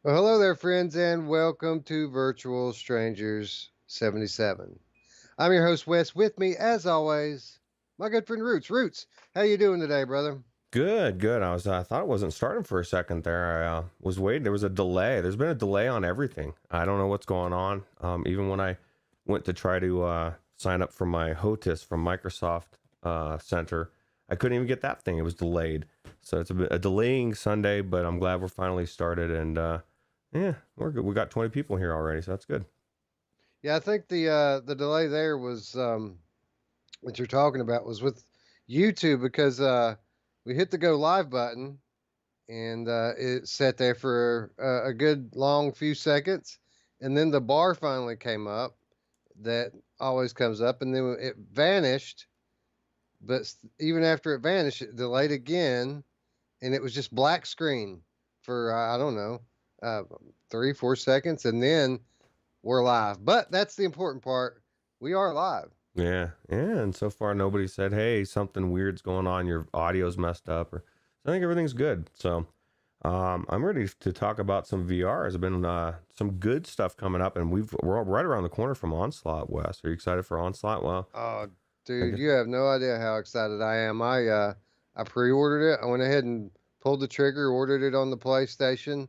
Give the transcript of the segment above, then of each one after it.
Well, hello there, friends, and welcome to Virtual Strangers 77. I'm your host, Wes. With me, as always, my good friend Roots. Roots, how you doing today, brother? Good, good. I thought it wasn't starting for a second there. I was waiting. There was a delay. There's been a delay on everything. I don't know what's going on. Even when I went to try to sign up for my HOTUS from Microsoft Center, I couldn't even get that thing. It was delayed. So it's a delaying Sunday, but I'm glad we're finally started. And yeah, we're good. We got 20 people here already, so that's good. Yeah, I think the delay there was what you're talking about was with YouTube because we hit the go live button and it sat there for a good long few seconds, and then the bar finally came up that always comes up, and then it vanished. But even after it vanished, it delayed again, and it was just black screen for I don't know, 3 4 seconds, and then we're live. But that's the important part. We are live. Yeah, yeah. And so far, nobody said, "Hey, something weird's going on. Your audio's messed up," or I think everything's good. So I'm ready to talk about some VR. There's been some good stuff coming up, and we're right around the corner from Onslaught. Wes, are you excited for Onslaught? Well, Oh, I dude, guess, you have no idea how excited I am. I pre-ordered it. I went ahead and pulled the trigger, ordered it on the PlayStation,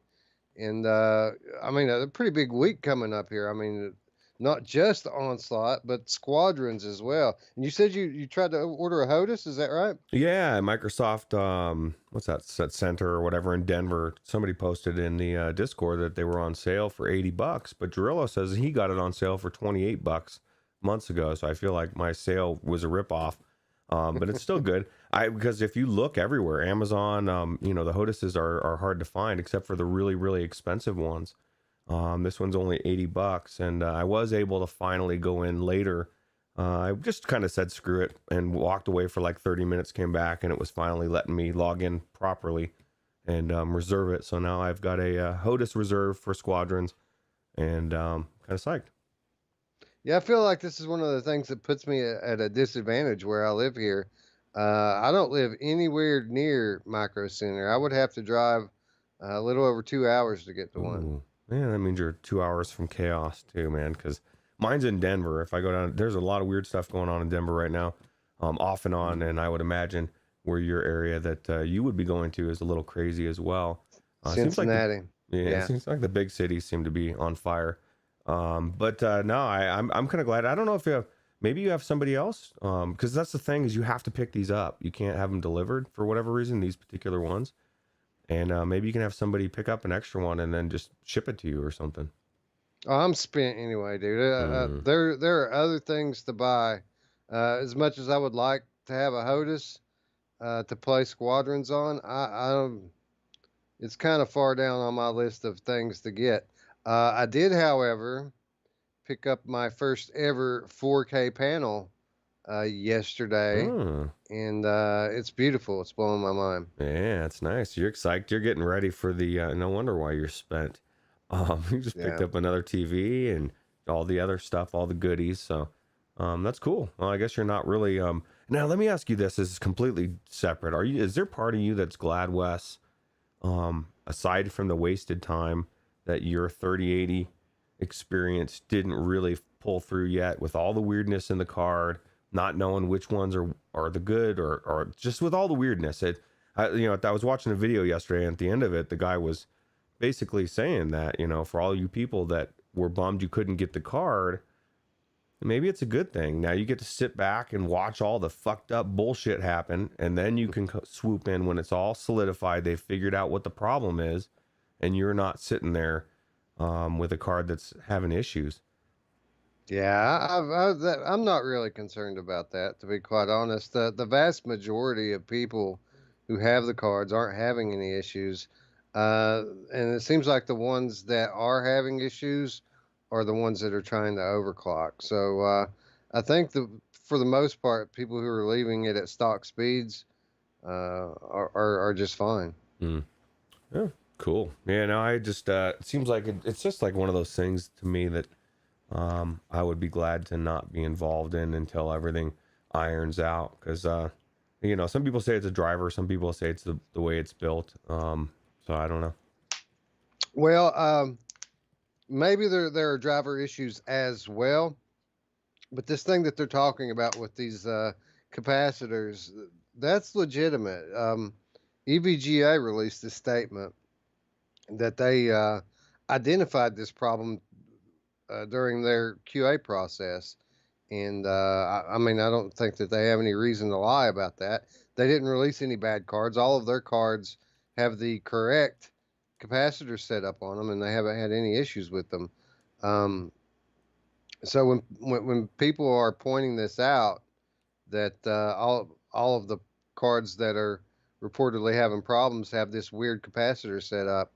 and I mean a pretty big week coming up here. I mean, not just Onslaught, but Squadrons as well. And you said you tried to order a HOTUS, is that right? yeah, Microsoft. What's that? Set Center or whatever in Denver. Somebody posted in the Discord that they were on sale for $80, but Drillo says he got it on sale for $28 months ago. So I feel like my sale was a ripoff. But it's still good. Because if you look everywhere, Amazon, the HOTUSes are hard to find except for the really really expensive ones. This one's only $80, and I was able to finally go in later. I just kind of said screw it and walked away for like 30 minutes, came back, and it was finally letting me log in properly and reserve it. So now I've got a HOTUS reserve for Squadrons, and kind of psyched. Yeah, I feel like this is one of the things that puts me at a disadvantage where I live here. I don't live anywhere near Micro Center. I would have to drive a little over 2 hours to get to one. Ooh, yeah, that means you're 2 hours from chaos too, man. Because mine's in Denver. If I go down, there's a lot of weird stuff going on in Denver right now, off and on. And I would imagine where your area that you would be going to is a little crazy as well. Seems like the Cincinnati. Yeah, it Yeah. seems like the big cities seem to be on fire. But no, I'm kind of glad. I don't know if you have maybe you have somebody else. Because that's the thing is you have to pick these up. You can't have them delivered for whatever reason. These particular ones. And maybe you can have somebody pick up an extra one and then just ship it to you or something. Oh, I'm spent anyway, dude. Mm. There are other things to buy. As much as I would like to have a HOTUS to play Squadrons on, it's kind of far down on my list of things to get. I did, however, pick up my first ever 4K panel yesterday, Oh, and it's beautiful. It's blowing my mind. yeah, it's nice. You're excited. You're getting ready for the. No wonder why you're spent. You just picked Yeah. up another TV and all the other stuff, all the goodies. So, that's cool. Well, I guess you're not really. Now let me ask you this: this is completely separate. Are you? Is there part of you that's glad, Wes? Aside from the wasted time that your 3080 experience didn't really pull through yet, with all the weirdness in the card, not knowing which ones are the good or just with all the weirdness. I was watching a video yesterday, and at the end of it, the guy was basically saying that for all you people that were bummed you couldn't get the card, maybe it's a good thing. Now you get to sit back and watch all the fucked up bullshit happen, and then you can swoop in when it's all solidified. They've figured out what the problem is, and you're not sitting there with a card that's having issues. Yeah, I'm not really concerned about that, to be quite honest. The vast majority of people who have the cards aren't having any issues, and it seems like the ones that are having issues are the ones that are trying to overclock. So I think for the most part, people who are leaving it at stock speeds are just fine. Mm. Yeah, cool. Yeah, no, I just it seems like it's just like one of those things to me that I would be glad to not be involved in until everything irons out. Because some people say it's a driver, some people say it's the way it's built. So I don't know. Well, maybe there are driver issues as well, but this thing that they're talking about with these capacitors, that's legitimate. EVGA released a statement that they identified this problem during their QA process. And I mean, I don't think that they have any reason to lie about that. They didn't release any bad cards. All of their cards have the correct capacitor set up on them, and they haven't had any issues with them. Um, so when people are pointing this out, that all of the cards that are reportedly having problems have this weird capacitor set up,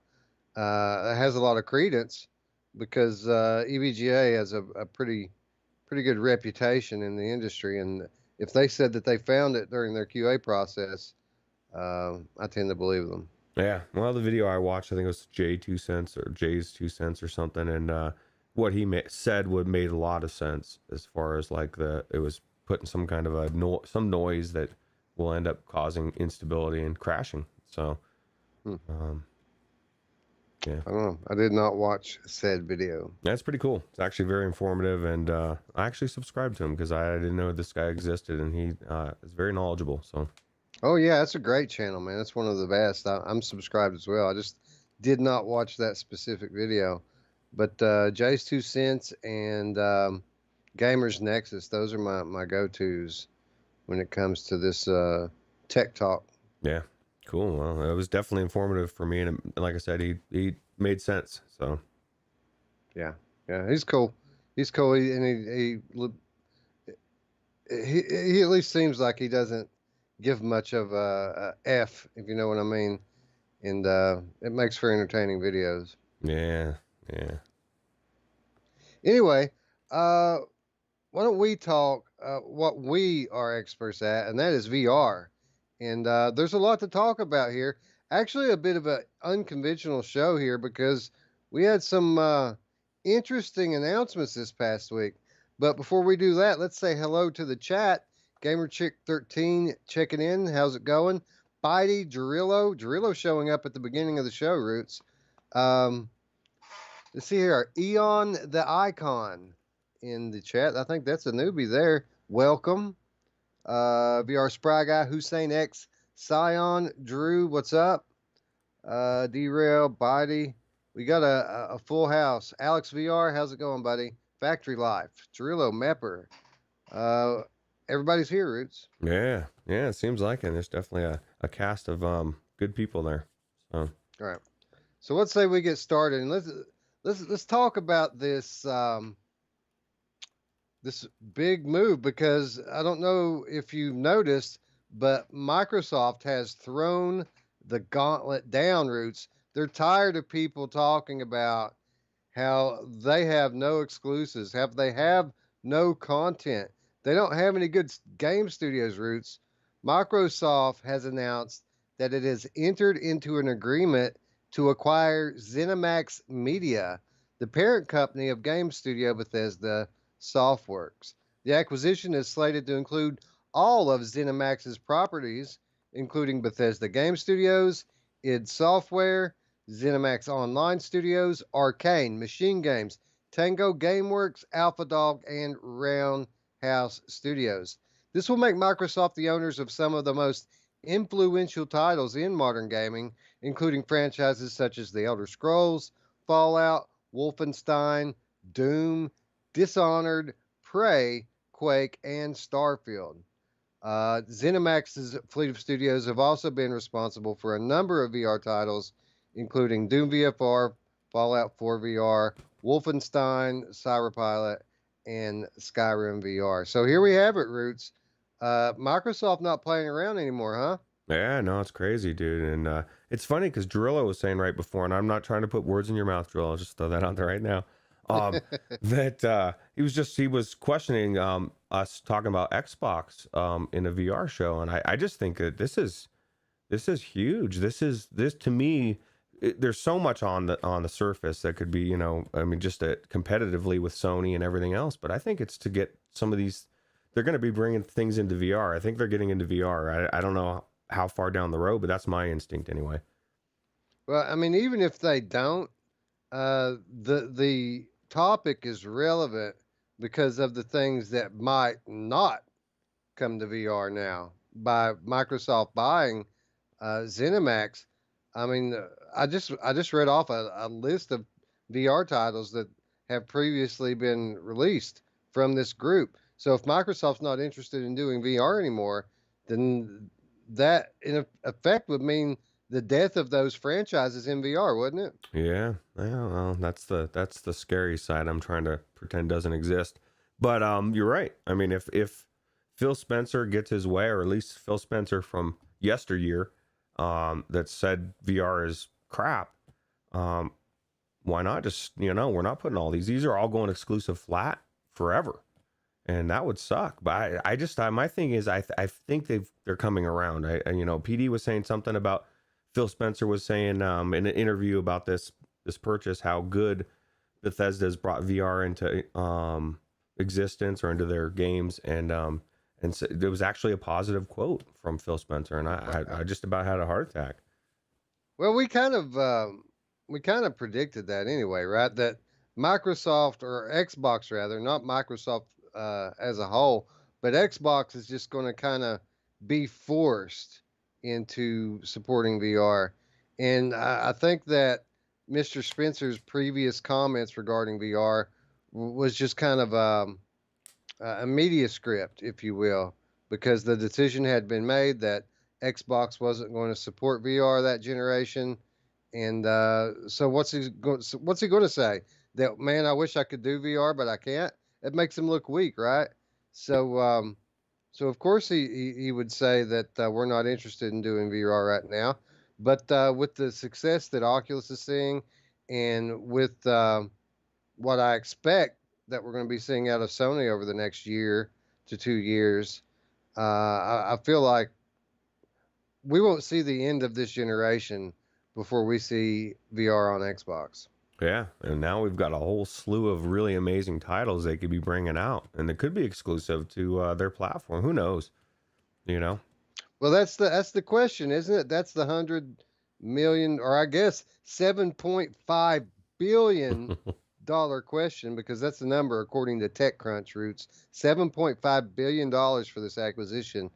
it has a lot of credence because EVGA has a pretty good reputation in the industry, and if they said that they found it during their QA process, I tend to believe them. Yeah, well, the video I watched, I think it was J2 cents or J's 2 cents or something, and what he said would made a lot of sense as far as like it was putting some kind of some noise that will end up causing instability and crashing. So, Hmm. yeah, I don't know. I did not watch said video. that's pretty cool. It's actually very informative, and I actually subscribed to him because I didn't know this guy existed, and he is very knowledgeable. So. Oh yeah, that's a great channel, man. That's one of the best. I'm subscribed as well. I just did not watch that specific video, but Jay's 2 cents and Gamers Nexus, those are my go-tos when it comes to this tech talk. Yeah, cool. Well, it was definitely informative for me, and like I said, he made sense. So Yeah, yeah, he's cool. He's cool, and he at least seems like he doesn't give much of a F, if you know what I mean, and it makes for entertaining videos. yeah, yeah. Anyway, uh, why don't we talk what we are experts at, and that is VR. And there's a lot to talk about here. Actually, a bit of an unconventional show here because we had some interesting announcements this past week. But before we do that, let's say hello to the chat. GamerChick13 checking in. How's it going? Bitey, Jarillo showing up at the beginning of the show, Roots. Um, let's see here. Eon the Icon in the chat. I think that's a newbie there. Welcome. VR Spry Guy, Hussein X, Scion, Drew, what's up? Derail, Bitey. We got a full house. Alex VR, how's it going, buddy? Factory Life, Cirillo, Mepper. Everybody's here, Roots. Yeah, yeah, it seems like it. There's definitely a cast of good people there. So. All right. So let's say we get started and let's talk about this this big move because I don't know if you've noticed, but Microsoft has thrown the gauntlet down, Roots. They're tired of people talking about how they have no exclusives, they have no content. They don't have any good game studios, Roots. Microsoft has announced that it has entered into an agreement to acquire ZeniMax Media, the parent company of game studio Bethesda Softworks. The acquisition is slated to include all of ZeniMax's properties, including Bethesda Game Studios, id Software, ZeniMax Online Studios, Arcane, Machine Games, Tango Gameworks, Alpha Dog, and Roundhouse Studios. This will make Microsoft the owners of some of the most influential titles in modern gaming, including franchises such as The Elder Scrolls, Fallout, Wolfenstein, Doom, Dishonored, Prey, Quake, and Starfield. ZeniMax's fleet of studios have also been responsible for a number of VR titles, including Doom VFR, Fallout 4 VR, Wolfenstein, Cyberpilot, and Skyrim VR. So here we have it, Roots. Microsoft not playing around anymore, huh? Yeah, no, it's crazy, dude. And it's funny because Drillo was saying right before, and I'm not trying to put words in your mouth, Drillo. I'll just throw that out there right now. That he was questioning us talking about Xbox in a VR show, and I just think that this is huge. This to me, there's so much on the surface that could be, I mean, just competitively with Sony and everything else. But I think it's to get some of these. They're going to be bringing things into VR. I think they're getting into VR. I don't know how far down the road, but that's my instinct anyway. Well, I mean, even if they don't, The topic is relevant because of the things that might not come to VR now by Microsoft buying ZeniMax. I mean, I just read off a list of VR titles that have previously been released from this group. So if Microsoft's not interested in doing VR anymore, then that in effect would mean the death of those franchises in VR, wouldn't it? Yeah, yeah. Well, that's the scary side. I'm trying to pretend doesn't exist. But you're right. I mean, if Phil Spencer gets his way, or at least Phil Spencer from yesteryear, that said VR is crap, um, why not just, we're not putting all these. These are all going exclusive flat forever, and that would suck. But my thing is, I think they're coming around. PD was saying something about, Phil Spencer was saying in an interview about this purchase, how good Bethesda's brought VR into existence, or into their games, and so there was actually a positive quote from Phil Spencer, and I just about had a heart attack. Well, we kind of predicted that anyway, right? That Microsoft or Xbox rather, not Microsoft as a whole, but Xbox is just going to kind of be forced into supporting VR, and I think that Mr. Spencer's previous comments regarding VR was just kind of a media script, if you will, because the decision had been made that Xbox wasn't going to support VR that generation. And so what's he going to say? That man, I wish I could do VR, but I can't. It makes him look weak, right? So so of course he would say that we're not interested in doing VR right now. But with the success that Oculus is seeing, and with what I expect that we're going to be seeing out of Sony over the next year to 2 years, I feel like we won't see the end of this generation before we see VR on Xbox. Yeah, and now we've got a whole slew of really amazing titles they could be bringing out, and they could be exclusive to their platform. Who knows? You know? Well, that's the question, isn't it? That's the 100 million, or I guess $7.5 billion question, because that's the number according to TechCrunch Roots. $7.5 billion for this acquisition.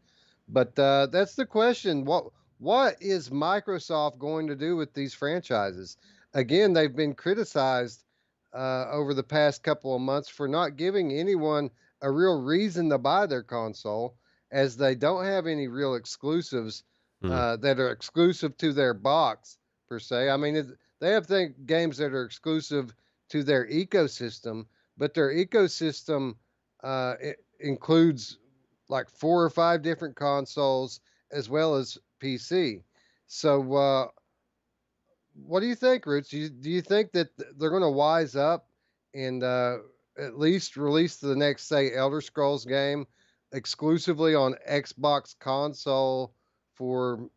But that's the question. What is Microsoft going to do with these franchises? Again, they've been criticized over the past couple of months for not giving anyone a real reason to buy their console, as they don't have any real exclusives Hmm. that are exclusive to their box per se. I mean, they have games that are exclusive to their ecosystem, but their ecosystem includes like 4 or 5 different consoles as well as PC. So, what do you think, Roots? Do you think that they're going to wise up and at least release the next, say, Elder Scrolls game exclusively on Xbox console for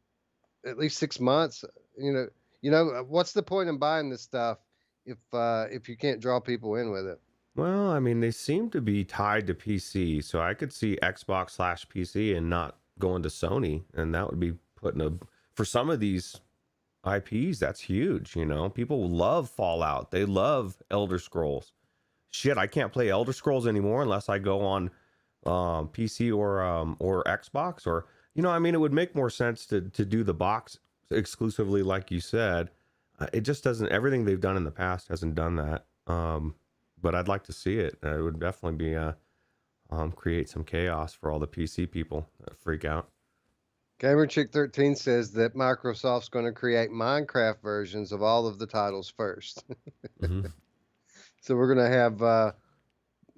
at least 6 months? What's the point in buying this stuff if you can't draw people in with it? Well, I mean, they seem to be tied to PC, so I could see Xbox/PC and not going to Sony, and that would be putting for some of these IPs, that's huge. People love Fallout, they love Elder Scrolls. Shit, I can't play Elder Scrolls anymore unless I go on PC or Xbox, or I mean, it would make more sense to do the box exclusively, like you said. It just doesn't. Everything they've done in the past hasn't done that. But I'd like to see it. It would definitely be create some chaos for all the PC people that freak out. Gamer Chick 13 says that Microsoft's going to create Minecraft versions of all of the titles first. Hmm. So we're going to have,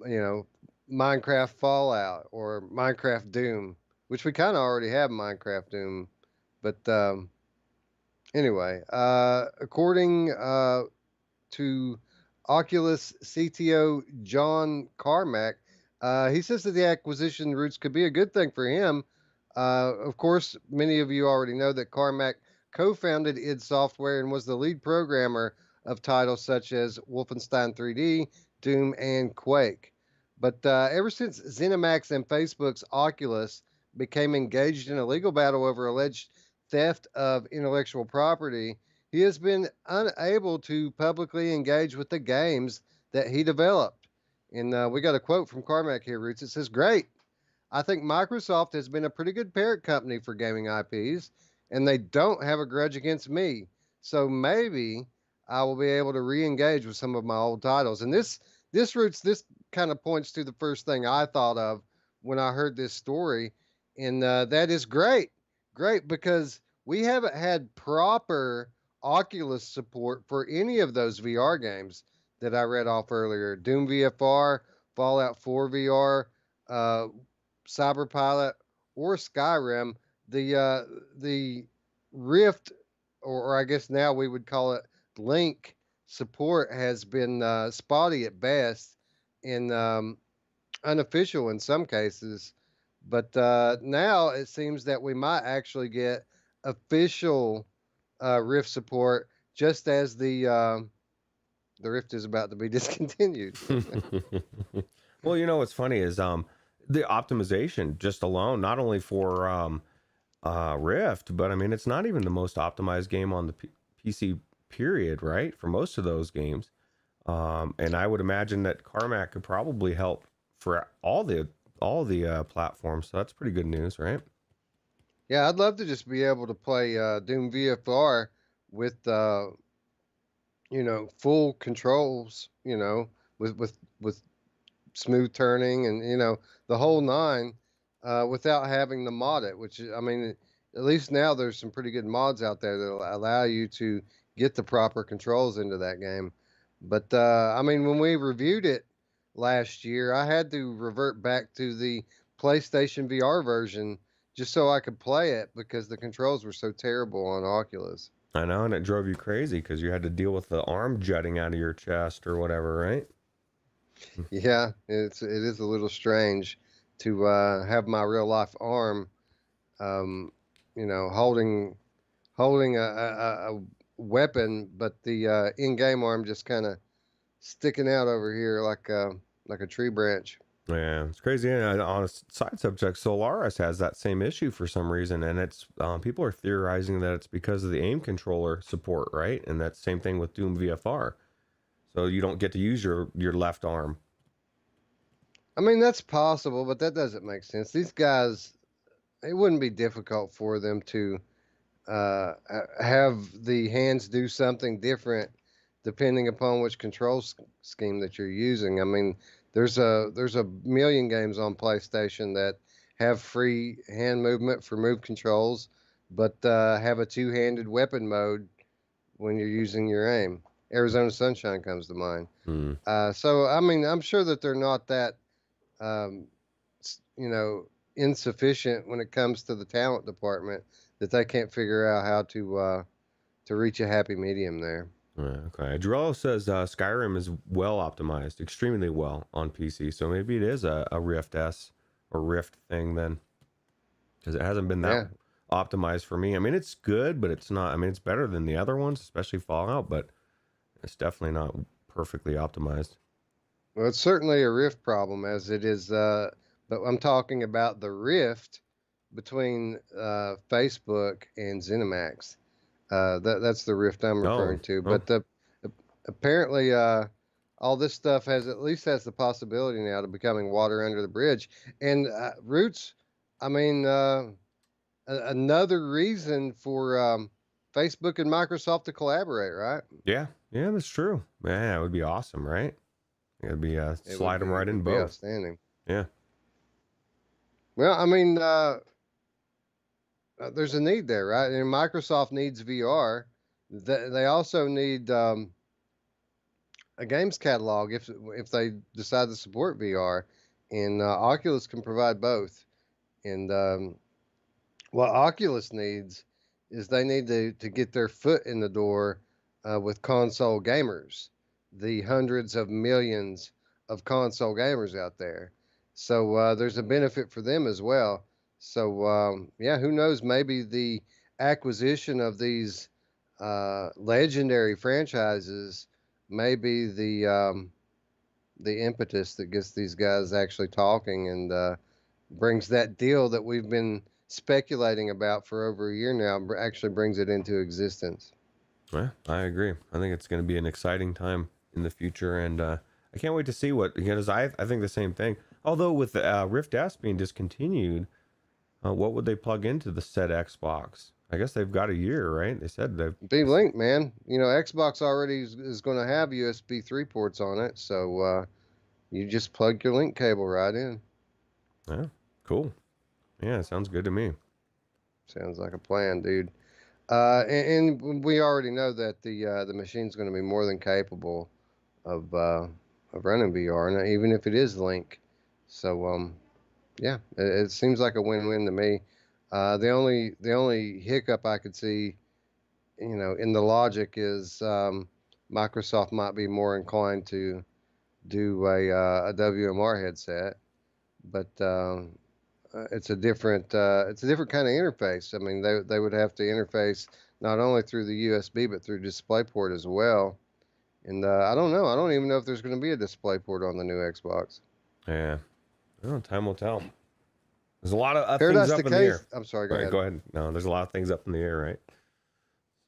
you know, Minecraft Fallout or Minecraft Doom, which we kind of already have Minecraft Doom. But anyway, according to Oculus CTO John Carmack, he says that the acquisition routes could be a good thing for him. Of course, many of you already know that Carmack co-founded id Software and was the lead programmer of titles such as Wolfenstein 3D, Doom, and Quake. But ever since ZeniMax and Facebook's Oculus became engaged in a legal battle over alleged theft of intellectual property, he has been unable to publicly engage with the games that he developed. And we got a quote from Carmack here, Roots. It says, "Great. I think Microsoft has been a pretty good parent company for gaming IPs, and they don't have a grudge against me. So maybe I will be able to re-engage with some of my old titles." And this Roots, this kind of points to the first thing I thought of when I heard this story, and that is great, great, because we haven't had proper Oculus support for any of those VR games that I read off earlier. Doom VFR, Fallout 4 VR, uh, Cyberpilot, or Skyrim. The Rift, or I guess now we would call it Link support, has been spotty at best and unofficial in some cases. But now it seems that we might actually get official Rift support, just as the Rift is about to be discontinued. Well, you know what's funny is the optimization just alone, not only for Rift, but I mean it's not even the most optimized game on the PC period, right? For most of those games, and I would imagine that Carmack could probably help for all the platforms. So that's pretty good news, right? Yeah, I'd love to just be able to play Doom VFR with full controls, with smooth turning and the whole nine, without having to mod it. Which I mean, at least now there's some pretty good mods out there that allow you to get the proper controls into that game. But I mean, when we reviewed it last year, I had to revert back to the PlayStation VR version just so I could play it because the controls were so terrible on Oculus. I know, and it drove you crazy because you had to deal with the arm jutting out of your chest or whatever, right? Yeah, it is a little strange to have my real life arm, um, holding a weapon, but the in-game arm just kind of sticking out over here like a tree branch. Yeah, it's crazy. And on a side subject, Solaris has that same issue for some reason, and it's people are theorizing that it's because of the aim controller support, right? And that's the same thing with Doom VFR. So you don't get to use your left arm. I mean, that's possible, but that doesn't make sense. These guys, it wouldn't be difficult for them to have the hands do something different depending upon which control scheme that you're using. I mean, there's a million games on PlayStation that have free hand movement for move controls, but have a two-handed weapon mode when you're using your aim. Arizona Sunshine comes to mind. Hmm. So I mean, I'm sure that they're not that um, insufficient when it comes to the talent department, that they can't figure out how to reach a happy medium there. Yeah, okay. Drello says Skyrim is well optimized, extremely well on PC. So maybe it is a Rift S or Rift thing then, because it hasn't been that Yeah. optimized for me. I mean, it's good, but it's not. I mean, it's better than the other ones, especially Fallout, but it's definitely not perfectly optimized. Well, it's certainly a Rift problem, as it is. But I'm talking about the rift between Facebook and ZeniMax. That's the rift I'm Oh, referring to. oh, But apparently, all this stuff has the possibility now to becoming water under the bridge. And Roots, I mean, another reason for Facebook and Microsoft to collaborate, right? yeah, yeah, that's true. Yeah, it would be awesome, right? It'd be slide them right It in would be both. outstanding. Yeah. Well, I mean, there's a need there, right? And Microsoft needs VR. They also need a games catalog if they decide to support VR, and Oculus can provide both. And what Oculus needs is they need to get their foot in the door with console gamers, the hundreds of millions of console gamers out there. So there's a benefit for them as well. So yeah, who knows? Maybe the acquisition of these legendary franchises may be the impetus that gets these guys actually talking and brings that deal that we've been speculating about for over a year now, actually brings it into existence. Yeah, I agree. I think it's going to be an exciting time in the future, and I can't wait to see what, because I think the same thing. Although with Rift S being discontinued, what would they plug into the said Xbox? I guess they've got a year, right? They said they've. Be linked, man. You know, Xbox already is going to have USB 3 ports on it, so you just plug your link cable right in. Yeah, cool. Yeah, sounds good to me. Sounds like a plan, dude. And we already know that the machine's going to be more than capable of running VR, and even if it is link. So yeah, it seems like a win-win to me. The only hiccup I could see, you know, in the logic is Microsoft might be more inclined to do a WMR headset, but it's a different kind of interface. I mean, they would have to interface not only through the USB but through DisplayPort as well. And I don't know. I don't even know if there's going to be a DisplayPort on the new Xbox. Yeah, well, time will tell. There's a lot of things Paradise up in the Decay. air. I'm sorry. Go Right, ahead. go ahead. No, there's a lot of things up in the air, right?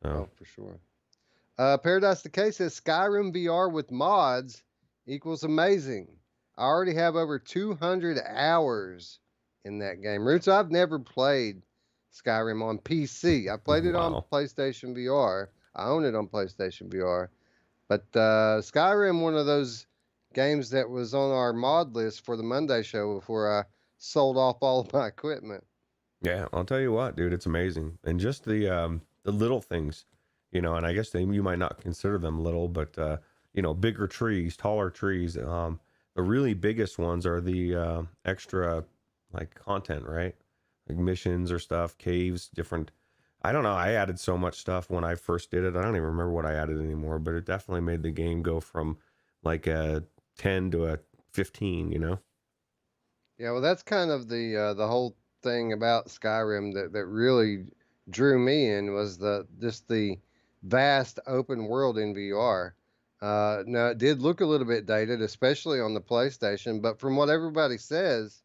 So Oh, for sure. Paradise Decay says Skyrim VR with mods equals amazing. I already have over 200 hours in that game. Roots, I've never played Skyrim on PC. I played it on wow. PlayStation VR. I own it on PlayStation VR. But Skyrim, one of those games that was on our mod list for the Monday show before I sold off all of my equipment. Yeah, I'll tell you what, dude, it's amazing, and just the little things, and I guess you might not consider them little, but bigger trees, taller trees. The really biggest ones are the extra like content, right? Like missions or stuff, caves, different. I don't know. I added so much stuff when I first did it. I don't even remember what I added anymore, but it definitely made the game go from like a 10 to a 15. Yeah, well, that's kind of the whole thing about Skyrim that really drew me in was the vast open world in VR. Now it did look a little bit dated, especially on the PlayStation, but from what everybody says,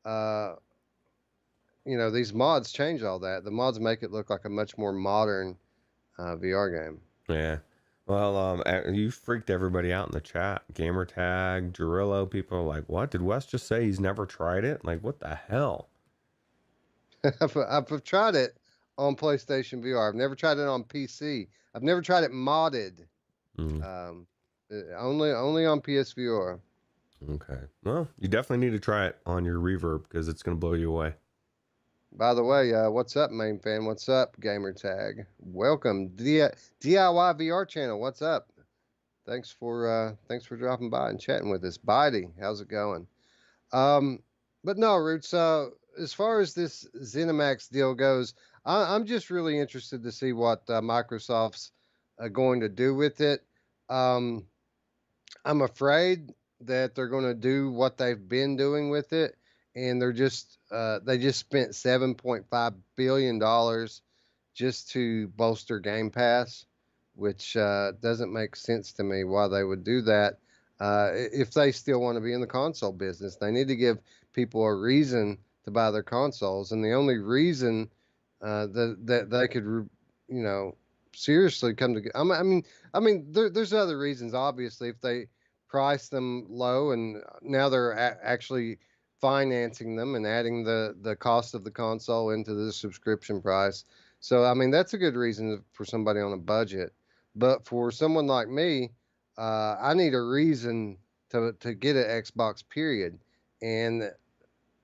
uh, you know, these mods change all that. The mods make it look like a much more modern VR game. Yeah. Well, you freaked everybody out in the chat. Gamertag, Gerillo, people are like, what? Did Wes just say he's never tried it? Like, what the hell? I've tried it on PlayStation VR. I've never tried it on PC. I've never tried it modded. Mm, Only on PSVR. okay. Well, you definitely need to try it on your reverb because it's going to blow you away. By the way, what's up, Mamefan? What's up, Gamertag? Welcome, DIY VR channel. What's up? Thanks for dropping by and chatting with us. Bitey, how's it going? But no, Roots. As far as this ZeniMax deal goes, I'm just really interested to see what Microsoft's going to do with it. Um, I'm afraid that they're going to do what they've been doing with it, and they just spent $7.5 billion just to bolster Game Pass, which doesn't make sense to me why they would do that. If they still want to be in the console business, they need to give people a reason to buy their consoles, and the only reason that they could, seriously come to. There's other reasons. Obviously, if they price them low, and now they're actually financing them and adding the cost of the console into the subscription price. So I mean that's a good reason for somebody on a budget. But for someone like me, I need a reason to get an Xbox. Period, and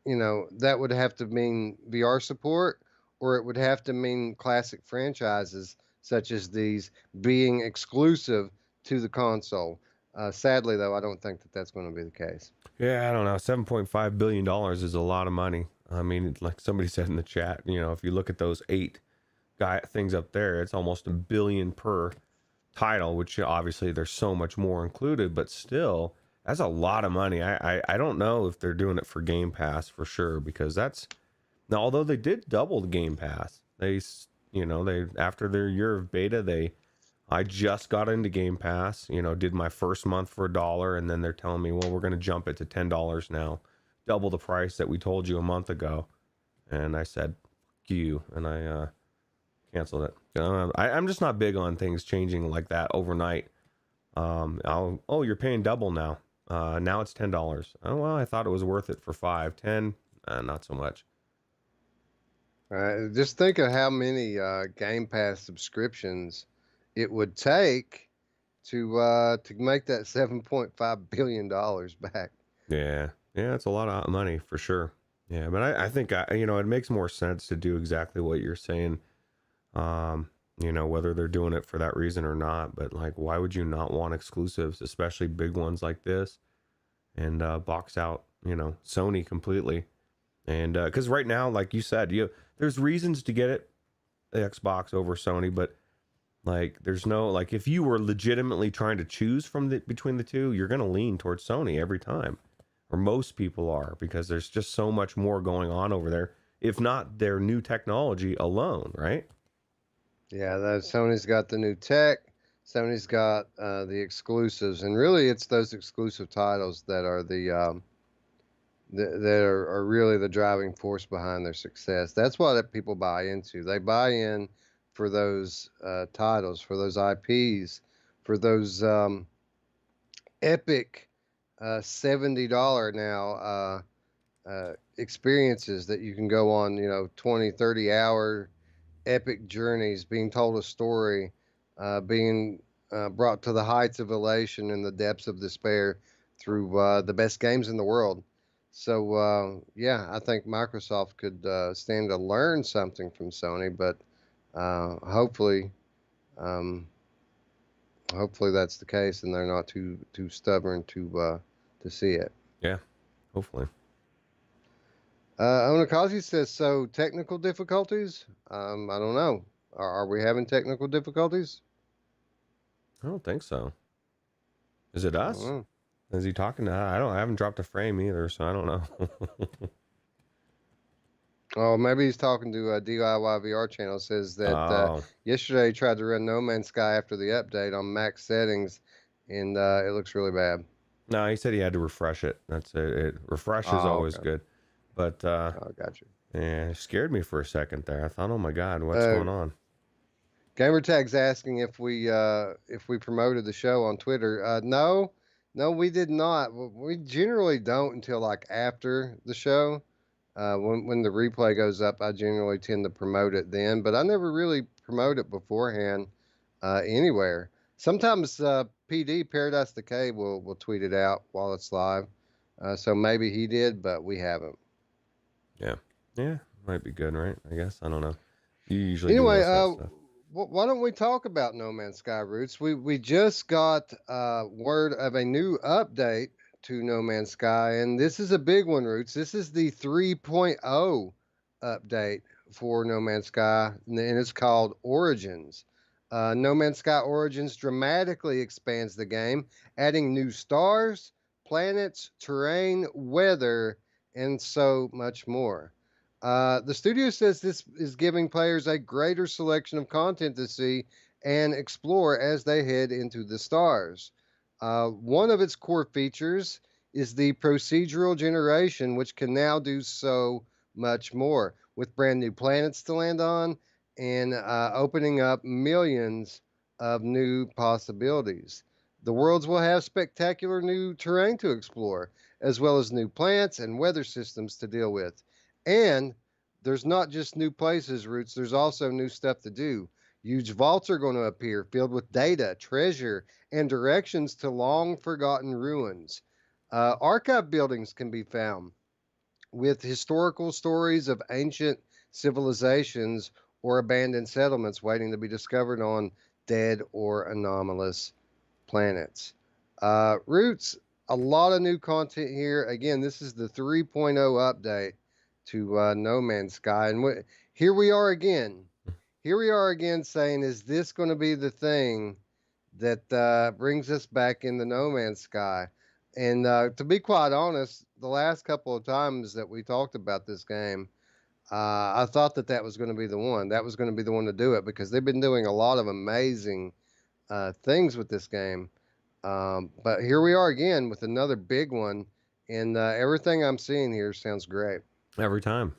that would have to mean VR support, or it would have to mean classic franchises such as these being exclusive to the console. Sadly, though, I don't think that that's going to be the case. Yeah, I don't know. $7.5 billion is a lot of money. I mean, like somebody said in the chat, if you look at those 8 things up there, it's almost $1 billion per title, which obviously there's so much more included, but still, that's a lot of money. I don't know if they're doing it for Game Pass for sure, because that's now, although they did double the Game Pass, they after their year of beta, I just got into Game Pass, did my first month for $1, and then they're telling me, well, we're going to jump it to $10 now, double the price that we told you a month ago. And I said, F you, and I canceled it. I'm just not big on things changing like that overnight. You're paying double now. Now it's $10. Oh well, I thought it was worth it for 5, 10. Not so much. Just think of how many Game Pass subscriptions it would take to make that $7.5 billion back. Yeah, it's a lot of money for sure. Yeah, but I think it makes more sense to do exactly what you're saying. Whether they're doing it for that reason or not, but like, why would you not want exclusives, especially big ones like this, and box out, Sony completely? And because right now, like you said, there's reasons to get it, the Xbox over Sony, but like, there's no, like, if you were legitimately trying to choose between the two, you're gonna lean towards Sony every time, or most people are, because there's just so much more going on over there, if not their new technology alone, right? Yeah, Sony's got the new tech. Sony's got the exclusives, and really, it's those exclusive titles that are that are really the driving force behind their success. That's what people buy into. They buy in for those titles, for those IPs, for those epic $70 now experiences that you can go on, 20, 30-hour epic journeys, being told a story, being brought to the heights of elation and the depths of despair through the best games in the world. So, yeah, I think Microsoft could stand to learn something from Sony, but hopefully, hopefully that's the case, and they're not too stubborn to see it. Yeah, hopefully. Onakazi says, so technical difficulties? I don't know. Are we having technical difficulties? I don't think so. Is it us? Is he talking to? I haven't dropped a frame either, so I don't know. Oh, maybe he's talking to a DIY VR channel. Says that yesterday he tried to run No Man's Sky after the update on max settings, and it looks really bad. No, he said he had to refresh it. That's it. Refresh is always good. But got you. Yeah, it scared me for a second there. I thought, oh my God, what's going on? Gamertag's asking if we promoted the show on Twitter. No, we did not. We generally don't until like after the show. When the replay goes up, I generally tend to promote it then, but I never really promote it beforehand anywhere. Sometimes PD Paradise Decay will tweet it out while it's live, so maybe he did, but we haven't. Yeah, might be good, right? I guess, I don't know. You usually anyway. Why don't we talk about No Man's Sky, Roots? We just got word of a new update to No Man's Sky, and this is a big one, Roots. This is the 3.0 update for No Man's Sky, and it's called Origins. No Man's Sky Origins dramatically expands the game, adding new stars, planets, terrain, weather, and so much more. The studio says this is giving players a greater selection of content to see and explore as they head into the stars. One of its core features is the procedural generation, which can now do so much more, with brand new planets to land on and opening up millions of new possibilities. The worlds will have spectacular new terrain to explore, as well as new plants and weather systems to deal with. And there's not just new places, Roots, there's also new stuff to do. Huge vaults are going to appear filled with data, treasure, and directions to long forgotten ruins. Archive buildings can be found with historical stories of ancient civilizations or abandoned settlements waiting to be discovered on dead or anomalous planets. Roots, a lot of new content here. Again, this is the 3.0 update to No Man's Sky. And here we are again. Here we are again saying, is this going to be the thing that brings us back into No Man's Sky? And to be quite honest, the last couple of times that we talked about this game, I thought that was going to be the one. That was going to be the one to do it, because they've been doing a lot of amazing things with this game. But here we are again with another big one. And everything I'm seeing here sounds great. Every time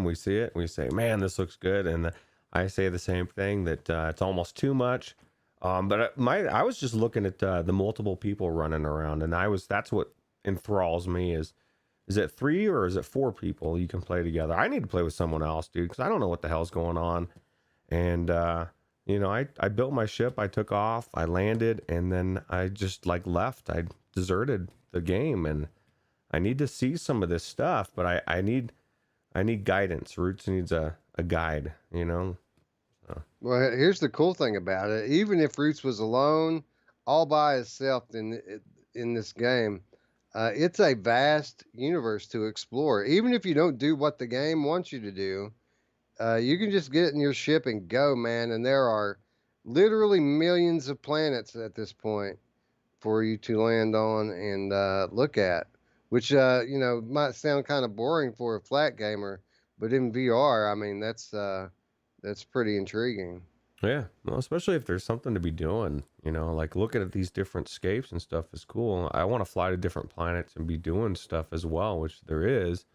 we see it, we say, man, this looks good. And I say the same thing that it's almost too much. But I was just looking at the multiple people running around, and that's what enthralls me is it 3 or is it 4 people you can play together? I need to play with someone else, dude, because I don't know what the hell's going on. And I built my ship, I took off, I landed, and then I just like left. I deserted the game, and I need to see some of this stuff, but I need guidance. Roots needs a guide, So. Well, here's the cool thing about it. Even if Roots was alone, all by itself in this game, it's a vast universe to explore. Even if you don't do what the game wants you to do, you can just get in your ship and go, man. And there are literally millions of planets at this point for you to land on and look at, which might sound kind of boring for a flat gamer, but in VR, I mean that's pretty intriguing. Yeah, well, especially if there's something to be doing, like looking at these different scapes and stuff is cool. I want to fly to different planets and be doing stuff as well, which there is.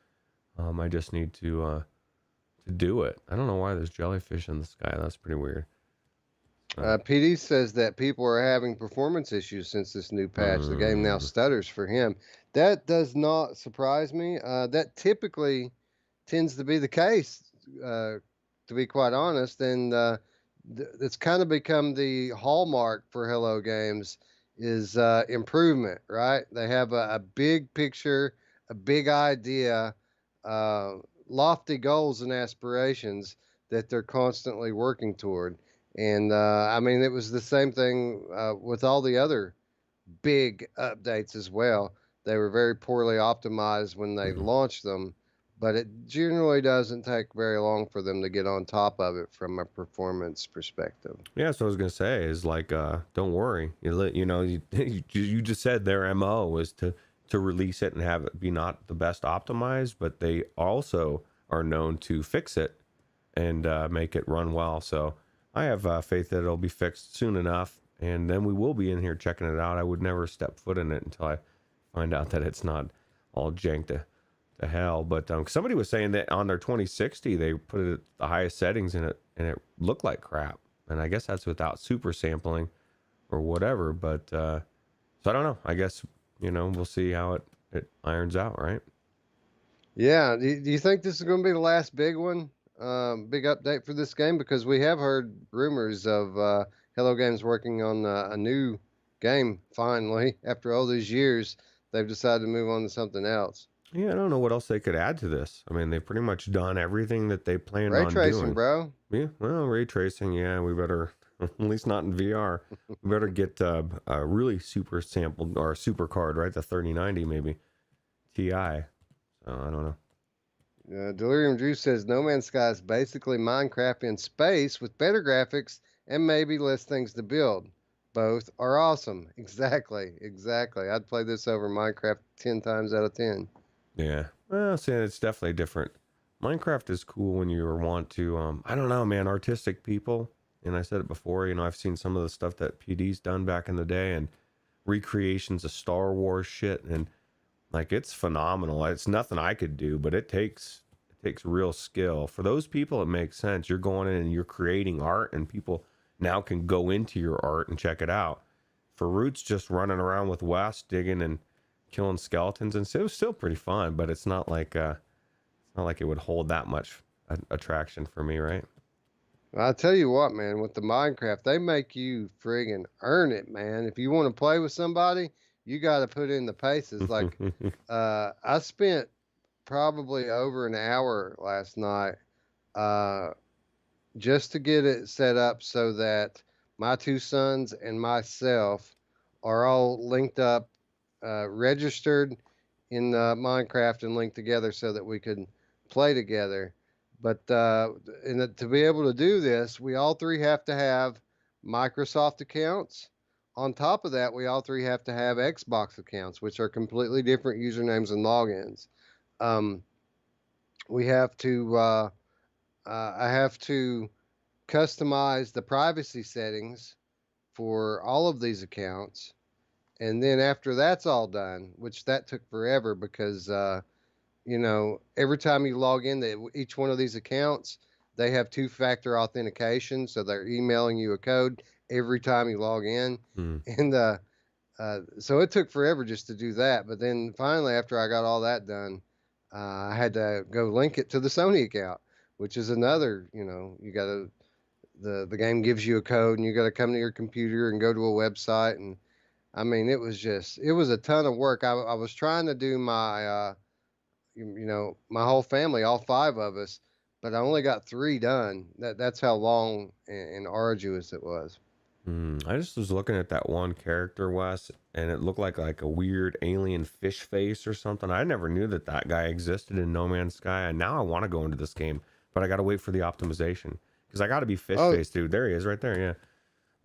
I just need to do it. I don't know why there's jellyfish in the sky. That's pretty weird. PD says that people are having performance issues since this new patch. The game now stutters for him. That does not surprise me. That typically tends to be the case, to be quite honest. And it's kind of become the hallmark for Hello Games is improvement, right? They have a big picture, a big idea, lofty goals and aspirations that they're constantly working toward. And I mean, it was the same thing with all the other big updates as well. They were very poorly optimized when they launched them, but it generally doesn't take very long for them to get on top of it from a performance perspective. Yeah, so I was gonna say is like, don't worry. You just said their MO is to release it and have it be not the best optimized, but they also are known to fix it and make it run well. So I have faith that it'll be fixed soon enough, and then we will be in here checking it out. I would never step foot in it until I find out that it's not all janked to hell. But somebody was saying that on their 2060 they put it at the highest settings in it, and it looked like crap. And I guess that's without super sampling or whatever. But so I don't know. I guess we'll see how it irons out, right? Yeah. Do you think this is going to be the last big one? Big update for this game, because we have heard rumors of Hello Games working on a new game finally. After all these years, they've decided to move on to something else. Yeah, I don't know what else they could add to this. I mean, they've pretty much done everything that they planned Ray on tracing, doing. bro. Yeah, well, ray tracing, yeah, we better, at least not in VR, we better get a really super sampled or a super card, right? The 3090 maybe, Ti. So I don't know. Delirium Drew says No Man's Sky is basically Minecraft in space with better graphics and maybe less things to build. Both are awesome. Exactly. I'd play this over Minecraft 10 times out of 10. Yeah, well, see, it's definitely different. Minecraft is cool when you want to, I don't know, man, artistic people. And I said it before, I've seen some of the stuff that PD's done back in the day and recreations of Star Wars shit. And like, it's phenomenal. It's nothing I could do, but it takes real skill. For those people, it makes sense. You're going in and you're creating art, and people now can go into your art and check it out. For Roots, just running around with Wes, digging and killing skeletons, and it was still pretty fun. But it's not like it would hold that much attraction for me, right? I'll tell you what, man, with the Minecraft, they make you friggin' earn it, man. If you want to play with somebody, you got to put in the paces. Like, I spent probably over an hour last night just to get it set up so that my two sons and myself are all linked up, registered in Minecraft and linked together so that we could play together. But to be able to do this, we all three have to have Microsoft accounts. On top of that, we all three have to have Xbox accounts, which are completely different usernames and logins. We have to, I have to customize the privacy settings for all of these accounts. And then after that's all done, which that took forever because, every time you log into each one of these accounts, they have two-factor authentication, so they're emailing you a code every time you log in. And so it took forever just to do that. But then finally, after I got all that done, I had to go link it to the Sony account, which is another, you got to, the game gives you a code and you got to come to your computer and go to a website. And I mean, it was a ton of work. I was trying to do my, my whole family, all 5 of us, but I only got 3 done. That's how long and arduous it was. I just was looking at that one character, Wes, and it looked like a weird alien fish face or something. I never knew that guy existed in No Man's Sky, and now I want to go into this game, but I got to wait for the optimization because I got to be fish face, dude. There he is, right there. Yeah.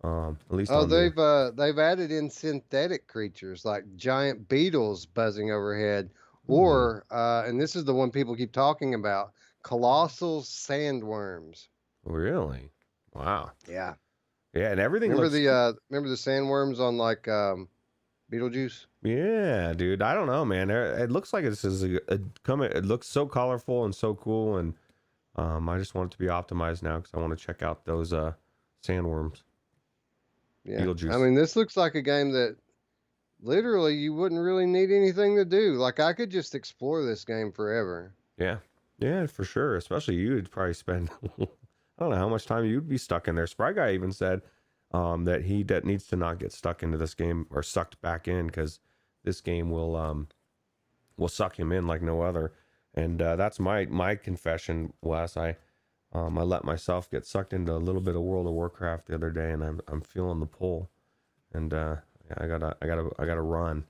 At least. Oh, they've added in synthetic creatures like giant beetles buzzing overhead, or and this is the one people keep talking about, colossal sandworms. Really? Wow. Yeah. Yeah, and everything. Remember the sandworms on like Beetlejuice? Yeah, dude. I don't know, man. It looks like this is it looks so colorful and so cool, and I just want it to be optimized now because I want to check out those sandworms. Yeah, Beetlejuice. I mean, this looks like a game that literally you wouldn't really need anything to do. Like I could just explore this game forever. Yeah, yeah, for sure. Especially you'd probably spend I don't know how much time you'd be stuck in there. Spry Guy even said that he needs to not get stuck into this game or sucked back in because this game will suck him in like no other. And that's my confession, Wes. I let myself get sucked into a little bit of World of Warcraft the other day, and I'm feeling the pull, and I gotta run.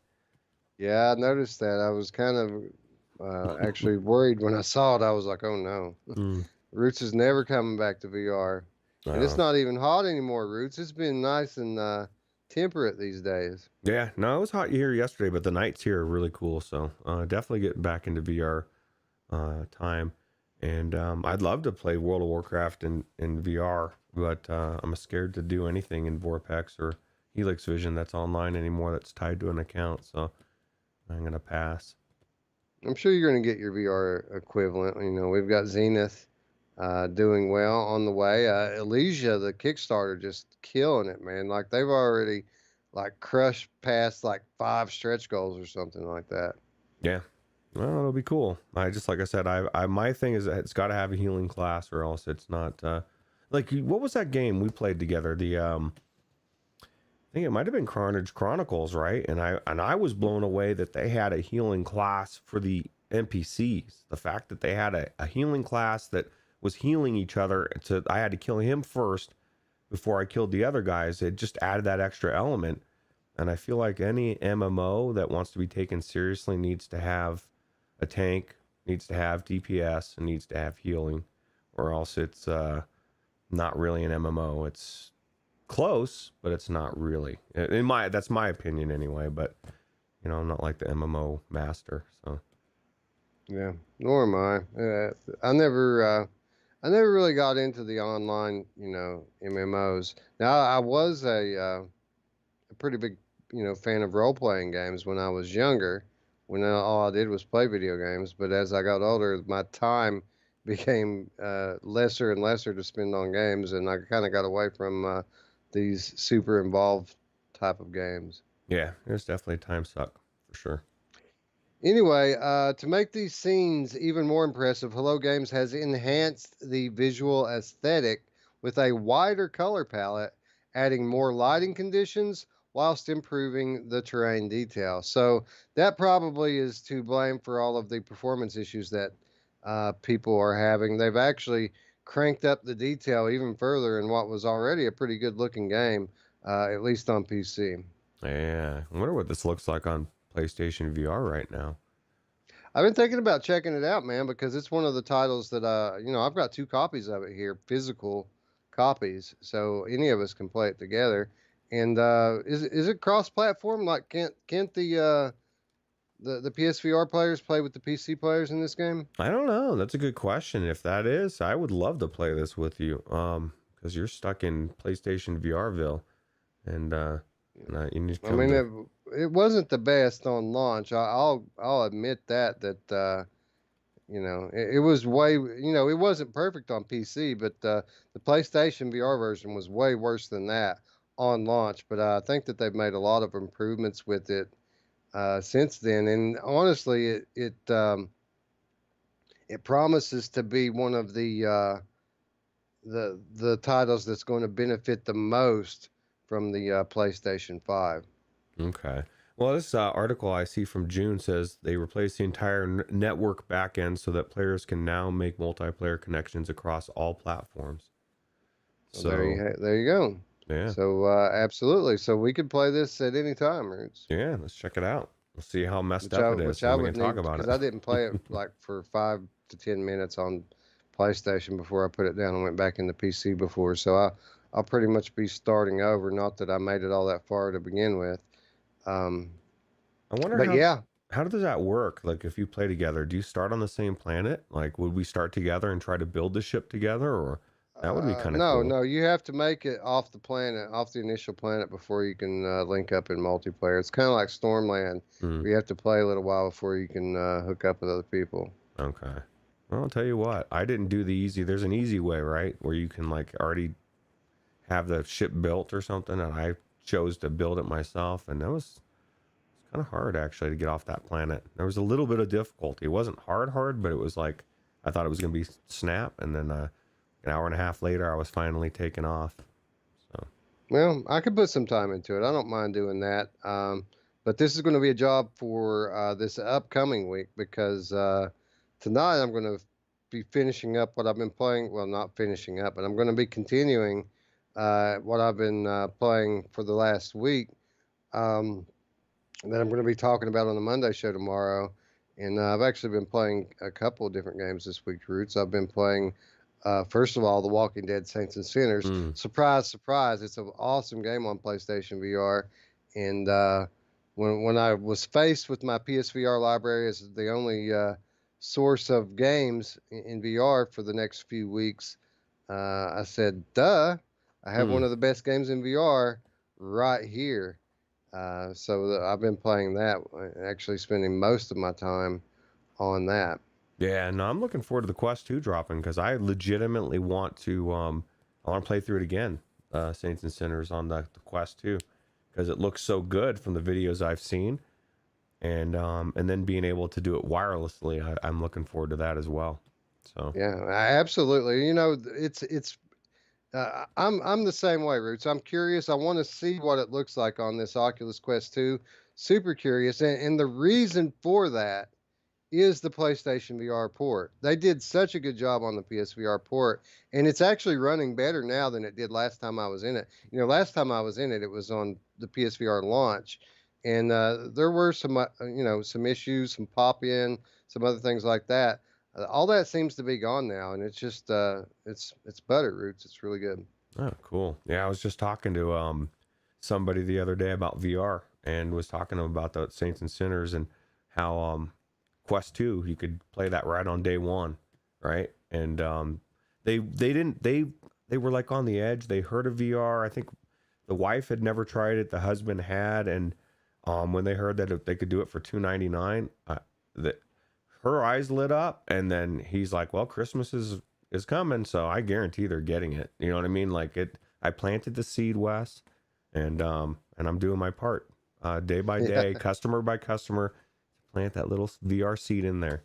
Yeah, I noticed that. I was kind of actually worried when I saw it. I was like, oh no, Roots is never coming back to VR, and it's not even hot anymore. Roots, it's been nice and temperate these days. Yeah, no, it was hot here yesterday, but the nights here are really cool. So definitely getting back into VR time. And I'd love to play World of Warcraft in VR, but I'm scared to do anything in VorpX or Helix Vision that's online anymore that's tied to an account. So I'm going to pass. I'm sure you're going to get your VR equivalent. We've got Zenith doing well on the way. Elysia, the Kickstarter, just killing it, man. Like they've already crushed past 5 stretch goals or something like that. Yeah. Well, it'll be cool. Like I said, my thing is that it's got to have a healing class, or else it's not. Like, what was that game we played together? I think it might have been Carnage Chronicles, right? And I was blown away that they had a healing class for the NPCs. The fact that they had a healing class that was healing each other. I had to kill him first before I killed the other guys. It just added that extra element. And I feel like any MMO that wants to be taken seriously needs to have a tank, needs to have DPS, and needs to have healing, or else it's not really an MMO. It's close, but it's not really. That's my opinion anyway. But I'm not like the MMO master, so. Yeah, nor am I. I never really got into the online, MMOs. Now I was a pretty big, fan of role-playing games when I was younger, when all I did was play video games. But as I got older, my time became lesser and lesser to spend on games, and I kind of got away from these super involved type of games. Yeah, there's definitely a time suck for sure. Anyway, to make these scenes even more impressive, Hello Games has enhanced the visual aesthetic with a wider color palette, adding more lighting conditions whilst improving the terrain detail. So that probably is to blame for all of the performance issues that people are having. They've actually cranked up the detail even further in what was already a pretty good looking game, at least on PC. Yeah, I wonder what this looks like on PlayStation VR right now. I've been thinking about checking it out, man, because it's one of the titles that I've got 2 copies of it here, physical copies, so any of us can play it together. And is it cross-platform? Like, can't the PSVR players play with the PC players in this game? I don't know. That's a good question. If that is, I would love to play this with you. Because you're stuck in PlayStation VRville, and you need to come. I mean, it wasn't the best on launch. I'll admit that It was way, it wasn't perfect on PC, but the PlayStation VR version was way worse than that on launch. But I think that they've made a lot of improvements with it since then. And honestly, it promises to be one of the titles that's going to benefit the most from the PlayStation 5. Okay. Well, this article I see from June says they replaced the entire network backend so that players can now make multiplayer connections across all platforms. So So, there you go. yeah. So absolutely. So we could play this at any time, Roots. Yeah, let's check it out. We'll see how messed Which up I it is, which and I then we can would talk need about because it. I didn't play it like for 5 to 10 minutes on PlayStation before I put it down and went back into PC before. So I'll pretty much be starting over. Not that I made it all that far to begin with. Um, I wonder but yeah, how does that work? Like, if you play together, do you start on the same planet? Like, would we start together and try to build the ship together, or that would be kind of no, cool? no, you have to make it off the planet, off the initial planet before you can link up in multiplayer. It's kind of like Stormland, Mm, where you have to play a little while before you can hook up with other people. okay. Well, I'll tell you what. I didn't do the easy. There's an easy way, right, where you can like already have the ship built or something, and I chose to build it myself, and that was kind of hard actually to get off that planet. There was a little bit of difficulty. It wasn't hard, but it was like I thought it was gonna be snap, and then an hour and a half later, I was finally taken off. So Well, I could put some time into it. I don't mind doing that. But this is going to be a job for this upcoming week because tonight I'm going to be finishing up what I've been playing. Well, not finishing up, but I'm going to be continuing what I've been playing for the last week. Um, that I'm going to be talking about on the Monday show tomorrow. And I've actually been playing a couple of different games this week, Roots. I've been playing, first of all, The Walking Dead Saints and Sinners. mm, Surprise, surprise. It's an awesome game on PlayStation VR. And when I was faced with my PSVR library as the only source of games in VR for the next few weeks, I said, duh, I have one mm. of the best games in VR right here. I've been playing that, actually spending most of my time on that. Yeah, no, I'm looking forward to the Quest 2 dropping because I legitimately want to I want to play through it again, Saints and Sinners on the Quest 2 because it looks so good from the videos I've seen, and then being able to do it wirelessly, I'm looking forward to that as well. So Yeah, absolutely. I'm the same way, Roots. I'm curious. I want to see what it looks like on this Oculus Quest 2. Super curious, and the reason for that is the PlayStation VR port. They did such a good job on the PSVR port, and it's actually running better now than it did last time I was in it. Last time I was in it, it was on the PSVR launch, and there were some issues, some pop in, some other things like that. All that seems to be gone now, and it's just it's butter, Roots. It's really good. oh, cool. Yeah, I was just talking to somebody the other day about VR and was talking to them about the Saints and Sinners and how Quest 2 you could play that right on day one, right? And they were like on the edge. They heard of VR. I think the wife had never tried it. The husband had, and when they heard that they could do it for $2.99, that her eyes lit up. And then he's like, "Well, Christmas is coming, so I guarantee they're getting it." You know what I mean? Like it. I planted the seed, Wes, and I'm doing my part, day by Yeah. day, customer by customer. Plant that little VR seed in there.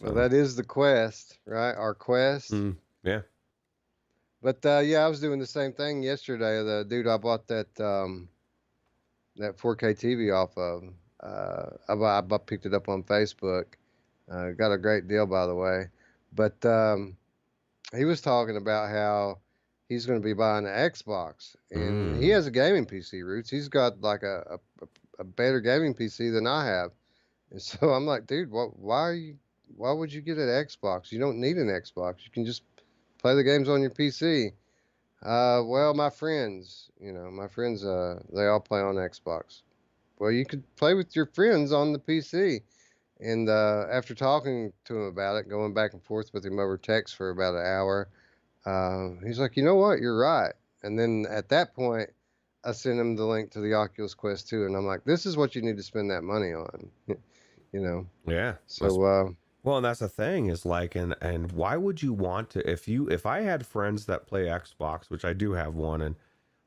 Well, So, that is the quest, right? Our quest. yeah. But yeah, I was doing the same thing yesterday. The dude I bought that 4K TV off of, I picked it up on Facebook. Got a great deal, by the way. But he was talking about how he's going to be buying an Xbox, and he Mm. has a gaming PC, Roots. He's got like a better gaming PC than I have. And so I'm like, dude, why would you get an Xbox? You don't need an Xbox. You can just play the games on your PC. Well, my friends, they all play on Xbox. Well, you could play with your friends on the PC. And after talking to him about it, going back and forth with him over text for about an hour, he's like, you know what? You're right. And then at that point, I sent him the link to the Oculus Quest 2, and I'm like, this is what you need to spend that money on. you know. Yeah. So Well, and that's the thing is like, and why would you want to, if I had friends that play Xbox, which I do have one,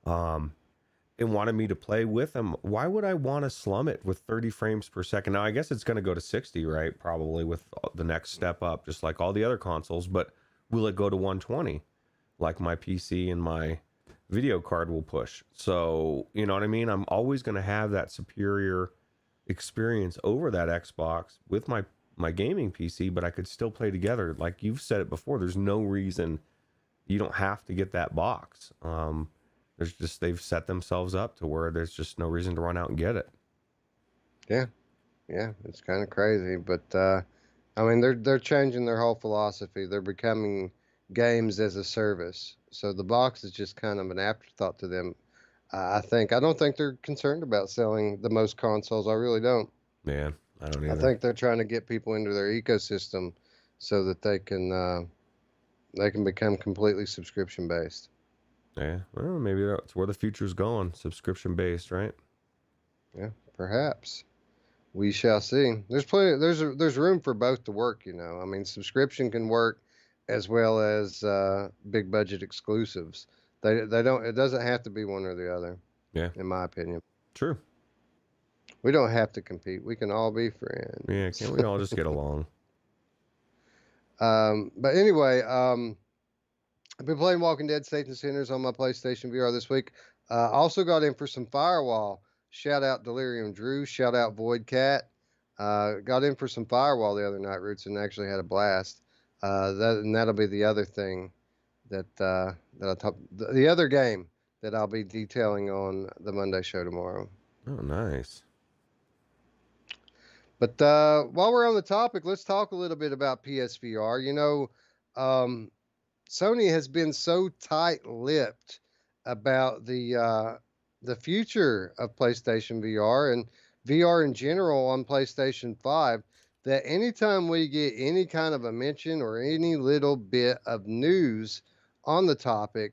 um, and wanted me to play with them, why would I want to slum it with 30 frames per second? Now, I guess it's going to go to 60, right? Probably with the next step up, just like all the other consoles, but will it go to 120 like my PC and my video card will push? So, you know what I mean? I'm always going to have that superior experience over that Xbox with my gaming PC, but I could still play together. Like you've said it before, there's no reason you don't have to get that box. There's just they've set themselves up to where there's just no reason to run out and get it. Yeah, yeah, it's kind of crazy, but I mean they're changing their whole philosophy. They're becoming games as a service. So the box is just kind of an afterthought to them. I don't think they're concerned about selling the most consoles. I really don't. Man, I don't I either. think they're trying to get people into their ecosystem so that they can become completely subscription based. Yeah, well, maybe that's where the future's going, subscription based, right? Yeah, perhaps. We shall see. There's plenty. There's room for both to work. I mean, subscription can work as well as big budget exclusives. They don't. It doesn't have to be one or the other. Yeah, In my opinion, true. we don't have to compete. We can all be Yeah, friends. can't we all just get along? But anyway, I've been playing Walking Dead Saints and Sinners on my PlayStation VR this week. Also got in for some Firewall. Shout out Delirium Drew. Shout out Void Cat. Got in for some Firewall the other night, Roots, and actually had a blast. That'll be the other thing that I talk. The other game that I'll be detailing on the Monday show tomorrow. Oh, nice. But while we're on the topic, let's talk a little bit about PSVR. Sony has been so tight-lipped about the future of PlayStation VR and VR in general on PlayStation 5 that anytime we get any kind of a mention or any little bit of news on the topic,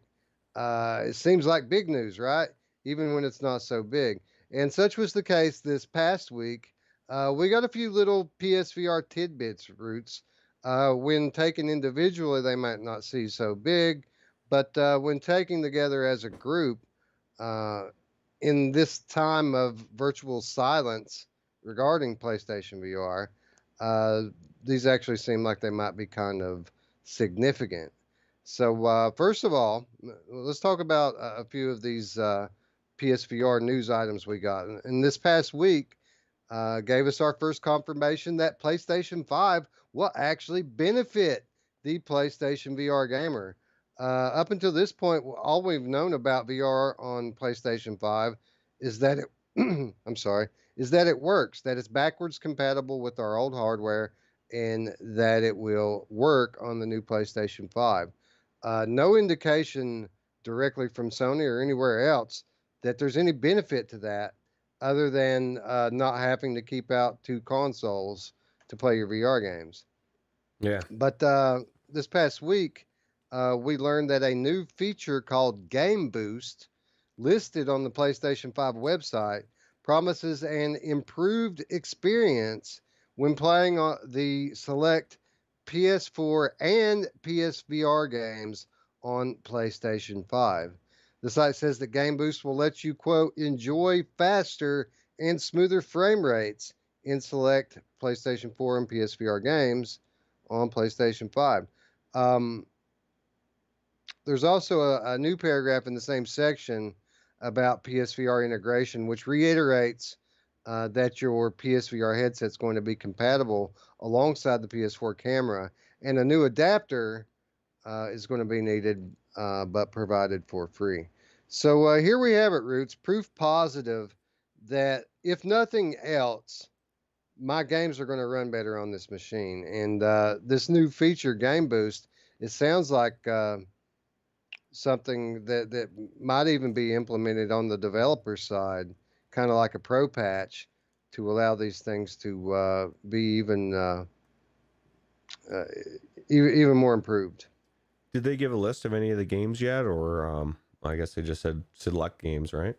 it seems like big news, right? Even when it's not so big. And such was the case this past week. We got a few little PSVR tidbits, Roots. When taken individually, they might not seem so big, but when taken together as a group, uh, in this time of virtual silence regarding PlayStation VR, uh, these actually seem like they might be kind of significant. So, first of all, let's talk about a few of these PSVR news items we got. And this past week, gave us our first confirmation that PlayStation 5 will actually benefit the PlayStation VR gamer. Up until this point, all we've known about VR on PlayStation 5 is that it, I'm sorry, is that it works, that it's backwards compatible with our old hardware, and that it will work on the new PlayStation 5. No indication directly from Sony or anywhere else that there's any benefit to that other than not having to keep out two consoles to play your VR games. Yeah. But this past week, we learned that a new feature called Game Boost, listed on the PlayStation 5 website, promises an improved experience when playing on the select PS4 and PSVR games on PlayStation 5. The site says that Game Boost will let you, quote, enjoy faster and smoother frame rates in select PlayStation 4 and PSVR games on PlayStation 5. There's also a new paragraph in the same section about PSVR integration, which reiterates that your PSVR headset is going to be compatible alongside the PS4 camera, and a new adapter is going to be needed, but provided for free. So here we have it, Roots. Proof positive that if nothing else, my games are going to run better on this machine. And this new feature, Game Boost, it sounds like something that might even be implemented on the developer side, kind of like a pro patch, to allow these things to be uh, even more improved. Did they give a list of any of the games yet, or I guess they just said select games, right?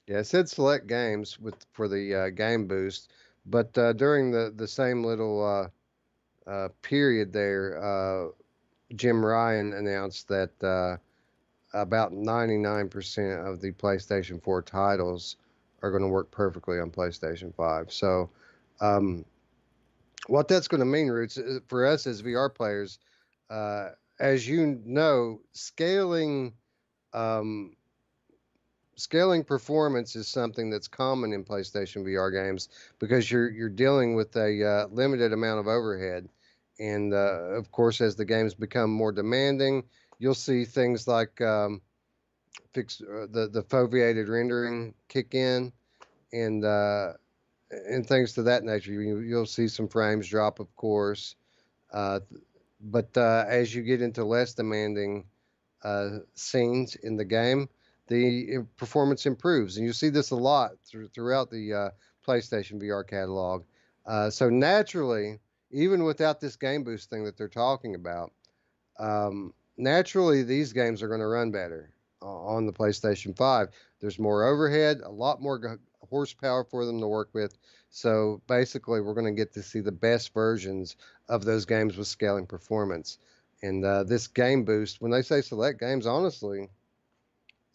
Yeah, it said select games for the Game Boost, but during the same little period there, Jim Ryan announced that about 99% of the PlayStation 4 titles are going to work perfectly on PlayStation 5. So, um, what that's going to mean, Roots, for us as VR players, uh, as you know, um, scaling performance is something that's common in PlayStation VR games because you're dealing with a limited amount of overhead, and of course, as the games become more demanding, you'll see things like the foveated rendering kick in, and things to that nature. You'll see some frames drop, of course, uh, but as you get into less demanding scenes in the game, the performance improves, and you see this a lot throughout the PlayStation VR catalog. So naturally, even without this game boost thing that they're talking about, naturally these games are going to run better on the PlayStation 5. There's more overhead, a lot more horsepower for them to work with. So basically, we're going to get to see the best versions of those games with scaling performance. And this game boost, when they say select games, honestly,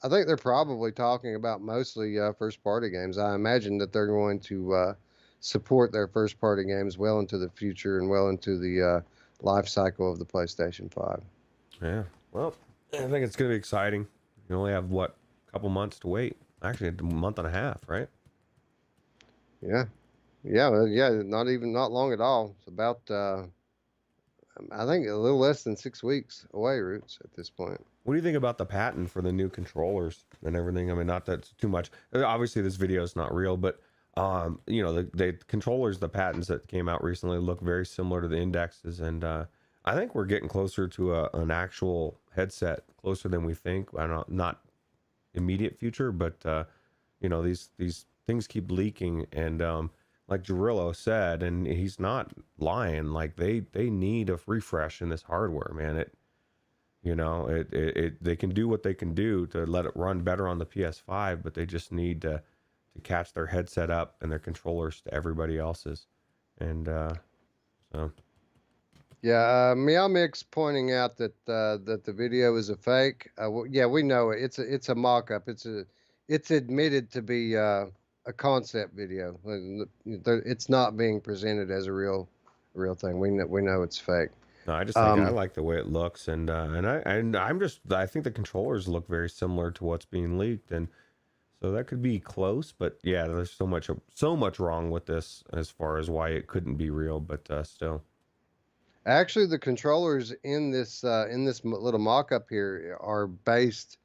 I think they're probably talking about mostly first party games. I imagine that they're going to support their first party games well into the future and well into the life cycle of the PlayStation 5. Yeah. Well, I think it's going to be exciting. You only have what, a couple months to wait. Actually, a month and a half, right? Yeah. Yeah, not long at all. It's about I think a little less than 6 weeks away, Roots, at this point. What do you think about the patent for the new controllers and everything? I mean, not that's too much. Obviously, this video is not real, but the controllers, the patents that came out recently look very similar to the indexes, and I think we're getting closer to an actual headset, closer than we think. I don't know, not immediate future, but these things keep leaking, and like Jarillo said, and he's not lying. Like they need a refresh in this hardware, man. They can do what they can do to let it run better on the PS5, but they just need to catch their headset up and their controllers to everybody else's, and so. Yeah, Meow Mix pointing out that that the video is a fake. Yeah, we know it. It's a mock-up. It's admitted to be a concept video. It's not being presented as a real thing. We know it's fake. No, I just think I Um, like the way it looks, I think the controllers look very similar to what's being leaked, and so that could be close. But yeah, there's so much wrong with this as far as why it couldn't be real, but still. Actually, the controllers in this little mock-up here are based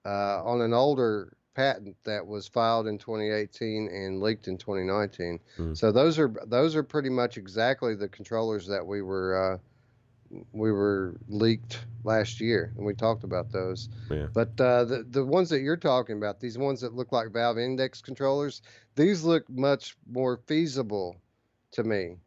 on an older patent that was filed in 2018 and leaked in 2019. Hmm. So those are pretty much exactly the controllers that we were leaked last year, and we talked about those. Yeah. But the ones that you're talking about, these ones that look like Valve Index controllers, these look much more feasible to me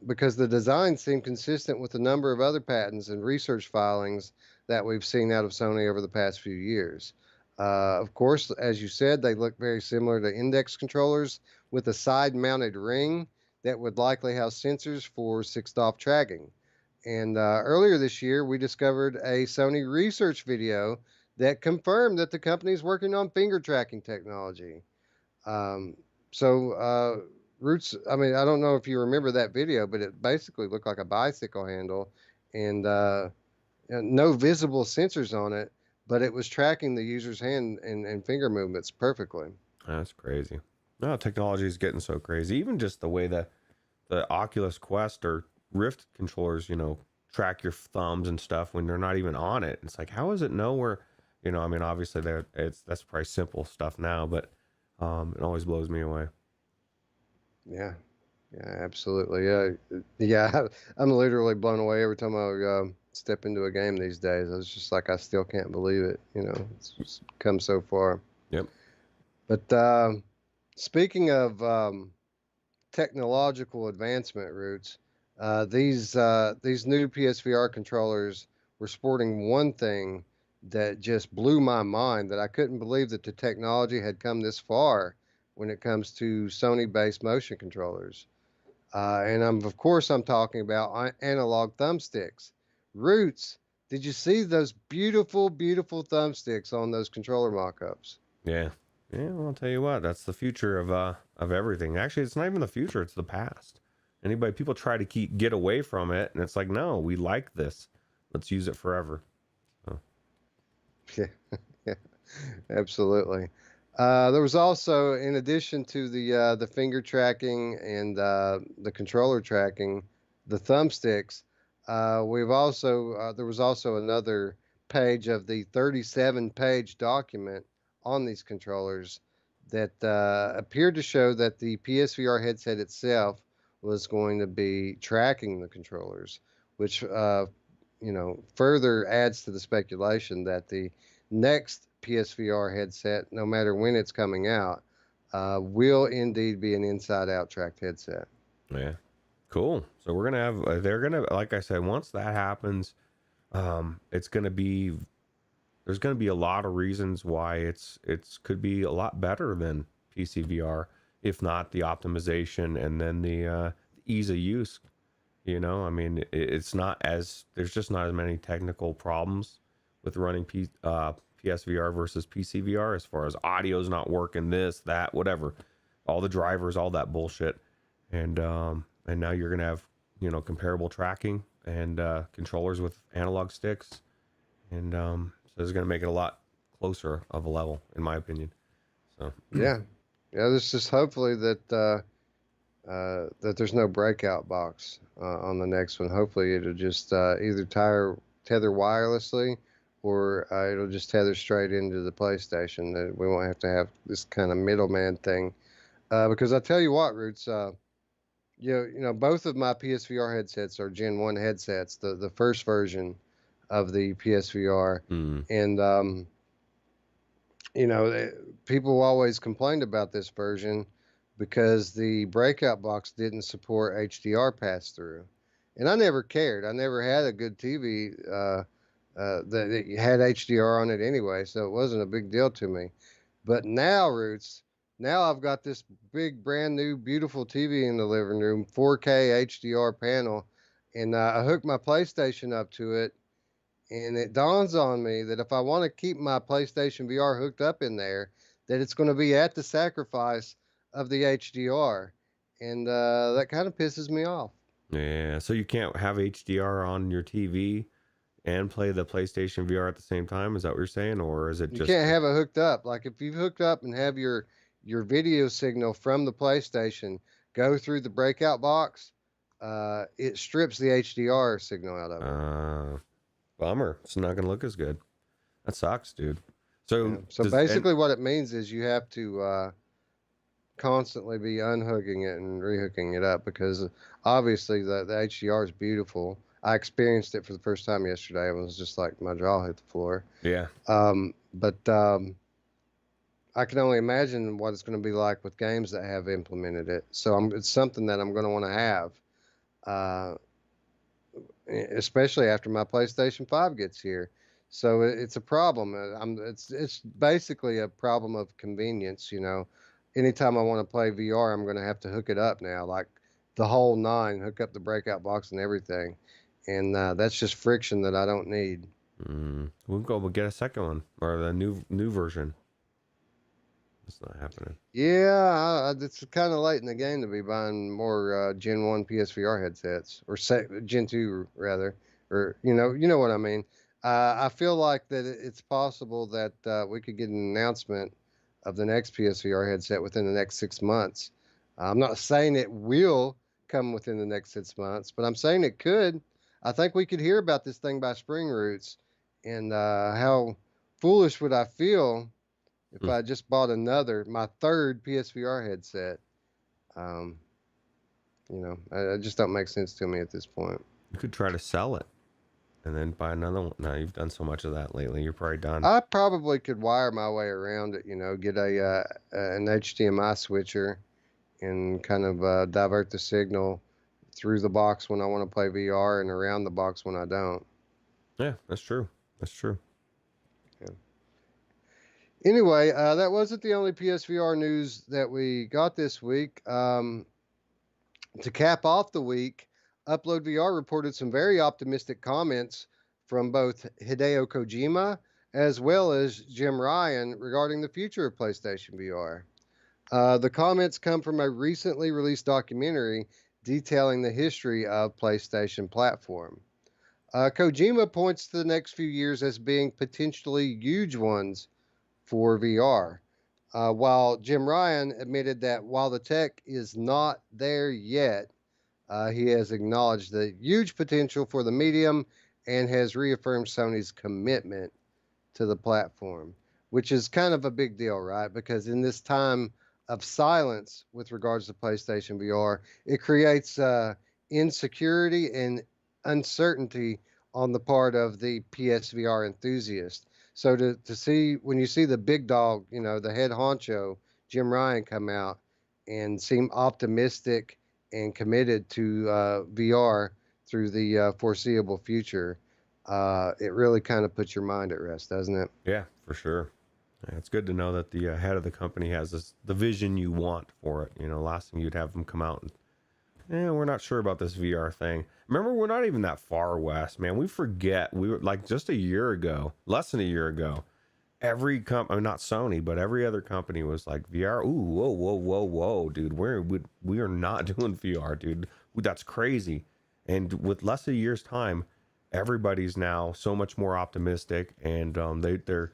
because the designs seem consistent with a number of other patents and research filings that we've seen out of Sony over the past few years. Of course, as you said, they look very similar to Index controllers with a side-mounted ring that would likely have sensors for 6-DoF tracking. And earlier this year, we discovered a Sony research video that confirmed that the company is working on finger tracking technology. Um, so, Roots, I mean, I don't know if you remember that video, but it basically looked like a bicycle handle and no visible sensors on it, but it was tracking the user's hand and finger movements perfectly. That's crazy. No, technology is getting so crazy. Even just the way that the Oculus Quest or Rift controllers, track your thumbs and stuff when they're not even on it. It's like, how does it know where? I mean, obviously that's probably simple stuff now, but it always blows me away. Yeah, yeah, absolutely. Yeah, yeah. I'm literally blown away every time I step into a game these days. I was just like, I still can't believe it. It's just come so far. Yep. But speaking of technological advancement, Roots, these new PSVR controllers were sporting one thing that just blew my mind, that I couldn't believe that the technology had come this far when it comes to Sony-based motion controllers. And of course, I'm talking about analog thumbsticks. Roots, did you see those beautiful, beautiful thumbsticks on those controller mock-ups? Yeah. Yeah, well, I'll tell you what, that's the future of everything. Actually, it's not even the future, it's the past. People try to get away from it, and it's like, no, we like this. Let's use it forever. So, Yeah, yeah, absolutely. There was also, in addition to the finger tracking and the controller tracking, the thumbsticks. We've also there was also another page of the 37-page document on these controllers that appeared to show that the PSVR headset itself was going to be tracking the controllers, which further adds to the speculation that the next PSVR headset, no matter when it's coming out, will indeed be an inside-out tracked headset. yeah. Cool. So we're gonna have they're gonna, like I said, once that happens, it's gonna be there's gonna be a lot of reasons why it's could be a lot better than PCVR, if not the optimization and then the ease of use. I mean, it's not as there's just not as many technical problems with running PSVR versus PCVR, as far as audio's not working, this, that, whatever, all the drivers, all that bullshit, and now you're gonna have comparable tracking and controllers with analog sticks, and so it's gonna make it a lot closer of a level, in my opinion. So Yeah, yeah. This is hopefully that there's no breakout box on the next one. Hopefully, it'll just either tether wirelessly, or it'll just tether straight into the PlayStation. That we won't have to have this kind of middleman thing. Because I tell you what, Roots, both of my PSVR headsets are Gen 1 headsets, the first version of the PSVR. And, people always complained about this version because the breakout box didn't support HDR pass through. And I never cared. I never had a good TV that had HDR on it anyway, so it wasn't a big deal to me. But now, Roots, now I've got this big, brand new, beautiful TV in the living room, 4K HDR panel, and I hooked my PlayStation up to it, and it dawns on me that if I want to keep my PlayStation VR hooked up in there, that it's going to be at the sacrifice of the HDR, and that kind of pisses me off. yeah, so you can't have HDR on your TV and play the PlayStation VR at the same time? Is that what you're saying, or is it You just? can't have it hooked up. Like if you've hooked up and have your video signal from the PlayStation go through the breakout box, it strips the HDR signal out of it. Bummer. It's not gonna look as good. That sucks, dude. Yeah. So So does and basically, what it means is you have to constantly be unhooking it and rehooking it up because obviously the HDR is beautiful. I experienced it for the first time yesterday. It was just like my jaw hit the floor. yeah, But I can only imagine what it's going to be like with games that have implemented it. So it's something that I'm going to want to have, uh, especially after my PlayStation 5 gets here. So it's a problem. It's basically a problem of convenience. Anytime I want to play VR, I'm going to have to hook it up now, like the whole nine, hook up the breakout box and everything, and that's just friction that I don't need. we'll get a second one or the new version. It's not happening. Yeah, it's kind of late in the game to be buying more Gen 1 PSVR headsets, or Gen 2 rather, or you know what I mean. I feel like that it's possible that we could get an announcement of the next PSVR headset within the next 6 months. I'm not saying it will come within the next 6 months, but I'm saying it could. I think we could hear about this thing by spring, Roots, and how foolish would I feel if I just bought my third PSVR headset. Um, it just don't make sense to me at this point. You could try to sell it and then buy another one. No, you've done so much of that lately. You're probably done. I probably could wire my way around it, get an HDMI switcher and kind of divert the signal through the box when I want to play VR and around the box when I don't. Yeah, that's true. That's true. Yeah. Anyway, that wasn't the only PSVR news that we got this week. To cap off the week, Upload VR reported some very optimistic comments from both Hideo Kojima as well as Jim Ryan regarding the future of PlayStation VR. The comments come from a recently released documentary detailing the history of PlayStation platform. Kojima points to the next few years as being potentially huge ones for VR, while Jim Ryan admitted that while the tech is not there yet, he has acknowledged the huge potential for the medium and has reaffirmed Sony's commitment to the platform, which is kind of a big deal, right? Because in this time of silence with regards to PlayStation VR, it creates insecurity and uncertainty on the part of the PSVR enthusiast. So to see when you see the big dog, the head honcho, Jim Ryan, come out and seem optimistic and committed to VR through the foreseeable future, it really kind of puts your mind at rest, doesn't it? Yeah, for sure. Yeah, it's good to know that the head of the company has the vision you want for it. Last thing you'd have them come out and, we're not sure about this VR thing. Remember, we're not even that far west, man. We forget. We were like just a year ago, less than a year ago. Every company, not Sony, but every other company was like VR. Ooh, whoa, whoa, whoa, whoa, dude. We are not doing VR, dude. That's crazy. And with less than a year's time, everybody's now so much more optimistic, and they're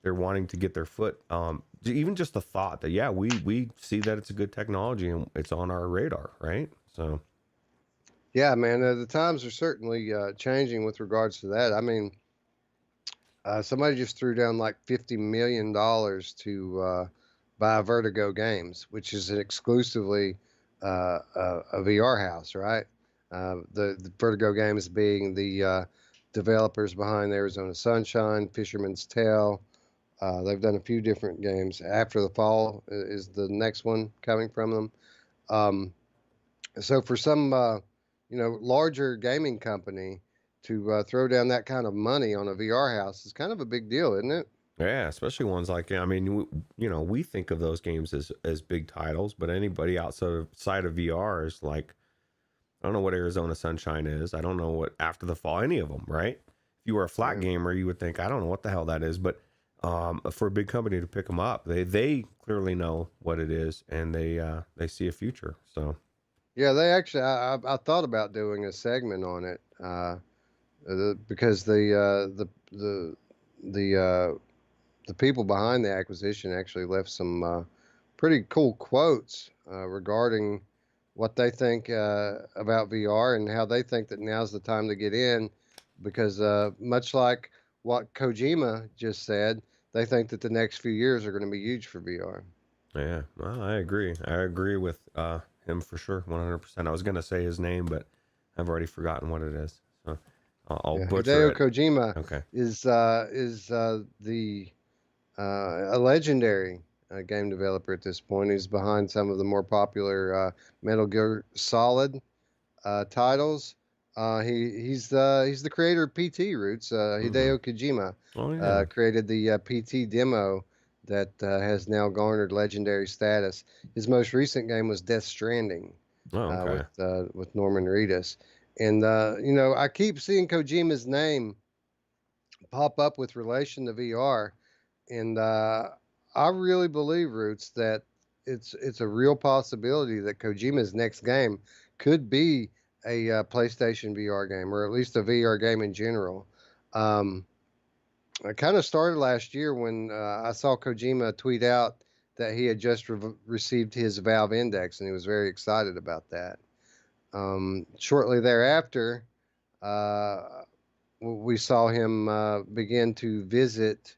wanting to get their foot. Even just the thought that we see that it's a good technology and it's on our radar, right? So Yeah, man, the times are certainly changing with regards to that. I mean, somebody just threw down like $50 million to buy Vertigo Games, which is an exclusively a VR house, right? The Vertigo Games being the developers behind Arizona Sunshine, Fisherman's Tale. They've done a few different games. After the Fall is the next one coming from them. So for some, larger gaming company to throw down that kind of money on a VR house is kind of a big deal, isn't it? yeah, especially ones like, I mean, we think of those games as big titles, but anybody outside of VR is like, I don't know what Arizona Sunshine is. I don't know what After the Fall, any of them, right? If you were a flat Yeah. gamer, you would think, I don't know what the hell that is. But for a big company to pick them up, they clearly know what it is, and they see a future. So Yeah, they actually, I thought about doing a segment on it because the people behind the acquisition actually left some pretty cool quotes regarding what they think about VR and how they think that now's the time to get in, because much like what Kojima just said, they think that the next few years are going to be huge for VR. yeah, well, I agree. I agree with him for sure, 100%. I was gonna say his name, but I've already forgotten what it is, so I'll Yeah, butcher Hideo it. Kojima Okay. is the a legendary game developer at this point. He's behind some of the more popular Metal Gear Solid titles. He's the creator of PT Roots. Mm-hmm. Hideo Kojima Oh yeah. created the PT demo that has now garnered legendary status. His most recent game was Death Stranding Oh okay. with Norman Reedus, and I keep seeing Kojima's name pop up with relation to VR, and I really believe, Roots, that it's a real possibility that Kojima's next game could be a PlayStation VR game, or at least a VR game in general. Um, I kind of started last year when I saw Kojima tweet out that he had just received his Valve Index, and he was very excited about that. Shortly thereafter, uh, we saw him begin to visit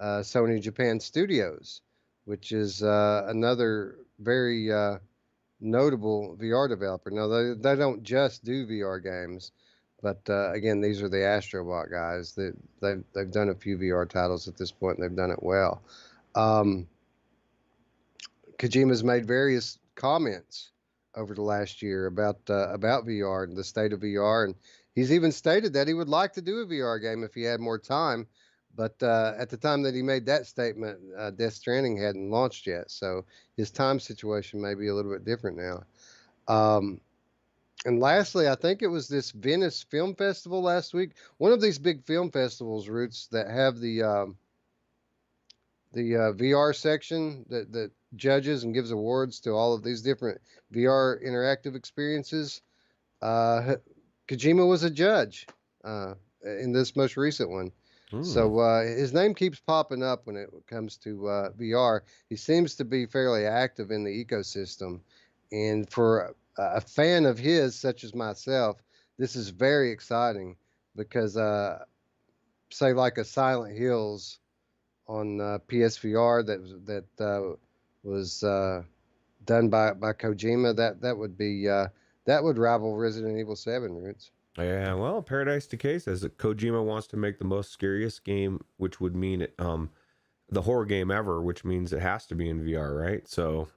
Sony Japan Studios, which is another very notable VR developer. Now, they don't just do VR games, but again, these are the Astrobot guys. They've done a few VR titles at this point, and they've done it well. Um, Kojima's made various comments over the last year about VR and the state of VR, and he's even stated that he would like to do a VR game if he had more time. But at the time that he made that statement, Death Stranding hadn't launched yet, so his time situation may be a little bit different now. Um, And lastly, I think it was this Venice Film Festival last week. One of these big film festivals, Roots, that have the VR section that judges and gives awards to all of these different VR interactive experiences. Kojima was a judge uh, in this most recent one. Hmm. So his name keeps popping up when it comes to VR. He seems to be fairly active in the ecosystem. And for a fan of his, such as myself, this is very exciting because, say, like a Silent Hills on PSVR that was done by Kojima, that would rival Resident Evil 7 Roots. Yeah, well, Paradise Decay says that Kojima wants to make the most scariest game, which would mean it, the horror game ever, which means it has to be in VR, right? So,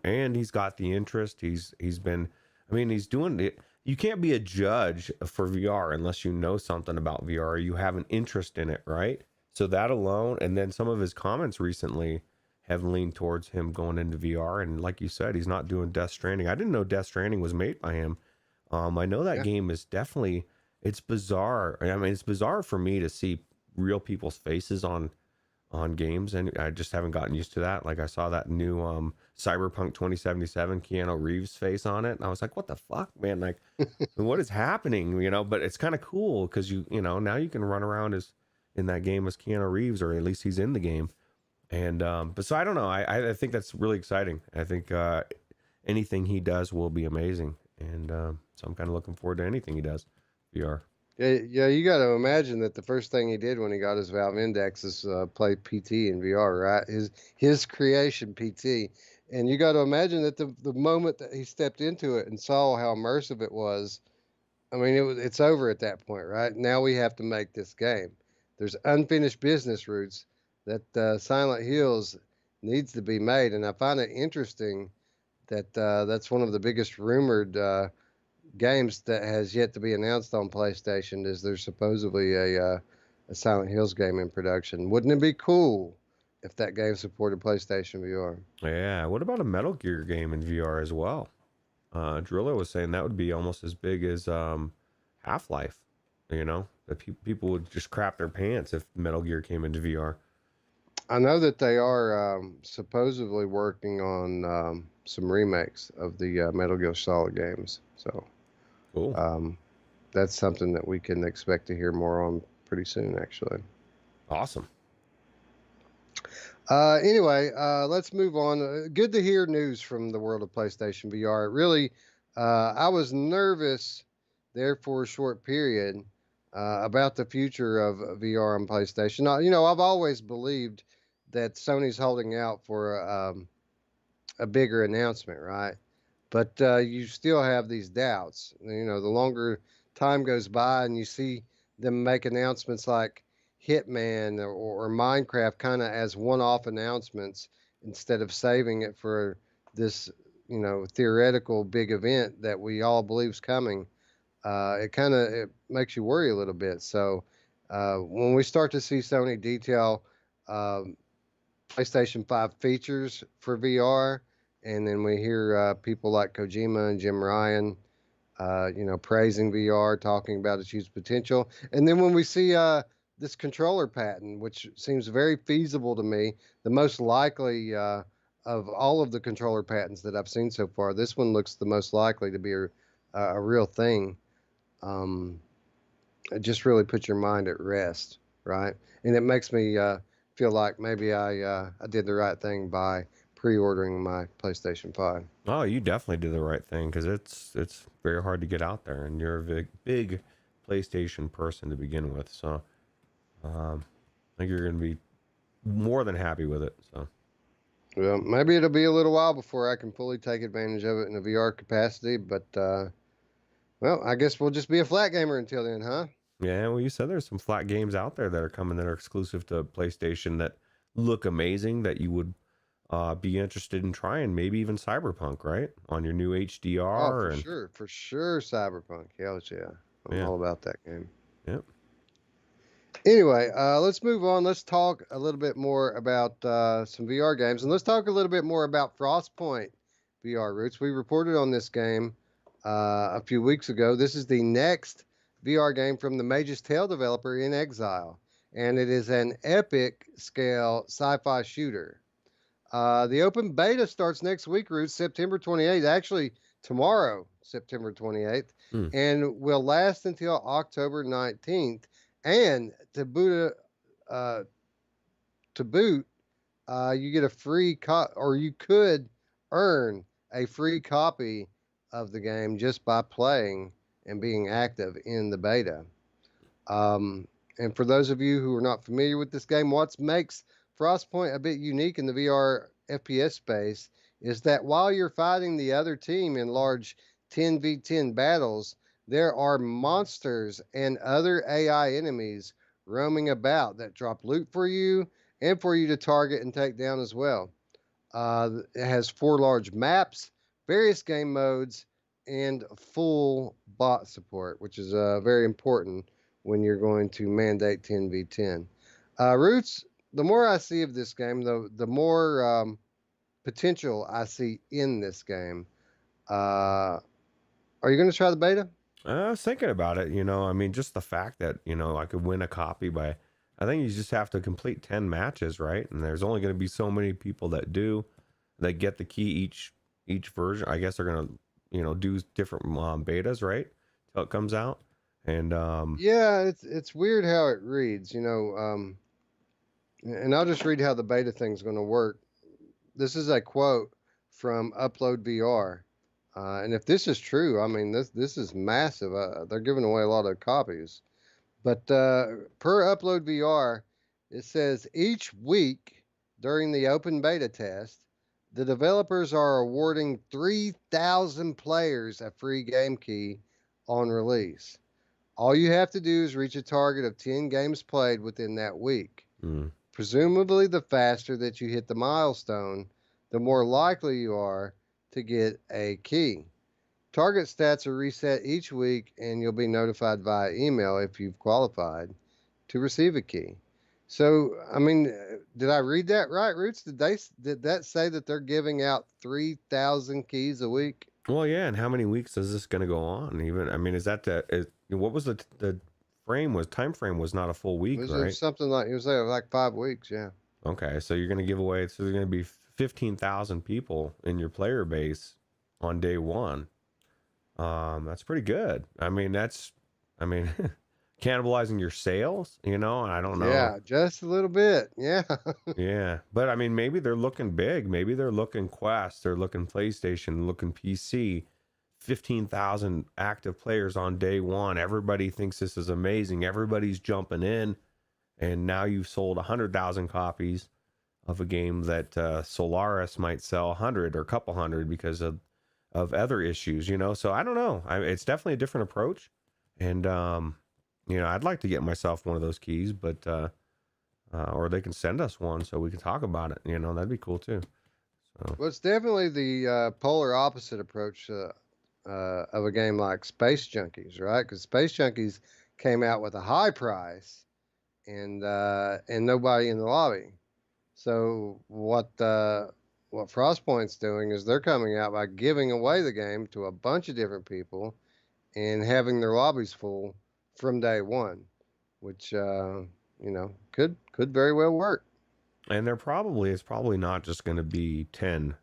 and he's got the interest. He's been, I mean, he's doing it. You can't be a judge for VR unless you know something about VR. Or you have an interest in it, right? So that alone, and then some of his comments recently have leaned towards him going into VR. And like you said, he's not doing Death Stranding. I didn't know Death Stranding was made by him. I know that Yeah. game is definitely, it's bizarre. I mean, it's bizarre for me to see real people's faces on games, and I just haven't gotten used to that. Like I saw that new Cyberpunk 2077 Keanu Reeves face on it, and I was like, "What the fuck, man? Like, what is happening?" You know. But it's kind of cool because you know now you can run around as in that game as Keanu Reeves, or at least he's in the game. And but so I don't know. I think that's really exciting. I think anything he does will be amazing, and so I'm kind of looking forward to anything he does. VR. Yeah, yeah, you got to imagine that the first thing he did when he got his Valve Index is play PT in VR, right? His creation PT, and you got to imagine that the moment that he stepped into it and saw how immersive it was, I mean, it's over at that point, right? Now we have to make this game. There's unfinished business Roots that Silent Hills needs to be made, and I find it interesting that that's one of the biggest rumored games that has yet to be announced on PlayStation. Is there's supposedly a Silent Hills game in production? Wouldn't it be cool if that game supported PlayStation VR? Yeah. What about a Metal Gear game in VR as well? Drillo was saying that would be almost as big as Half Life. You know, that people would just crap their pants if Metal Gear came into VR. I know that they are supposedly working on some remakes of the Metal Gear Solid games. So Cool. um, that's something that we can expect to hear more on pretty soon, actually. Awesome. Anyway, let's move on. Good to hear news from the world of PlayStation VR. It really, I was nervous there for a short period about the future of VR on PlayStation. I've always believed that Sony's holding out for a bigger announcement, right? But you still have these doubts. The longer time goes by and you see them make announcements like Hitman or Minecraft kind of as one-off announcements instead of saving it for this, theoretical big event that we all believe is coming. It makes you worry a little bit. So when we start to see Sony detail um, PlayStation 5 features for VR, and then we hear people like Kojima and Jim Ryan, praising VR, talking about its huge potential. And then when we see this controller patent, which seems very feasible to me, the most likely of all of the controller patents that I've seen so far, this one looks the most likely to be a real thing. Um, it just really puts your mind at rest, right? And it makes me feel like maybe I did the right thing by pre-ordering my PlayStation 5. Oh, you definitely did the right thing because it's very hard to get out there, and you're a big PlayStation person to begin with. So I think you're gonna be more than happy with it. So Well, maybe it'll be a little while before I can fully take advantage of it in a VR capacity, but well, I guess we'll just be a flat gamer until then, huh? yeah, well, you said there's some flat games out there that are coming that are exclusive to PlayStation that look amazing that you would be interested in trying. Maybe even Cyberpunk, right, on your new Oh, HDR and for sure, Cyberpunk. Hell yeah, I'm yeah, all about that game. yep. Anyway, let's move on. Let's talk a little bit more about some VR games, and let's talk a little bit more about Frostpoint VR Roots. We reported on this game a few weeks ago. This is the next VR game from the Mage's Tale developer In Exile, and it is an epic scale sci-fi shooter. The open beta starts next week, Ruth, September 28th. Actually, tomorrow, September 28th, Hmm. and will last until October 19th. And to boot, you get a free or you could earn a free copy of the game just by playing and being active in the beta. And for those of you who are not familiar with this game, what makes Frostpoint a bit unique in the VR FPS space is that while you're fighting the other team in large 10v10 battles, there are monsters and other AI enemies roaming about that drop loot for you and for you to target and take down as well. It has 4 large maps, various game modes, and full bot support, which is very important when you're going to mandate 10v10. Roots, the more I see of this game, the more potential I see in this game. Are you going to try the beta? I was thinking about it, I mean, just the fact that, I could win a copy by, I think you just have to complete 10 matches, right? And there's only going to be so many people that do, that get the key each version. I guess they're going to, do different betas, right? Till it comes out. And, Yeah, it's weird how it reads, and I'll just read how the beta thing's going to work. This is a quote from Upload VR. And if this is true, I mean, this is massive. They're giving away a lot of copies. But per Upload VR, it says each week during the open beta test, the developers are awarding 3,000 players a free game key on release. All you have to do is reach a target of 10 games played within that week. mm, Presumably, the faster that you hit the milestone, the more likely you are to get a key. Target stats are reset each week, and you'll be notified via email if you've qualified to receive a key. So, I mean, did I read that right, Roots? Did that say that they're giving out 3,000 keys a week? well, yeah. And how many weeks is this going to go on? Even, I mean, is that what was the time frame was not a full week, Was right? it something like, it was like 5 weeks? Yeah. Okay. So you're going to give away, so there's going to be 15,000 people in your player base on day one. That's pretty good. I mean, I mean, cannibalizing your sales, and I don't know. Yeah, just a little bit. Yeah. Yeah. But I mean, maybe they're looking big. Maybe they're looking Quest, they're looking PlayStation, looking PC. 15,000 active players on day one. Everybody thinks this is amazing. Everybody's jumping in. And now you've sold 100,000 copies of a game that Solaris might sell 100 or a couple hundred because of other issues, So I don't know. It's definitely a different approach. And, I'd like to get myself one of those keys, but, or they can send us one so we can talk about it. That'd be cool too. So. Well, it's definitely the polar opposite approach of a game like Space Junkies, right? Because Space Junkies came out with a high price and nobody in the lobby. So what Frostpoint's doing is they're coming out by giving away the game to a bunch of different people and having their lobbies full from day one, which could very well work. And it's probably not just going to be 10.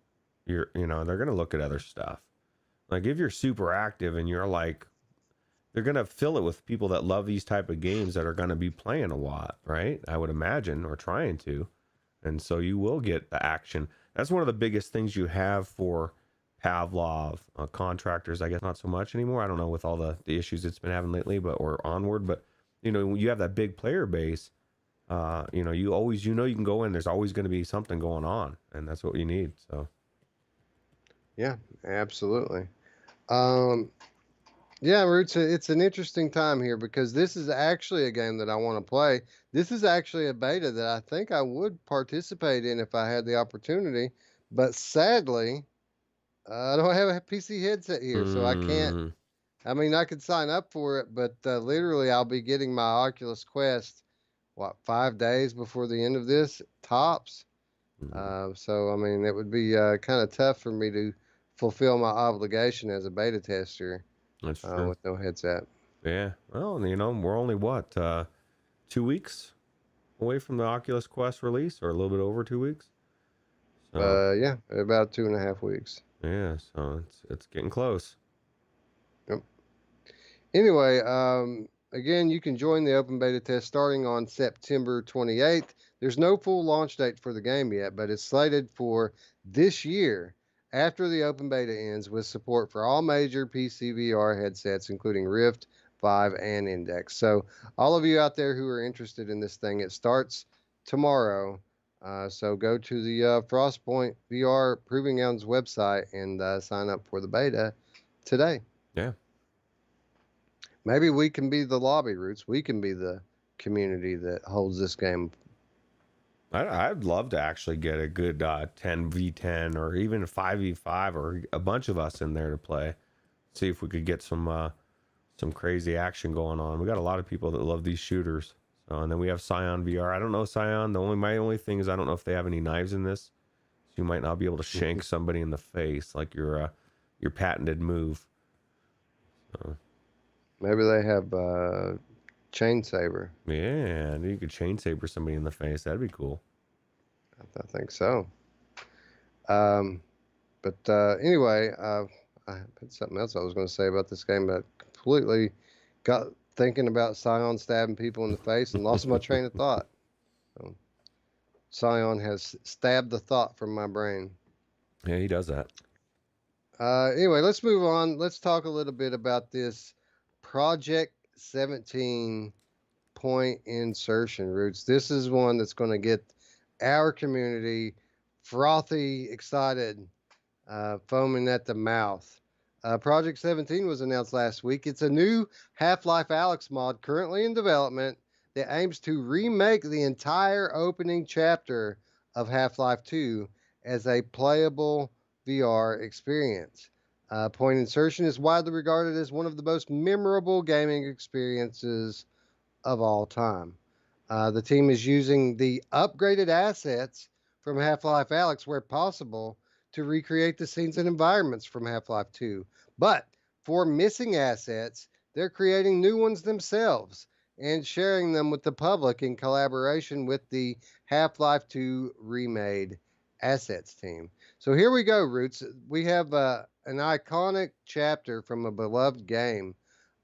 They're going to look at other stuff. Like if you're super active and you're like, they're going to fill it with people that love these type of games that are going to be playing a lot, right? I would imagine, or trying to. And so you will get the action. That's one of the biggest things you have for Pavlov contractors. I guess not so much anymore. I don't know with all the issues it's been having lately, or onward. But you have that big player base. You always you can go in. There's always going to be something going on, and that's what you need. So. Yeah, absolutely. Yeah, Roots, it's an interesting time here because this is actually a game that I want to play. This is actually a beta that I think I would participate in if I had the opportunity, but sadly, I don't have a PC headset here, so I can't. Mm, I mean, I could sign up for it, but literally, I'll be getting my Oculus Quest, 5 days before the end of this, tops. mm. So, I mean, it would be kind of tough for me to fulfill my obligation as a beta tester That's true. with no headset. Yeah. Well, you know, we're only what 2 weeks away from the Oculus Quest release, or a little bit over 2 weeks. So Yeah, about 2.5 weeks. yeah, so it's getting close. Yep. Anyway, again, you can join the open beta test starting on September 28th. There's no full launch date for the game yet, but it's slated for this year after the open beta ends, with support for all major PCVR headsets, including Rift, Vive, and Index. So, all of you out there who are interested in this thing, it starts tomorrow. So, go to the Frostpoint VR Proving Grounds website and sign up for the beta today. Yeah. Maybe we can be the lobby, Roots. We can be the community that holds this game. I'd love to actually get a good 10v10 or even a 5v5 or a bunch of us in there to play. See if we could get some crazy action going on. We got a lot of people that love these shooters. So, and then we have Scion VR. I don't know Scion. My only thing is I don't know if they have any knives in this. So you might not be able to shank somebody in the face like your patented move. So. Maybe they have chain saber. Yeah, you could chain saber somebody in the face. That'd be cool. I think so. But anyway, I had something else I was going to say about this game, but completely got thinking about Scion stabbing people in the face and lost my train of thought. So, Scion has stabbed the thought from my brain. Yeah, he does that. Anyway, let's move on. Let's talk a little bit about this Project 17 point insertion, Roots. This is one that's going to get our community frothy, excited, foaming at the mouth. Project 17 was announced last week. It's a new Half-Life Alyx mod currently in development that aims to remake the entire opening chapter of Half-Life 2 as a playable VR experience. Point insertion is widely regarded as one of the most memorable gaming experiences of all time. The team is using the upgraded assets from Half-Life Alyx where possible to recreate the scenes and environments from Half-Life 2. But for missing assets, they're creating new ones themselves and sharing them with the public in collaboration with the Half-Life 2 remade assets team. So here we go, Roots. We have an iconic chapter from a beloved game,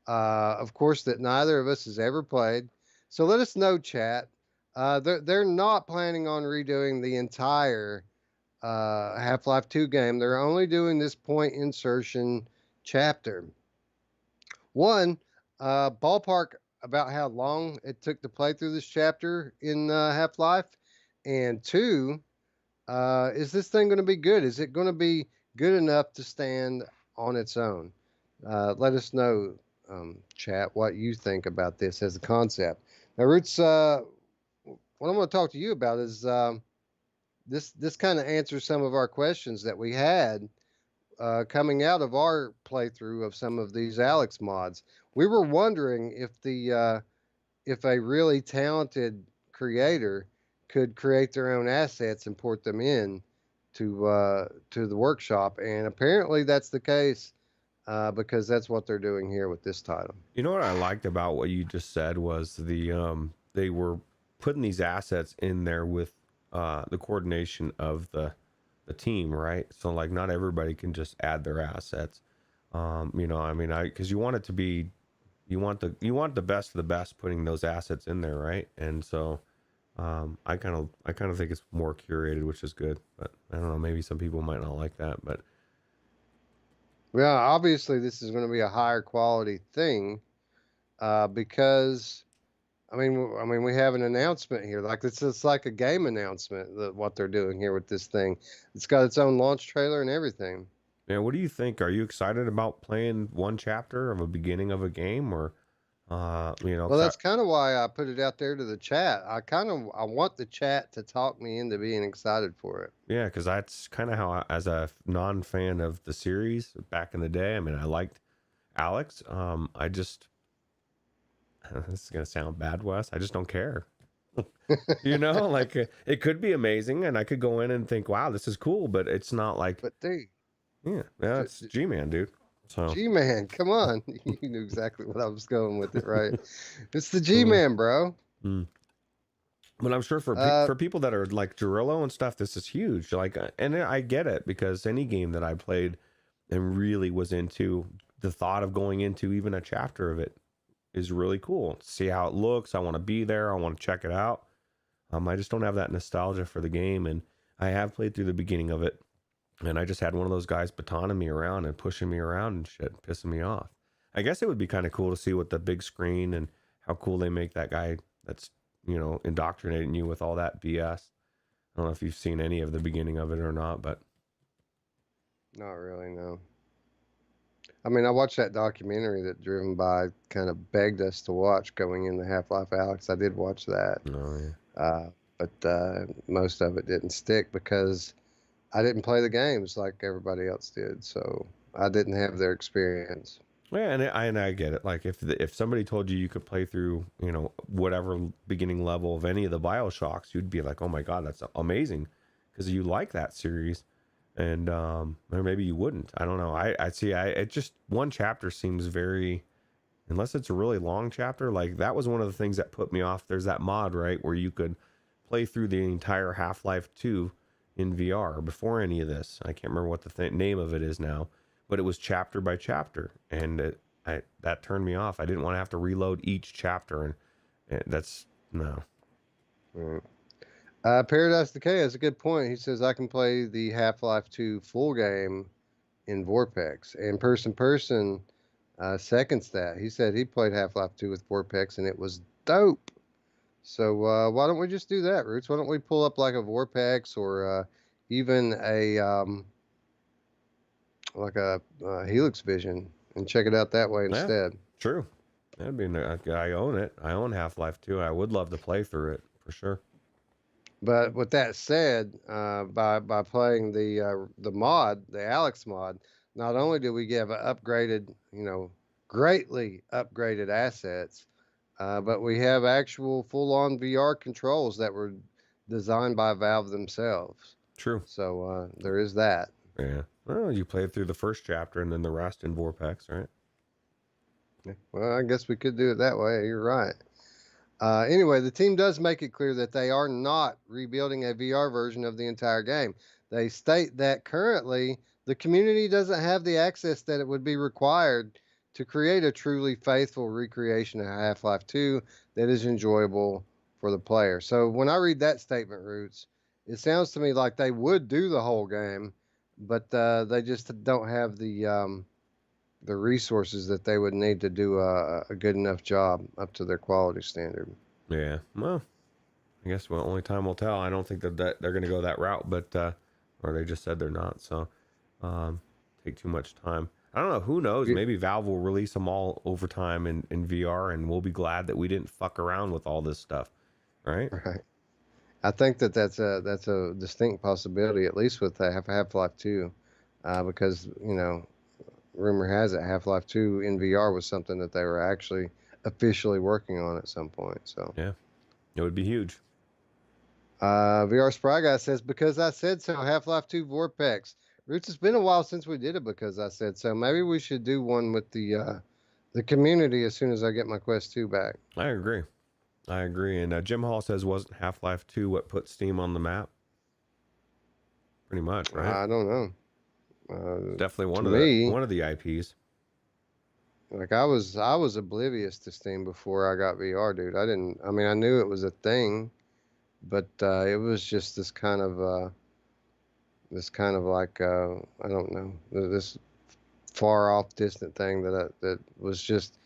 of course, that neither of us has ever played. So let us know, chat. They're not planning on redoing the entire Half-Life 2 game. They're only doing this point insertion chapter. One, ballpark about how long it took to play through this chapter in Half-Life. And two, is this thing going to be good? Is it going to be good enough to stand on its own? Let us know, chat, what you think about this as a concept. Now, Roots, what I'm going to talk to you about is this kind of answers some of our questions that we had coming out of our playthrough of some of these Alyx mods. We were wondering if a really talented creator could create their own assets and port them in to the workshop, and apparently that's the case because that's what they're doing here with this title. You know what I liked about what you just said was they were putting these assets in there with the coordination of the team, right? So like not everybody can just add their assets. You know, I mean, because you want it to be, you want the best of the best putting those assets in there, right? And so I kind of think it's more curated, which is good. But I don't know, maybe some people might not like that, but yeah, obviously this is going to be a higher quality thing because I mean, we have an announcement here. Like it's like a game announcement that what they're doing here with this thing. It's got its own launch trailer and everything. yeah, what do you think? Are you excited about playing one chapter of a beginning of a game, or you know? Well, that's kind of why I put it out there to the chat. I want the chat to talk me into being excited for it. Yeah, because that's kind of how, as a non-fan of the series back in the day, I mean, I liked Alyx. I just, this is gonna sound bad, Wes. I just don't care. You know, like it could be amazing, and I could go in and think, "Wow, this is cool," but it's not like. But dude, Yeah, that's G-Man, dude. So G-Man, come on. You knew exactly what I was going with it, right? It's the G-Man, bro. mm. But I'm sure for people that are like Gerillo and stuff, this is huge. Like, and I get it, because any game that I played and really was into, the thought of going into even a chapter of it is really cool. See how it looks. I want to be there. I want to check it out. I just don't have that nostalgia for the game, and I have played through the beginning of it, and I just had one of those guys batoning me around and pushing me around and shit, pissing me off. I guess it would be kind of cool to see what the big screen and how cool they make that guy that's, indoctrinating you with all that BS. I don't know if you've seen any of the beginning of it or not, but not really, no. I mean, I watched that documentary that Driven By kind of begged us to watch going into Half-Life Alyx. I did watch that. oh yeah. But most of it didn't stick because I didn't play the games like everybody else did, so I didn't have their experience. Yeah, and I get it. Like if somebody told you could play through, whatever beginning level of any of the BioShocks, you'd be like, oh my god, that's amazing, because you like that series, and or maybe you wouldn't. I don't know. I see. It just, one chapter seems very, unless it's a really long chapter. Like that was one of the things that put me off. There's that mod, right, where you could play through the entire Half-Life 2 in VR before any of this. I can't remember what the name of it is now, but it was chapter by chapter, and that turned me off. I didn't want to have to reload each chapter, and that's no. Right. Paradise Decay has a good point. He says I can play the Half-Life 2 full game in VorpX, and person seconds that. He said he played Half-Life 2 with VorpX, and it was dope. So why don't we just do that, Roots? Why don't we pull up like a VorpX or even like a Helix Vision and check it out that way instead? Yeah, true. That'd be. I own it. I own Half-Life 2. I would love to play through it for sure. But with that said, by playing the mod, the Alyx mod, not only do we get upgraded, greatly upgraded assets, but we have actual full-on VR controls that were designed by Valve themselves. True. So there is that. Yeah. Well, you played through the first chapter and then the rest in VorpX, right? Well, I guess we could do it that way. You're right. Anyway, the team does make it clear that they are not rebuilding a VR version of the entire game. They state that currently the community doesn't have the access that it would be required to create a truly faithful recreation of Half-Life 2 that is enjoyable for the player. So when I read that statement, Roots, it sounds to me like they would do the whole game, but they just don't have the resources that they would need to do a good enough job up to their quality standard. Yeah. Well, I guess only time will tell. I don't think that they're going to go that route, but or they just said they're not. So take too much time. I don't know. Who knows? Maybe Valve will release them all over time in VR, and we'll be glad that we didn't fuck around with all this stuff, right? Right. I think that's a distinct possibility, at least with Half-Life 2, because rumor has it Half-Life 2 in VR was something that they were actually officially working on at some point. So yeah, it would be huge. VR Spry Guy says, because I said so, Half-Life 2 VorpX. Roots, it's been a while since we did it because I said so. Maybe we should do one with the community as soon as I get my Quest 2 back. I agree. And Jim Hall says, wasn't Half-Life 2 what put Steam on the map? Pretty much, right? I don't know. Definitely one of the IPs. Like I was oblivious to Steam before I got VR, dude. I knew it was a thing, but it was just this kind of like I don't know, this far off distant thing that was just,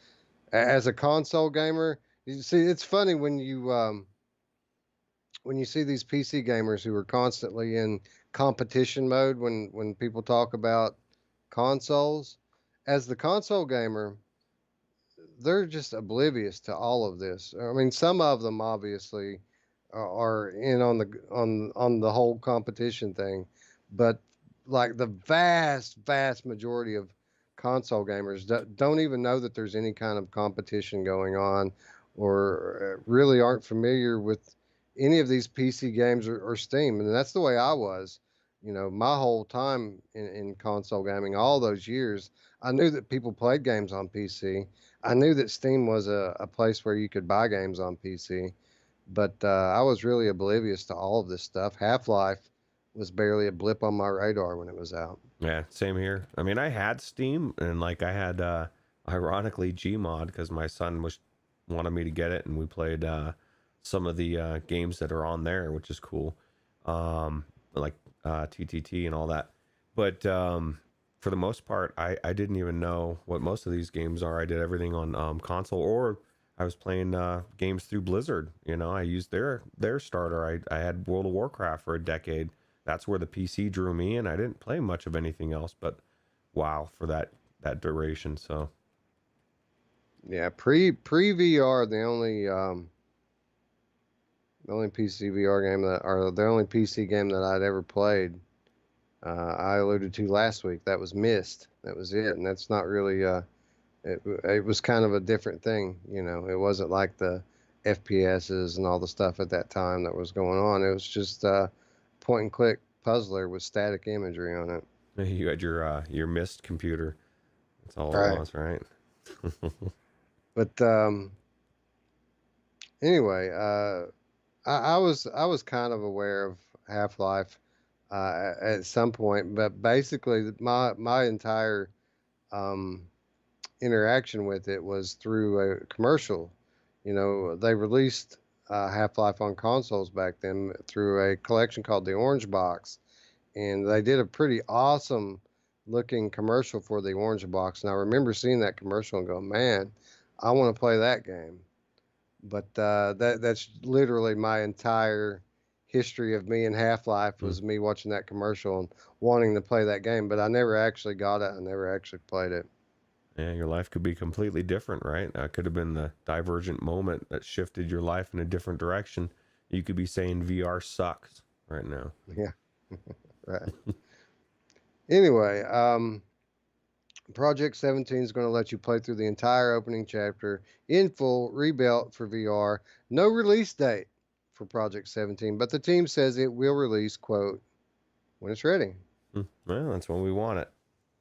as a console gamer. You see, it's funny when you see these PC gamers who are constantly in competition mode when people talk about consoles. As the console gamer, they're just oblivious to all of this. I mean, some of them obviously are in on the whole competition thing, but like the vast majority of console gamers don't even know that there's any kind of competition going on, or really aren't familiar with any of these PC games or Steam. And that's the way I was. my whole time in console gaming, all those years, I knew that people played games on PC. I knew that Steam was a place where you could buy games on PC, but I was really oblivious to all of this stuff. Half-Life was barely a blip on my radar when it was out. Yeah, same here. I mean, I had Steam and like I had ironically Gmod because my son was wanted me to get it and we played some of the games that are on there, which is cool. Like TTT and all that. But for the most part, I didn't even know what most of these games are. I did everything on console, or I was playing games through Blizzard. I used their starter. I had World of Warcraft for a decade. That's where the PC drew me in. I didn't play much of anything else, but wow, for that duration. So Yeah, pre VR, the only PC VR game or the only PC game that I'd ever played, I alluded to last week. That was Myst. That was it, and that's not really. It was kind of a different thing. It wasn't like the FPSs and all the stuff at that time that was going on. It was just point and click puzzler with static imagery on it. you had your Mist computer. That's all Right. it was, right? But anyway, I was kind of aware of Half-Life at some point, but basically my entire um, interaction with it was through a commercial. They released Half-Life on consoles back then through a collection called the Orange Box, and they did a pretty awesome looking commercial for the Orange Box. And I remember seeing that commercial and going, man, I want to play that game. But that's literally my entire history of me and Half-Life was me watching that commercial and wanting to play that game. But I never actually got it. I never actually played it. Yeah, your life could be completely different, right? That could have been the divergent moment that shifted your life in a different direction. You could be saying VR sucks right now. Yeah, right. Anyway, Project 17 is going to let you play through the entire opening chapter in full, rebuilt for VR. No release date for Project 17, but the team says it will release, quote, when it's ready. Well, that's when we want it.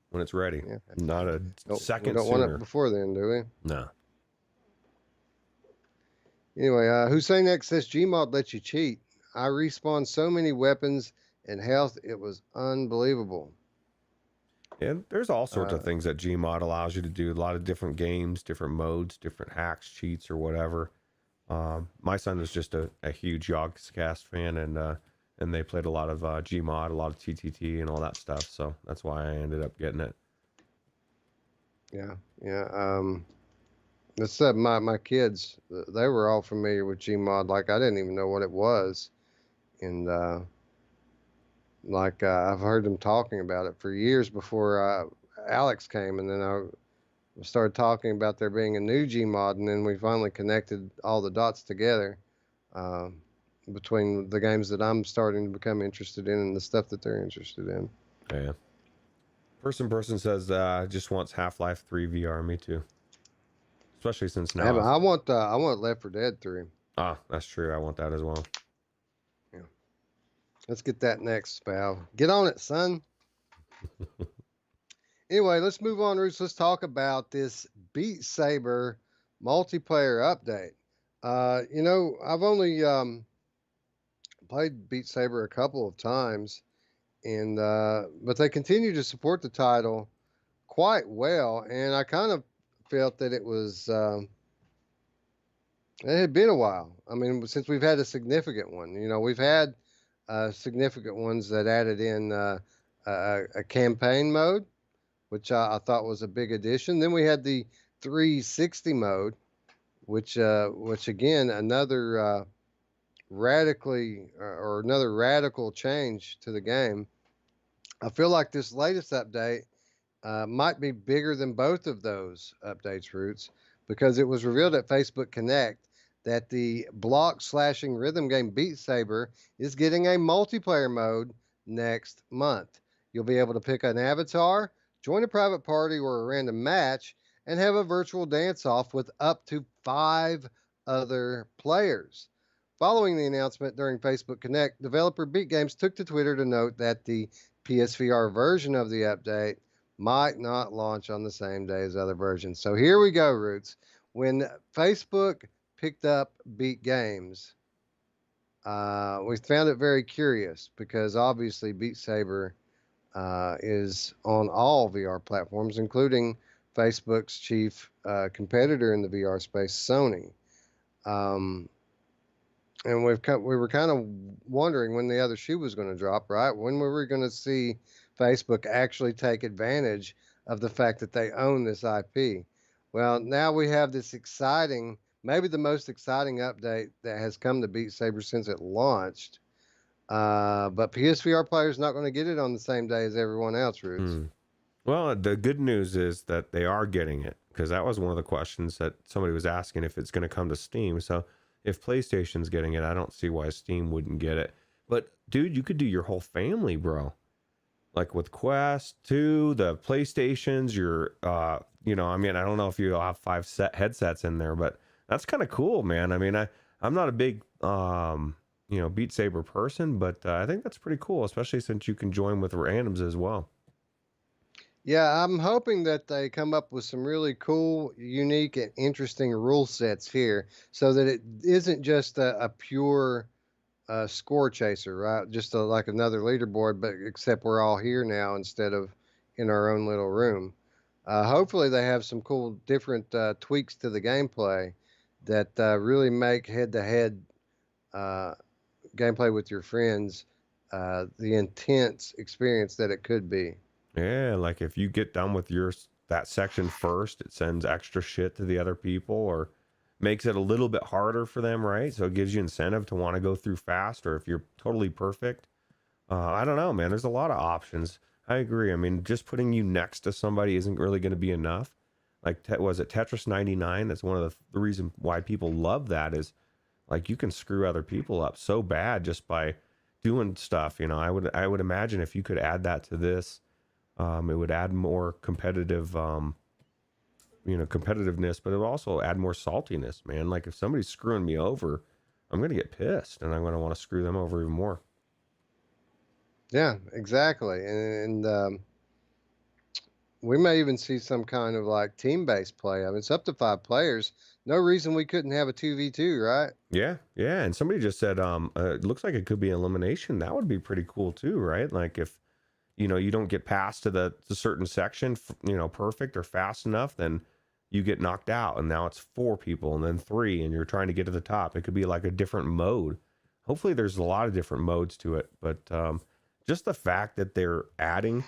When it's ready. Yeah. Not a We second don't sooner. want it before then, do we? No. Anyway, Hussein X says Gmod lets you cheat. I respawned so many weapons and health, it was unbelievable. And there's all sorts of things that Gmod allows you to do. A lot of different games, different modes, different hacks, cheats, or whatever. My son is just a huge Yogscast fan, and they played a lot of Gmod, a lot of TTT, and all that stuff. So that's why I ended up getting it. Yeah. Except my kids, they were all familiar with Gmod. Like I didn't even know what it was, and I've heard them talking about it for years before Alex came, and then I started talking about there being a new Gmod, and then we finally connected all the dots together between the games that I'm starting to become interested in and the stuff that they're interested in. Yeah. Person says just wants Half-Life 3 VR. Me too. Especially since now. I want Left 4 Dead 3. Ah, that's true. I want that as well. Yeah. Let's get that next, pal. Get on it, son. Anyway, let's move on, Roots. Let's talk about this Beat Saber multiplayer update. I've only played Beat Saber a couple of times, and but they continue to support the title quite well, and I kind of felt that it was it had been a while. I mean, since we've had a significant one. We've had significant ones that added in a campaign mode, which I thought was a big addition. Then we had the 360 mode, which again another another radical change to the game. I feel like this latest update might be bigger than both of those updates, Roots, because it was revealed at Facebook Connect that the block slashing rhythm game Beat Saber is getting a multiplayer mode next month. You'll be able to pick an avatar, join a private party or a random match, and have a virtual dance off with up to 5 other players. Following the announcement during Facebook Connect, developer Beat Games took to Twitter to note that the PSVR version of the update might not launch on the same day as other versions. So here we go, Roots. When Facebook picked up Beat Games, we found it very curious because obviously Beat Saber is on all VR platforms, including Facebook's chief competitor in the VR space, Sony. Um, and we were kind of wondering when the other shoe was going to drop, right? When were we going to see Facebook actually take advantage of the fact that they own this IP? Well, now we have this exciting, maybe the most exciting update that has come to Beat Saber since it launched. But PSVR players not going to get it on the same day as everyone else, Roots. Well, the good news is that they are getting it, because that was one of the questions that somebody was asking, if it's going to come to Steam. So if PlayStation's getting it, I don't see why Steam wouldn't get it. But dude, you could do your whole family, bro. Like with Quest 2, the PlayStations, your I mean, I don't know if you have 5 set headsets in there, but that's kind of cool, man. I mean, I'm not a big Beat Saber person, but I think that's pretty cool, especially since you can join with randoms as well. Yeah, I'm hoping that they come up with some really cool, unique, and interesting rule sets here so that it isn't just a pure score chaser, right? Just like another leaderboard, but except we're all here now instead of in our own little room. Hopefully, they have some cool, different tweaks to the gameplay that really make head to head gameplay with your friends the intense experience that it could be. Yeah, like if you get done with that section first, it sends extra shit to the other people, or makes it a little bit harder for them, right? So it gives you incentive to want to go through fast. Or if you're totally perfect, I don't know, man. There's a lot of options. I agree. I mean, just putting you next to somebody isn't really going to be enough. Like, was it Tetris 99? That's one of the reason why people love that, is like you can screw other people up so bad just by doing stuff. I would imagine if you could add that to this. It would add more competitive, competitiveness, but it would also add more saltiness, man. Like if somebody's screwing me over, I'm going to get pissed and I'm going to want to screw them over even more. Yeah, exactly. And we may even see some kind of like team-based play. I mean, it's up to 5 players. No reason we couldn't have a 2v2, right? Yeah, yeah. And somebody just said, it looks like it could be elimination. That would be pretty cool too, right? Like if you don't get past to the certain section, perfect or fast enough, then you get knocked out. And now it's 4 people and then 3, and you're trying to get to the top. It could be like a different mode. Hopefully there's a lot of different modes to it. But just the fact that they're adding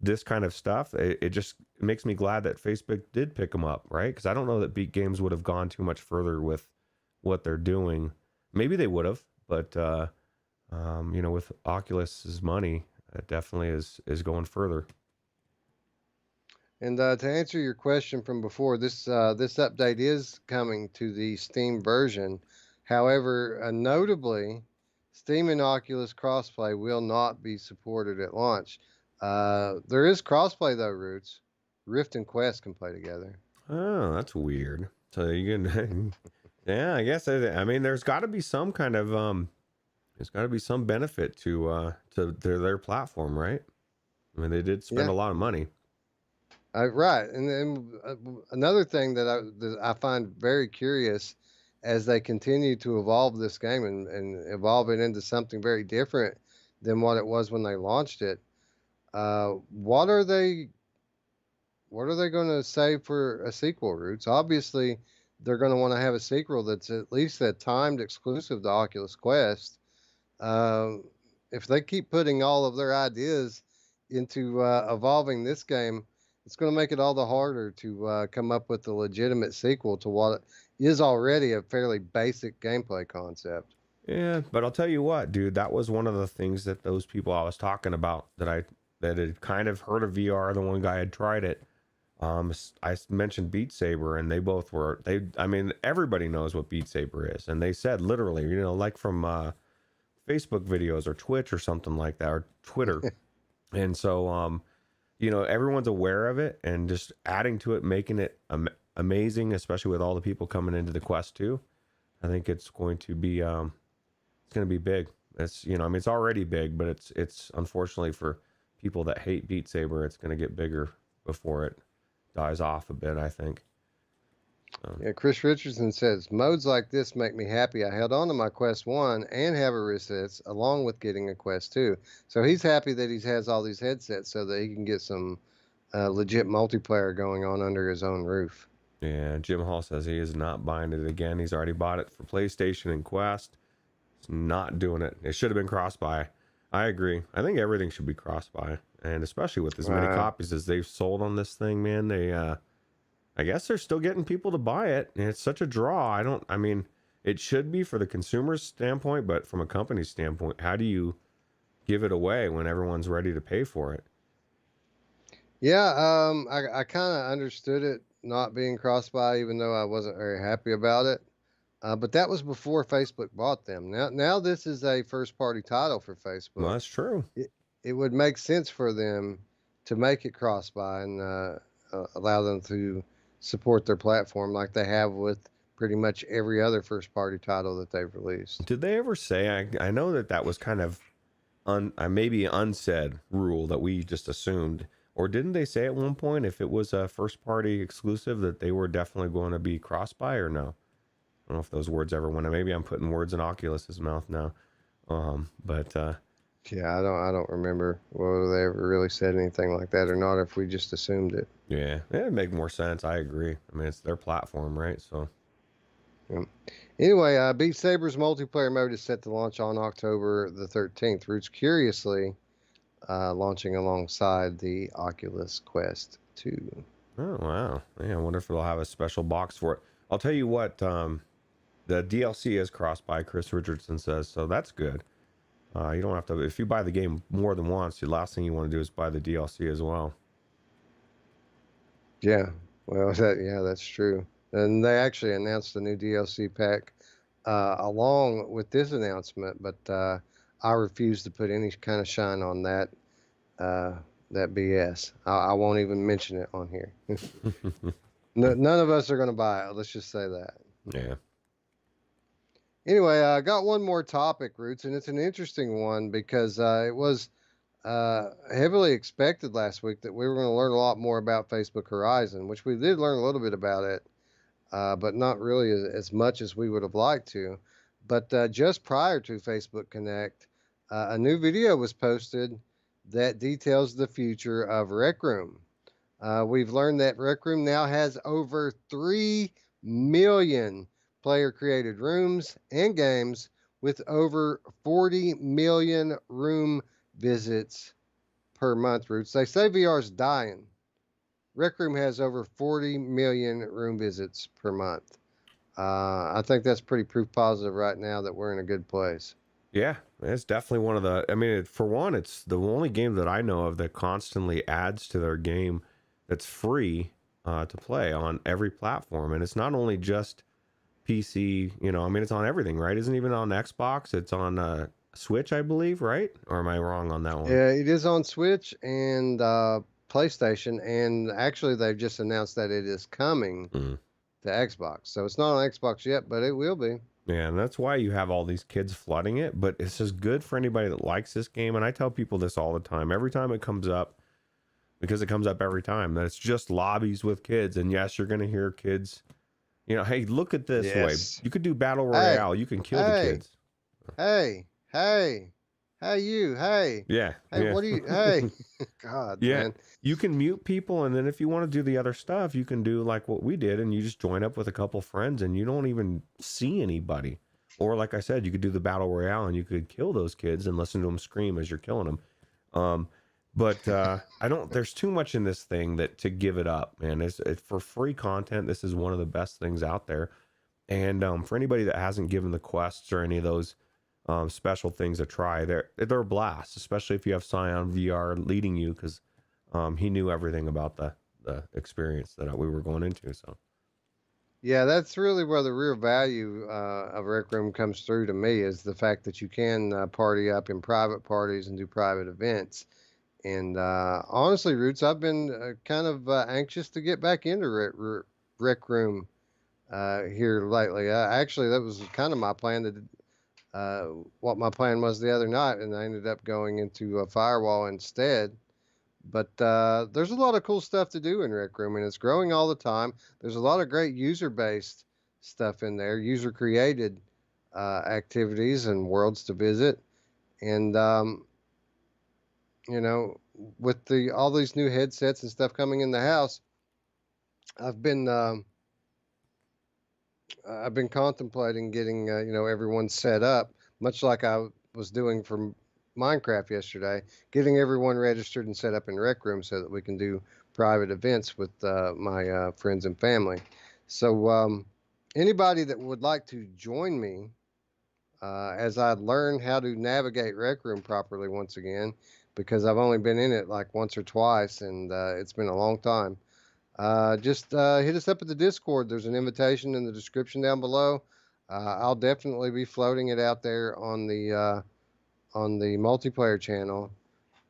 this kind of stuff, it just makes me glad that Facebook did pick them up, right? Because I don't know that Beat Games would have gone too much further with what they're doing. Maybe they would have, but with Oculus's money, it definitely is going further. And to answer your question from before, this update is coming to the Steam version. However, notably, Steam and Oculus crossplay will not be supported at launch. There is crossplay though, Roots. Rift and Quest can play together. Oh, that's weird. So you can, yeah, I guess. I mean, there's got to be some kind of there's got to be some benefit to their platform, right? I mean, they did spend a lot of money. Right, and then another thing that I find very curious as they continue to evolve this game and evolve it into something very different than what it was when they launched it. What are they going to say for a sequel, Roots? Obviously, they're going to want to have a sequel that's at least a timed exclusive to Oculus Quest. If they keep putting all of their ideas into evolving this game, it's going to make it all the harder to come up with a legitimate sequel to what is already a fairly basic gameplay concept. Yeah, but I'll tell you what, dude, that was one of the things that those people I was talking about that had kind of heard of VR. The one guy had tried it. I mentioned Beat Saber, and they both were. I mean, everybody knows what Beat Saber is, and they said literally, like from Facebook videos or Twitch or something like that, or Twitter, and so everyone's aware of it, and just adding to it, making it amazing, especially with all the people coming into the Quest 2. I think it's going to be big. It's I mean it's already big, but it's unfortunately for people that hate Beat Saber, it's going to get bigger before it dies off a bit, I think. Yeah, Chris Richardson says, modes like this make me happy. I held on to my Quest 1 and have a wristlet along with getting a Quest 2. So he's happy that he has all these headsets so that he can get some legit multiplayer going on under his own roof. Yeah, Jim Hall says he is not buying it again. He's already bought it for PlayStation and Quest. He's not doing it. It should have been cross-buy. I agree. I think everything should be cross-buy. And especially with as many copies as they've sold on this thing, man, they I guess they're still getting people to buy it. And it's such a draw. I mean, it should be for the consumer's standpoint, but from a company's standpoint, how do you give it away when everyone's ready to pay for it? Yeah, I kind of understood it not being cross-buy, even though I wasn't very happy about it. But that was before Facebook bought them. Now this is a first-party title for Facebook. Well, that's true. It would make sense for them to make it cross-buy and allow them to support their platform like they have with pretty much every other first-party title that they've released. Did they ever say? I know that was kind of maybe an unsaid rule that we just assumed. Or didn't they say at one point if it was a first-party exclusive that they were definitely going to be cross-buy or no? I don't know if those words ever went. Maybe I'm putting words in Oculus's mouth now. Yeah, I don't remember whether they ever really said anything like that or not, if we just assumed it. Yeah, it'd make more sense. I agree. I mean, it's their platform, right? So. Yeah. Anyway, Beat Saber's multiplayer mode is set to launch on October the 13th. Roots curiously launching alongside the Oculus Quest 2. Oh, wow. Yeah, I wonder if they'll have a special box for it. I'll tell you what, the DLC is cross-buy, Chris Richardson says, so that's good. You don't have to, if you buy the game more than once, the last thing you want to do is buy the DLC as well. Yeah, well, that's true. And they actually announced a new DLC pack along with this announcement, but I refuse to put any kind of shine on that BS. I won't even mention it on here. None of us are going to buy it. Let's just say that. Yeah. Anyway, I got one more topic, Roots, and it's an interesting one because it was heavily expected last week that we were going to learn a lot more about Facebook Horizon, which we did learn a little bit about it, but not really as much as we would have liked to. But just prior to Facebook Connect, a new video was posted that details the future of Rec Room. We've learned that Rec Room now has over 3 million player-created rooms and games with over 40 million room visits per month, Roots. They say VR is dying. Rec Room has over 40 million room visits per month. I think that's pretty proof positive right now that we're in a good place. Yeah, it's definitely one of the, I mean, for one, it's the only game that I know of that constantly adds to their game that's free to play on every platform. And it's not only just PC, I mean, it's on everything, right? Isn't even on Xbox. It's on Switch, I believe, right? Or am I wrong on that one? Yeah, it is on Switch and PlayStation. And actually, they've just announced that it is coming to Xbox. So it's not on Xbox yet, but it will be. Yeah, and that's why you have all these kids flooding it. But it's just good for anybody that likes this game. And I tell people this all the time. Every time it comes up, because it comes up every time, that it's just lobbies with kids. And yes, you're going to hear kids... hey, look at this way. You could do Battle Royale. You can kill the kids. Hey, you. Yeah. Hey, what do you... Hey. God, yeah. Man. You can mute people, and then if you want to do the other stuff, you can do like what we did, and you just join up with a couple friends, and you don't even see anybody. Or like I said, you could do the Battle Royale, and you could kill those kids and listen to them scream as you're killing them. But I don't. There's too much in this thing that to give it up, man. It's for free content. This is one of the best things out there. And for anybody that hasn't given the quests or any of those special things a try, they're a blast. Especially if you have Scion VR leading you, because he knew everything about the experience that we were going into. So. Yeah, that's really where the real value of Rec Room comes through to me, is the fact that you can party up in private parties and do private events. And honestly, Roots, I've been kind of anxious to get back into Rec Room here lately. Actually, that was kind of my plan what my plan was the other night, and I ended up going into a firewall instead. But there's a lot of cool stuff to do in Rec Room, and it's growing all the time. There's a lot of great user-based stuff in there, user-created activities and worlds to visit. And you know, with all these new headsets and stuff coming in the house, I've been I've been contemplating getting everyone set up, much like I was doing for Minecraft yesterday, getting everyone registered and set up in Rec Room so that we can do private events with my friends and family. So anybody that would like to join me as I learn how to navigate Rec Room properly once again, because I've only been in it like once or twice, and it's been a long time. Just hit us up at the Discord. There's an invitation in the description down below. I'll definitely be floating it out there on the multiplayer channel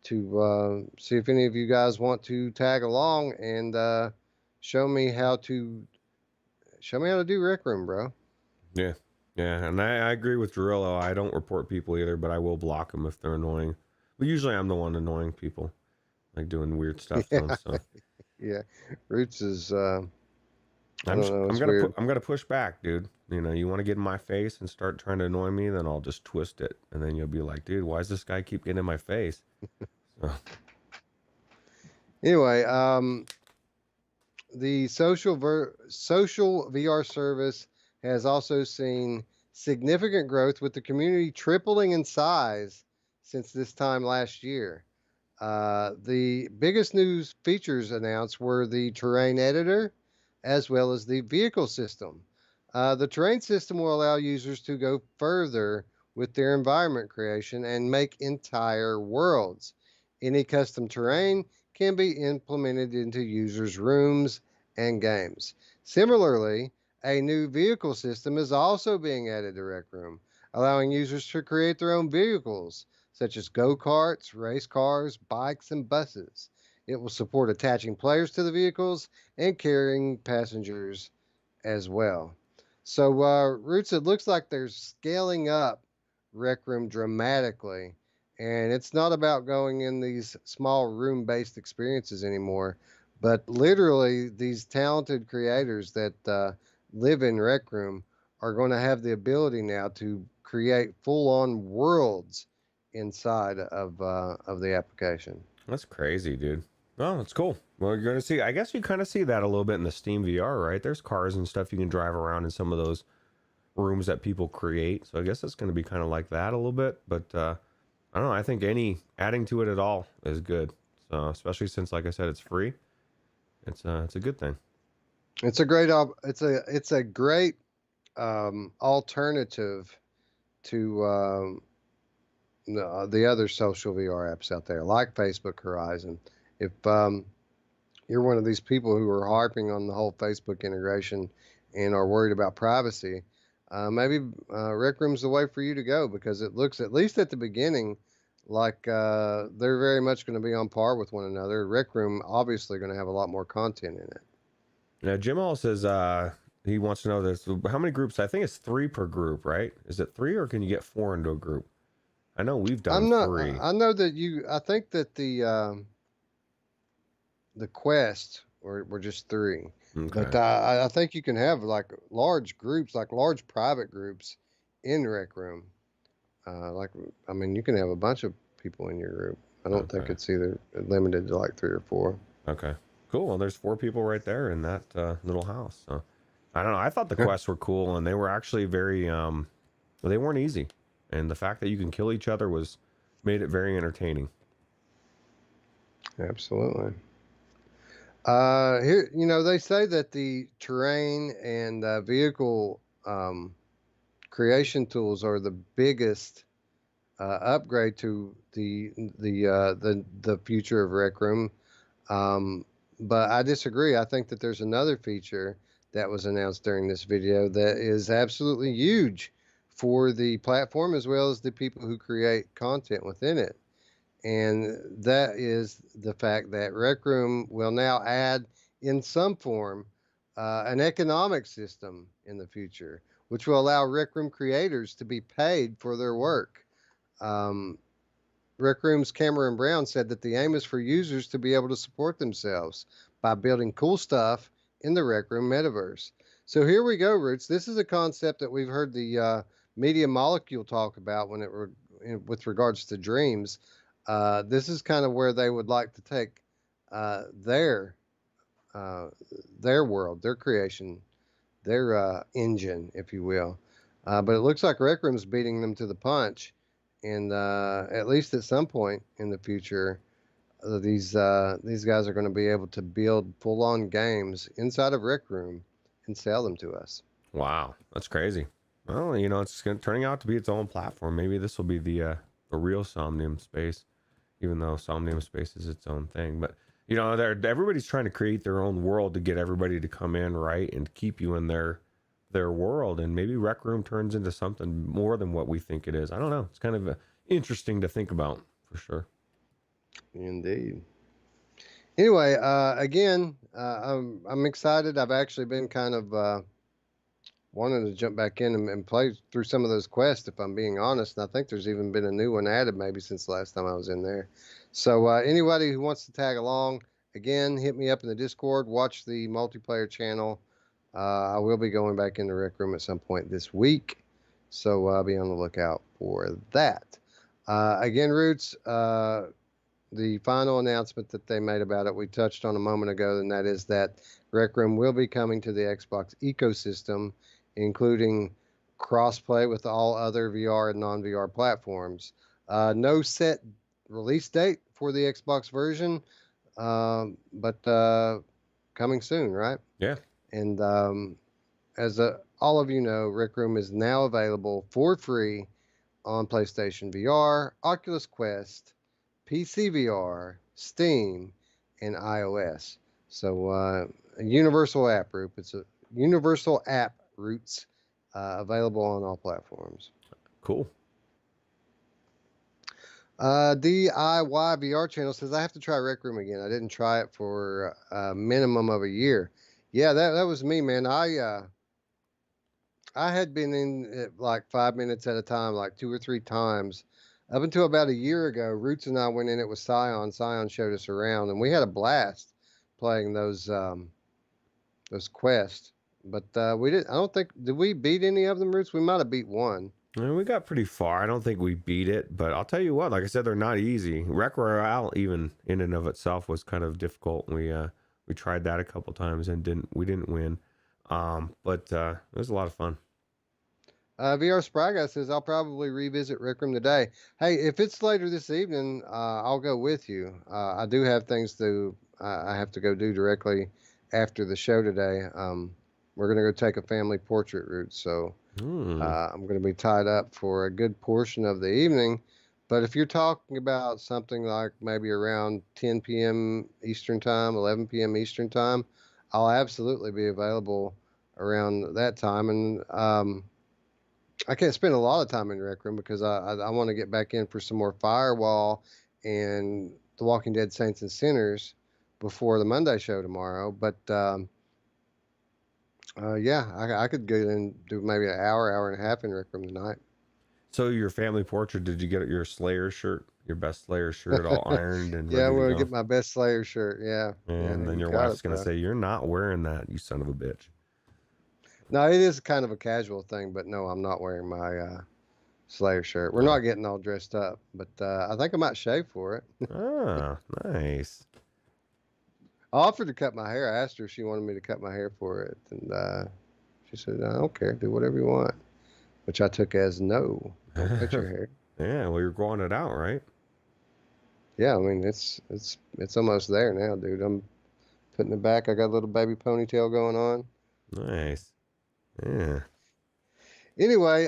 to see if any of you guys want to tag along and show me how to do Rec Room, bro. Yeah, yeah, and I agree with Drillo. I don't report people either, but I will block them if they're annoying. But usually I'm the one annoying people, like doing weird stuff to them. So Yeah, Roots is I don't know, I'm it's gonna weird. I'm gonna push back, dude. You know, you want to get in my face and start trying to annoy me, then I'll just twist it, and then you'll be like, dude, why does this guy keep getting in my face? So, Anyway, the social VR service has also seen significant growth, with the community tripling in size since this time last year. The biggest news features announced were the terrain editor as well as the vehicle system. The terrain system will allow users to go further with their environment creation and make entire worlds. Any custom terrain can be implemented into users' rooms and games. Similarly, a new vehicle system is also being added to Rec Room, allowing users to create their own vehicles, such as go-karts, race cars, bikes, and buses. It will support attaching players to the vehicles and carrying passengers as well. So, Roots, it looks like they're scaling up Rec Room dramatically, and it's not about going in these small room-based experiences anymore, but literally these talented creators that live in Rec Room are going to have the ability now to create full-on worlds inside of the application. that's crazy, dude. Oh, that's cool. Well, you're gonna see. I guess you kind of see that a little bit in the Steam VR, right? There's cars and stuff you can drive around in some of those rooms that people create. So I guess it's going to be kind of like that a little bit. But I don't know. I think any adding to it at all is good. So especially since, like I said, it's free. It's a good thing. It's a great it's a great alternative to the other social VR apps out there, like Facebook Horizon. If you're one of these people who are harping on the whole Facebook integration and are worried about privacy, maybe Rec Room's the way for you to go, because it looks, at least at the beginning, like they're very much going to be on par with one another. Rec Room obviously going to have a lot more content in it. Now, Jim All says he wants to know this. How many groups? I think it's 3 per group, right? Is it 3 or can you get 4 into a group? I know we've done I'm not. 3. I know that I think that the quests were just 3, Okay. but I think you can have like large groups, like large private groups, in Rec Room. Like, I mean, you can have a bunch of people in your group. I don't think it's either limited to like 3 or 4. Okay. Cool. Well, there's 4 people right there in that little house. So I don't know. I thought the quests were cool, and they were actually very well, they weren't easy, and the fact that you can kill each other made it very entertaining. Absolutely. Here, they say that the terrain and vehicle creation tools are the biggest upgrade to the future of Rec Room. But I disagree. I think that there's another feature that was announced during this video that is absolutely huge for the platform as well as the people who create content within it. And that is the fact that Rec Room will now add, in some form, an economic system in the future, which will allow Rec Room creators to be paid for their work. Um, Rec Room's Cameron Brown said that the aim is for users to be able to support themselves by building cool stuff in the Rec Room metaverse. So here we go, Roots. This is a concept that we've heard the Media Molecule talk about with regards to dreams. This is kind of where they would like to take uh, their uh, their world, their creation, their engine, if you will. But it looks like Rec Room's beating them to the punch, and at least at some point in the future, these guys are going to be able to build full-on games inside of Rec Room and sell them to us. Wow, that's crazy. Well, it's turning out to be its own platform. Maybe this will be the real Somnium Space, even though Somnium Space is its own thing. But everybody's trying to create their own world to get everybody to come in, right, and keep you in their world. And maybe Rec Room turns into something more than what we think it is. I don't know. It's kind of interesting to think about, for sure. Indeed. Anyway, again, I'm excited. I've actually been kind of wanting to jump back in and play through some of those quests, if I'm being honest. And I think there's even been a new one added maybe since the last time I was in there. So anybody who wants to tag along, again, hit me up in the Discord. Watch the multiplayer channel. I will be going back in the Rec Room at some point this week, so I'll be on the lookout for that. Again, Roots, the final announcement that they made about it, we touched on a moment ago, and that is that Rec Room will be coming to the Xbox ecosystem, including crossplay with all other VR and non-VR platforms. No set release date for the Xbox version, but coming soon, right? Yeah. And as all of you know, Rec Room is now available for free on PlayStation VR, Oculus Quest, PC VR, Steam, and iOS. So a universal app, Root. It's a universal app, Roots, available on all platforms. Cool. DIY VR channel says I have to try Rec Room again. I didn't try it for a minimum of a year. Yeah, that was me, man. I had been in it like 5 minutes at a time, like 2 or 3 times. Up until about a year ago, Roots and I went in it with Scion. Scion showed us around, and we had a blast playing those quests. But we did. I don't think did we beat any of them, Roots? We might have beat one. And we got pretty far. I don't think we beat it, but I'll tell you what. Like I said, they're not easy. Rec Royale, even in and of itself, was kind of difficult. We tried that a couple times and we didn't win. But it was a lot of fun. VR Spry Guy says, I'll probably revisit Rec Room today. Hey, if it's later this evening, I'll go with you. I do have things I have to go do directly after the show today. We're going to go take a family portrait route, so I'm going to be tied up for a good portion of the evening. But if you're talking about something like maybe around 10 p.m. Eastern Time, 11 p.m. Eastern Time, I'll absolutely be available around that time. And I can't spend a lot of time in Rec Room because I want to get back in for some more Firewall and The Walking Dead Saints and Sinners before the Monday show tomorrow. But yeah, I could go and do maybe an hour and a half in Rec Room tonight. So your family portrait, did you get your Slayer shirt, your best Slayer shirt all ironed and yeah, ready I'm to going go? to get my best Slayer shirt, yeah. And yeah, then your wife's going to say, you're not wearing that, you son of a bitch. No, it is kind of a casual thing, but no, I'm not wearing my Slayer shirt. We're not getting all dressed up, but I think I might shave for it. Ah, nice. I offered to cut my hair. I asked her if she wanted me to cut my hair for it, and she said, I don't care. Do whatever you want, which I took as no. Don't cut your hair. Yeah, well, you're growing it out, right? Yeah, I mean, it's almost there now, dude. I'm putting it back. I got a little baby ponytail going on. Nice. Yeah. Anyway,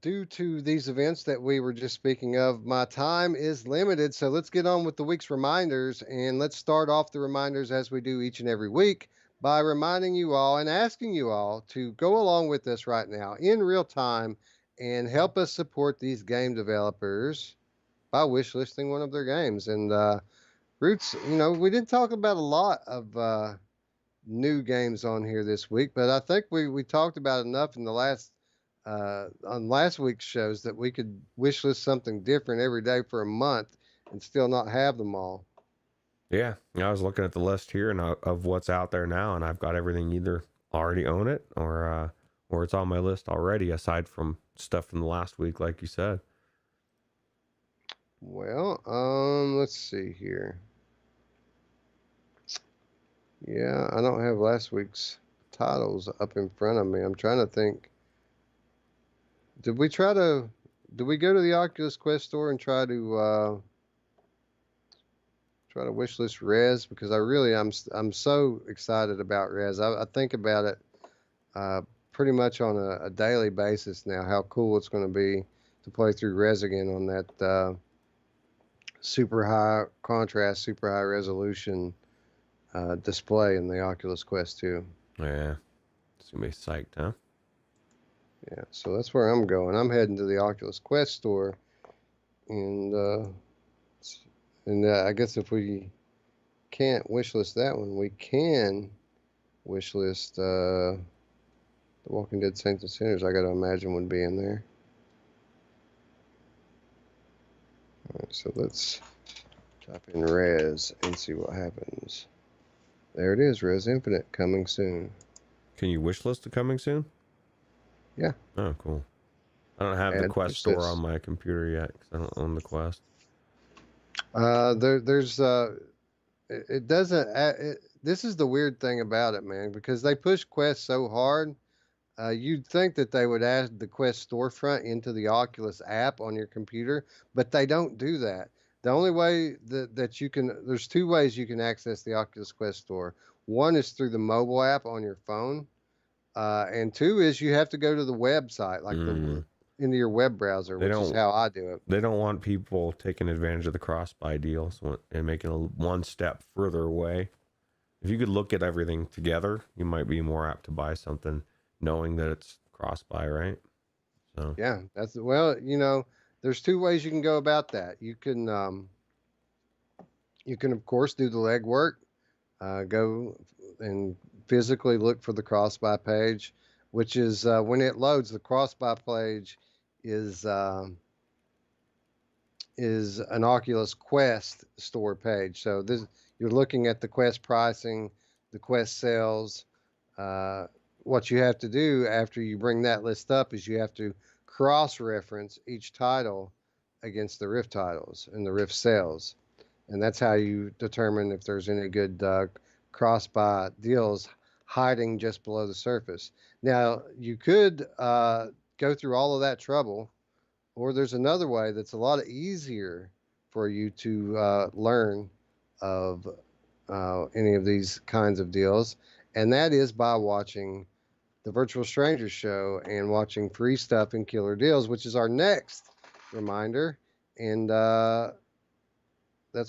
due to these events that we were just speaking of, my time is limited. So let's get on with the week's reminders. And let's start off the reminders as we do each and every week by reminding you all and asking you all to go along with us right now in real time and help us support these game developers by wishlisting one of their games. And Roots, we didn't talk about a lot of new games on here this week, but I think we talked about enough in the last on last week's shows that we could wish list something different every day for a month and still not have them all. Yeah, I was looking at the list here and of what's out there now, and I've got everything either already own it or it's on my list already, aside from stuff from the last week, like you said. Well, let's see here. Yeah, I don't have last week's titles up in front of me. I'm trying to think. Did we go to the Oculus Quest store and try to wish list Res? Because I'm so excited about Res. I think about it pretty much on a daily basis now. How cool it's going to be to play through Res again on that super high contrast, super high resolution display in the Oculus Quest 2. Yeah, it's gonna be psyched, huh? Yeah, so that's where I'm going. I'm heading to the Oculus Quest store, and I guess if we can't wishlist that one, we can wishlist the Walking Dead Saints and Sinners. I got to imagine would be in there. All right, so let's type in Res and see what happens. There it is, Res Infinite coming soon. Can you wishlist the coming soon? Yeah. Oh, cool. I don't have the Quest store on my computer yet because I don't own the Quest. It doesn't. This is the weird thing about it, man, because they push Quest so hard. You'd think that they would add the Quest storefront into the Oculus app on your computer, but they don't do that. The only way that you can, there's two ways you can access the Oculus Quest store. One is through the mobile app on your phone, and two is you have to go to the website, like into your web browser, which is how I do it. They don't want people taking advantage of the cross-buy deals and making one step further away. If you could look at everything together, you might be more apt to buy something knowing that it's cross-buy, right? So yeah, there's two ways you can go about that. You can of course do the legwork, go and physically look for the cross-buy page, which is when it loads, the cross-buy page is an Oculus Quest store page. So you're looking at the Quest pricing, the Quest sales. What you have to do after you bring that list up is you have to cross-reference each title against the Rift titles and the Rift sales. And that's how you determine if there's any good cross-buy deals hiding just below the surface. Now, you could go through all of that trouble, or there's another way that's a lot easier for you to learn of any of these kinds of deals, and that is by watching the Virtual Strangers show and watching Free Stuff and Killer Deals, which is our next reminder. And that's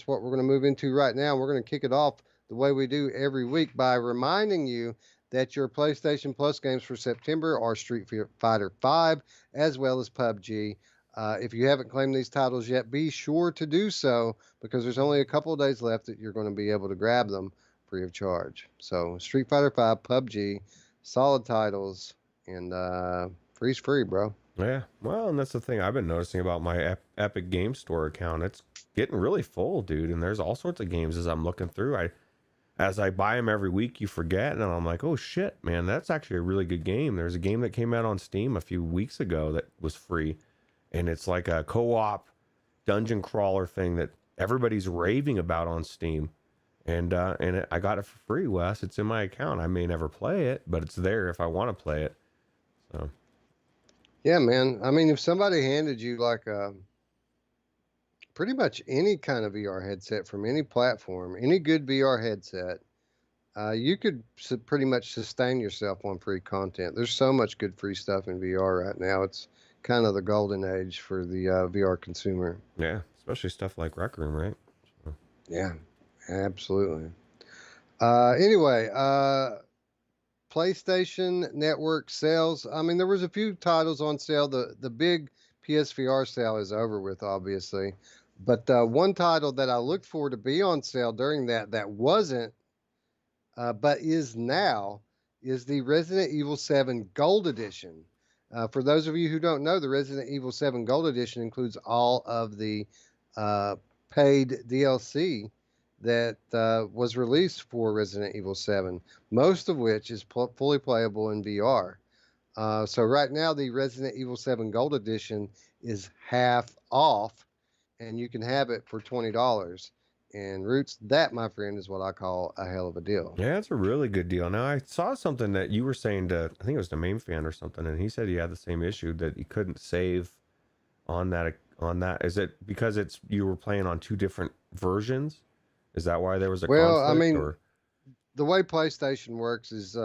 what we're going to move into right now. We're going to kick it off the way we do every week by reminding you that your PlayStation Plus games for September are Street Fighter V as well as PUBG. If you haven't claimed these titles yet, be sure to do so because there's only a couple of days left that you're going to be able to grab them free of charge. So Street Fighter V, PUBG, solid titles, and free's free, bro. Yeah, well, and that's the thing I've been noticing about my Epic Game Store account. It's getting really full, dude, and there's all sorts of games as I'm looking through. As I buy them every week, you forget, and I'm like, oh shit, man, that's actually a really good game. There's a game that came out on Steam a few weeks ago that was free, and it's like a co-op dungeon crawler thing that everybody's raving about on Steam. And I got it for free, Wes. It's in my account. I may never play it, but it's there if I want to play it. So, yeah, man. I mean, if somebody handed you like pretty much any kind of VR headset from any platform, any good VR headset, you could pretty much sustain yourself on free content. There's so much good free stuff in VR right now. It's kind of the golden age for the VR consumer. Yeah, especially stuff like Rec Room, right? So. Yeah. Absolutely. Anyway, PlayStation Network sales. I mean, there was a few titles on sale. The big PSVR sale is over with, obviously. But one title that I looked for to be on sale during that wasn't but is now is the Resident Evil 7 Gold Edition. For those of you who don't know, the Resident Evil 7 Gold Edition includes all of the uh, paid DLC that was released for Resident Evil 7, most of which is fully playable in VR. So right now, the Resident Evil 7 Gold Edition is half off, and you can have it for $20. And Roots, that, my friend, is what I call a hell of a deal. Yeah, it's a really good deal. Now, I saw something that you were saying to, I think it was to Mamefan or something, and he said he had the same issue that he couldn't save on that. On that, is it because you were playing on two different versions? Is that why there was a Well, I conflict? mean, Or the way PlayStation works is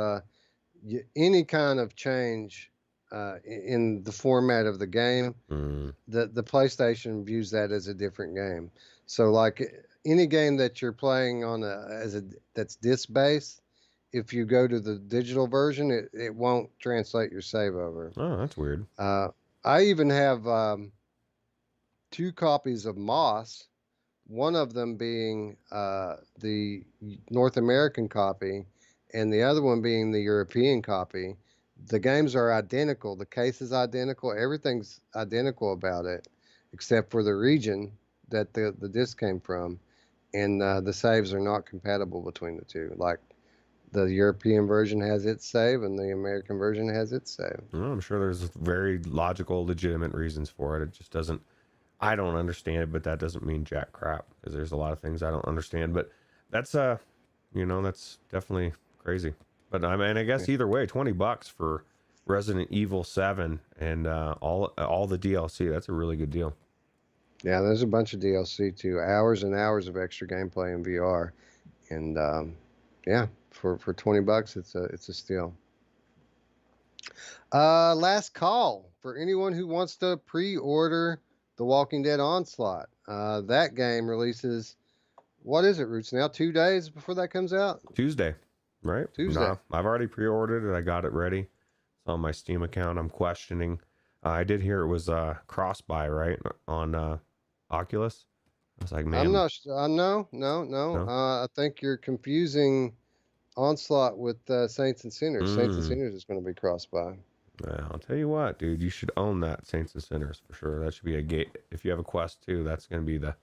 any kind of change in the format of the game, the PlayStation views that as a different game. So, like any game that you're playing on that's disc based, if you go to the digital version, it won't translate your save over. Oh, that's weird. I even have two copies of Moss, one of them being the North American copy and the other one being the European copy. The games are identical. The case is identical. Everything's identical about it, except for the region that the disc came from. And the saves are not compatible between the two. Like the European version has its save and the American version has its save. Well, I'm sure there's very logical, legitimate reasons for it. It just doesn't, I don't understand it, but that doesn't mean jack crap, because there's a lot of things I don't understand. But that's, that's definitely crazy. But I mean, I guess either way, $20 for Resident Evil 7 and all the DLC. That's a really good deal. Yeah, there's a bunch of DLC too. Hours and hours of extra gameplay in VR, and yeah, for $20, it's a steal. Last call for anyone who wants to pre-order The Walking Dead Onslaught. That game releases. What is it, Roots? Now 2 days before that comes out. Tuesday, right? Tuesday. No, I've already pre-ordered it. I got it ready. It's on my Steam account. I'm questioning. I did hear it was cross-buy, right, on Oculus. I was like, man, I'm not. No. I think you're confusing Onslaught with Saints and Sinners. Saints and Sinners is going to be cross-buy. Yeah, I'll tell you what, dude, you should own that Saints and Sinners for sure. That should be a gate. If you have a Quest 2, that's going to be the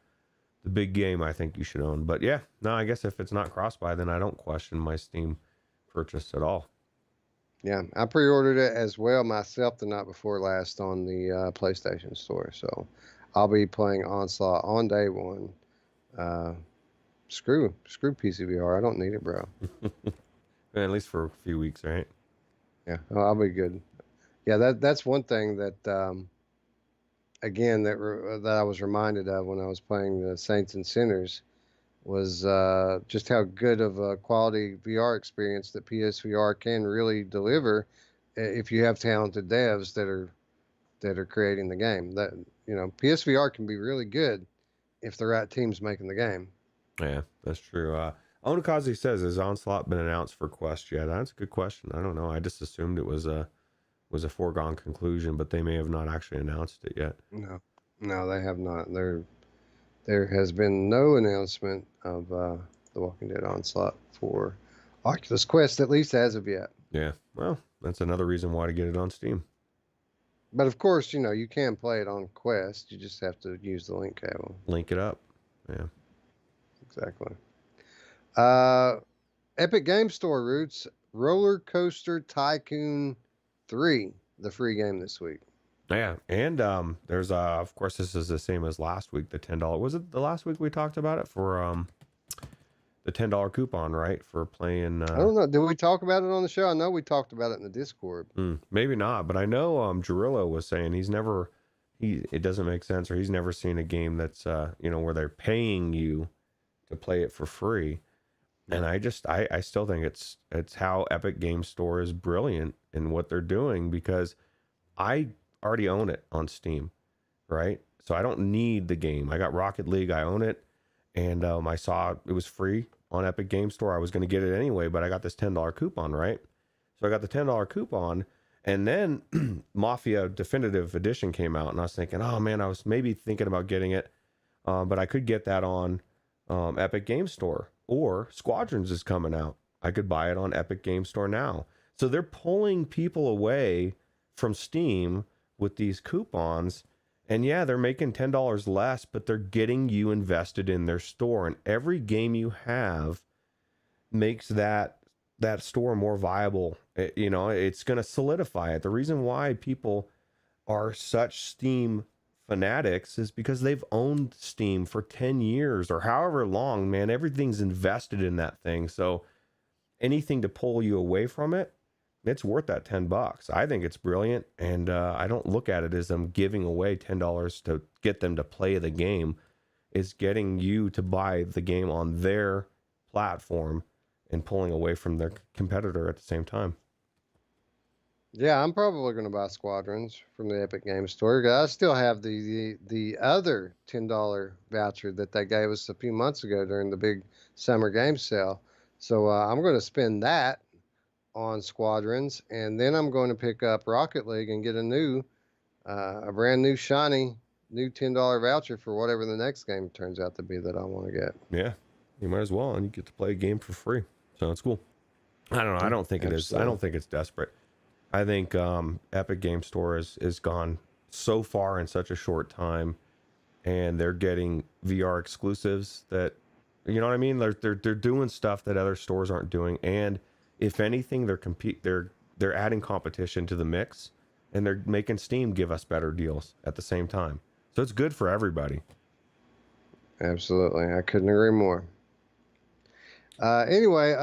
big game I think you should own. But yeah, no, I guess if it's not cross-buy, then I don't question my Steam purchase at all. Yeah, I pre-ordered it as well myself the night before last on the PlayStation Store. So I'll be playing Onslaught on day one. Screw PSVR. I don't need it, bro. At least for a few weeks, right? Yeah, I'll be good. Yeah, that's one thing that again that I was reminded of when I was playing the Saints and Sinners was just how good of a quality VR experience that PSVR can really deliver if you have talented devs that are creating the game. That PSVR can be really good if the right team's making the game. Yeah, that's true. Onakazi says, has Onslaught been announced for Quest yet? That's a good question. I don't know. I just assumed it was a foregone conclusion, but they may have not actually announced it yet. No, they have not. There has been no announcement of The Walking Dead Onslaught for Oculus Quest, at least as of yet. Yeah, well, that's another reason why to get it on Steam. But of course, you can play it on Quest. You just have to use the link cable. Link it up. Yeah. Exactly. Epic Game Store, Roots, Roller Coaster Tycoon 3, the free game this week. Yeah, and there's of course this is the same as last week. The $10. Was it the last week we talked about it for the $10 coupon, right, for playing? I don't know. Did we talk about it on the show? I know we talked about it in the Discord. Maybe not, but I know Jarillo was saying it doesn't make sense, or he's never seen a game that's where they're paying you to play it for free. And I still think it's how Epic Game Store is brilliant in what they're doing, because I already own it on Steam, right? So I don't need the game. I got Rocket League, I own it, and I saw it was free on Epic Game Store. I was going to get it anyway, but I got this $10 coupon, right? So I got the $10 coupon, and then Mafia Definitive Edition came out, and I was thinking, oh man, I was maybe thinking about getting it, but I could get that on Epic Game Store, or Squadrons is coming out I could buy it on Epic Game Store now. So they're pulling people away from Steam with these coupons. And yeah, they're making $10 less, but they're getting you invested in their store. And every game you have makes that store more viable. It's going to solidify it. The reason why people are such Steam fanatics is because they've owned Steam for 10 years or however long, man. Everything's invested in that thing. So anything to pull you away from it, it's worth that $10. I think it's brilliant, and I don't look at it as I'm giving away $10 to get them to play the game. It's getting you to buy the game on their platform and pulling away from their competitor at the same time. Yeah, I'm probably going to buy Squadrons from the Epic Game Store. I still have the other $10 voucher that they gave us a few months ago during the big summer game sale. So I'm going to spend that on Squadrons, and then I'm going to pick up Rocket League and get a brand new shiny new $10 voucher for whatever the next game turns out to be that I want to get. Yeah, you might as well, and you get to play a game for free. So it's cool. I don't know. I don't think it is. I don't think it's desperate. I think Epic Game Store is gone so far in such a short time, and they're getting VR exclusives that, you know what I mean? They're doing stuff that other stores aren't doing, and if anything, they're adding competition to the mix, and they're making Steam give us better deals at the same time. So it's good for everybody. Absolutely, I couldn't agree more. Anyway,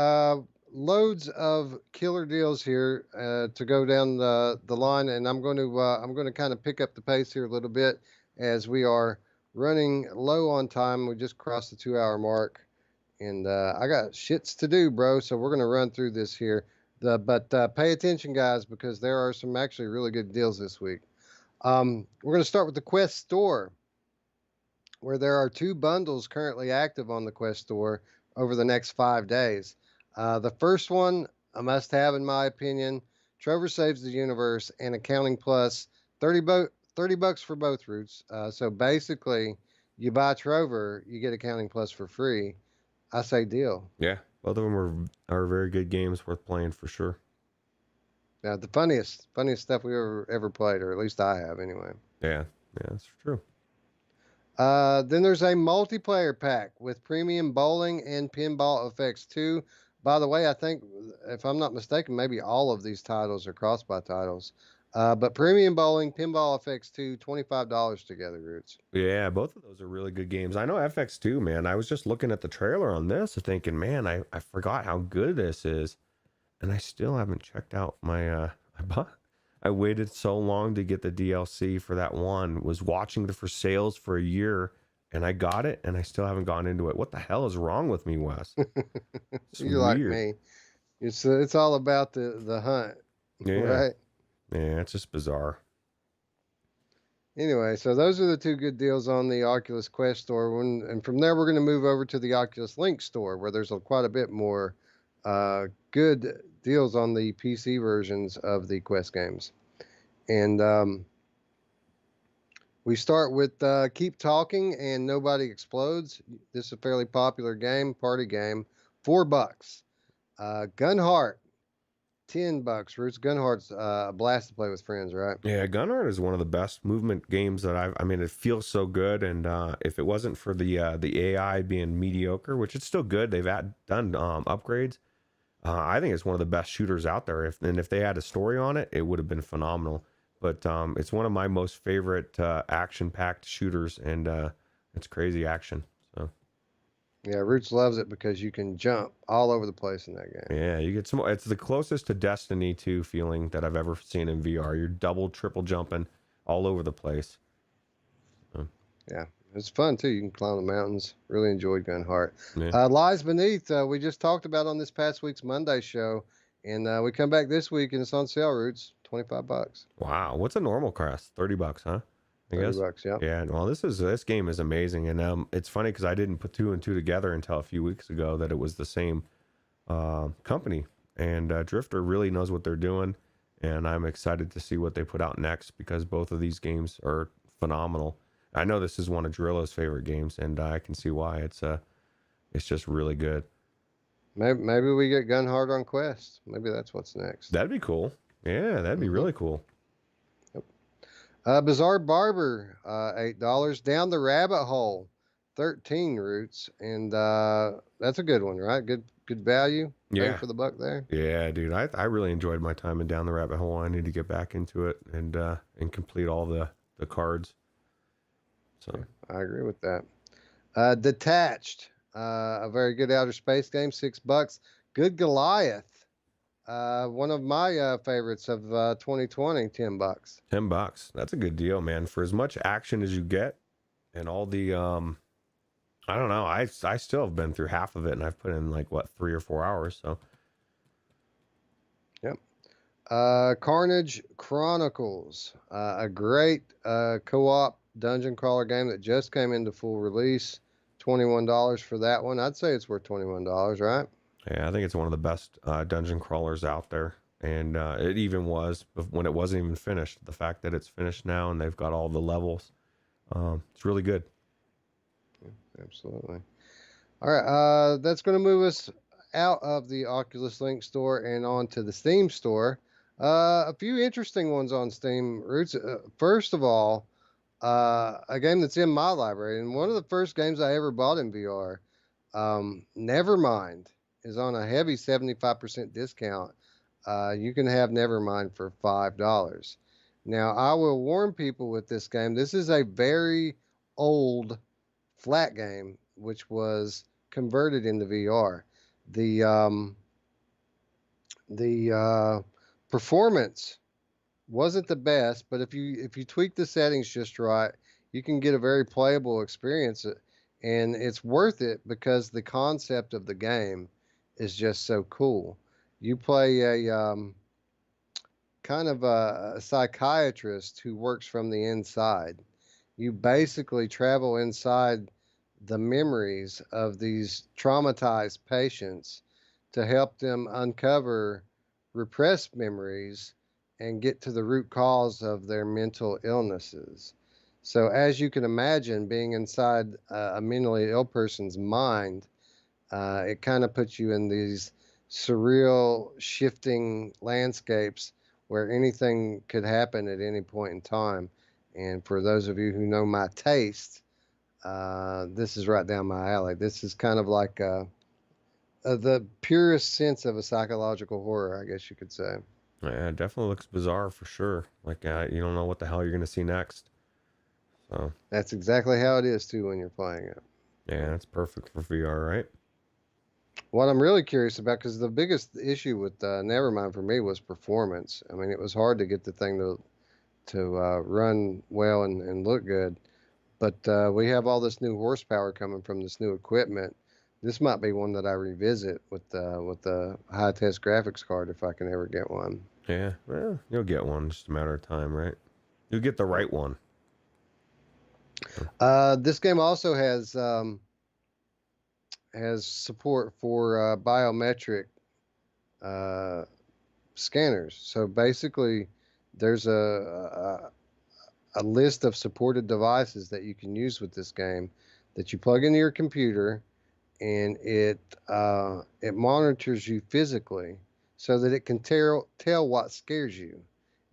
loads of killer deals here to go down the line, and I'm going to kind of pick up the pace here a little bit as we are running low on time. We just crossed the 2-hour mark, and I got shits to do, bro. So we're going to run through this here. But pay attention, guys, because there are some actually really good deals this week. We're going to start with the Quest Store, where there are 2 bundles currently active on the Quest Store over the next 5 days. The first one, a must-have in my opinion, Trover Saves the Universe and Accounting Plus, $30 for both routes. So basically, you buy Trover, you get Accounting Plus for free. I say deal. Yeah, both of them are very good games worth playing for sure. Yeah, the funniest stuff we ever played, or at least I have anyway. Yeah, that's true. Then there's a multiplayer pack with premium bowling and pinball effects too. By the way, I think, if I'm not mistaken, maybe all of these titles are cross-buy titles. But premium bowling, pinball effects too, $25 together, Roots. Yeah, both of those are really good games. I know FX2, man. I was just looking at the trailer on this and thinking, man, I forgot how good this is. And I still haven't checked out my I waited so long to get the DLC for that one. Was watching the for sales for a year, and I got it, and I still haven't gone into it. What the hell is wrong with me, Wes? You're like me. It's all about the hunt, yeah. Right? Yeah, it's just bizarre. Anyway, so those are the 2 good deals on the Oculus Quest Store. And from there, we're going to move over to the Oculus Link Store, where there's quite a bit more good deals on the PC versions of the Quest games. And we start with Keep Talking and Nobody Explodes. This is a fairly popular game, party game, $4. Gunheart, $10. Roots. Gunheart's a blast to play with friends, right? Yeah, Gunheart is one of the best movement games that I mean, it feels so good, and if it wasn't for the AI being mediocre, which it's still good, they've done upgrades. I think it's one of the best shooters out there. If they had a story on it, it would have been phenomenal. But it's one of my most favorite action-packed shooters, and it's crazy action. So yeah, Roots loves it because you can jump all over the place in that game. Yeah, you get some. It's the closest to Destiny 2 feeling that I've ever seen in VR. You're double, triple jumping all over the place. Yeah, it's fun too. You can climb the mountains. Really enjoyed Gunheart. Yeah. Lies Beneath, we just talked about on this past week's Monday show, and we come back this week and it's on sale, Roots, $25. Wow, what's a normal cost? $30, huh? I guess. $30, yeah. Yeah. Well, this game is amazing, and it's funny because I didn't put 2 and 2 together until a few weeks ago that it was the same company, and Drifter really knows what they're doing, and I'm excited to see what they put out next because both of these games are phenomenal. I know this is one of Drillo's favorite games, and I can see why. It's just really good. Maybe we get Gun Hard on Quest. Maybe that's what's next. That'd be cool. Yeah, that'd be really cool. Yep. Bizarre Barber, $8. Down the Rabbit Hole, 13 Roots, and that's a good one, right? Good value. Bang for the buck there. Yeah, dude. I really enjoyed my time in Down the Rabbit Hole. I need to get back into it and complete all the cards. So I agree with that. Detached, a very good outer space game, $6. Good Goliath, one of my favorites of 2020, $10. $10. That's a good deal, man. For as much action as you get, and all the I don't know. I still have been through half of it, and I've put in like what 3 or 4 hours. So. Yep. Carnage Chronicles, a great co-op dungeon crawler game that just came into full release. $21 for that one. I'd say it's worth $21, right? Yeah, I think it's one of the best dungeon crawlers out there, and it even was when it wasn't even finished. The fact that it's finished now and they've got all the levels, it's really good. Absolutely. All right, that's going to move us out of the Oculus Link store and on to the Steam store. A few interesting ones on Steam, Roots. First of all, a game that's in my library, and one of the first games I ever bought in VR, Nevermind, is on a heavy 75% discount. You can have Nevermind for $5. Now, I will warn people with this game, this is a very old flat game, which was converted into VR. The performance wasn't the best, but if you tweak the settings just right, you can get a very playable experience, and it's worth it because the concept of the game is just so cool. You play a kind of a psychiatrist who works from the inside. You basically travel inside the memories of these traumatized patients to help them uncover repressed memories and get to the root cause of their mental illnesses. So as you can imagine, being inside a mentally ill person's mind, it kind of puts you in these surreal shifting landscapes where anything could happen at any point in time. And for those of you who know my taste, this is right down my alley. This is kind of like the purest sense of a psychological horror, I guess you could say. Yeah, it definitely looks bizarre for sure. Like you don't know what the hell you're going to see next. So that's exactly how it is too when you're playing it. Yeah, it's perfect for VR, right? What I'm really curious about, because the biggest issue with Nevermind for me was performance. I mean, it was hard to get the thing to run well and look good. But we have all this new horsepower coming from this new equipment. This might be one that I revisit with the high test graphics card if I can ever get one. Yeah, well, you'll get one. Just a matter of time, right? You'll get the right one. This game also has support for biometric scanners. So basically, there's a list of supported devices that you can use with this game that you plug into your computer, and it monitors you physically so that it can tell what scares you.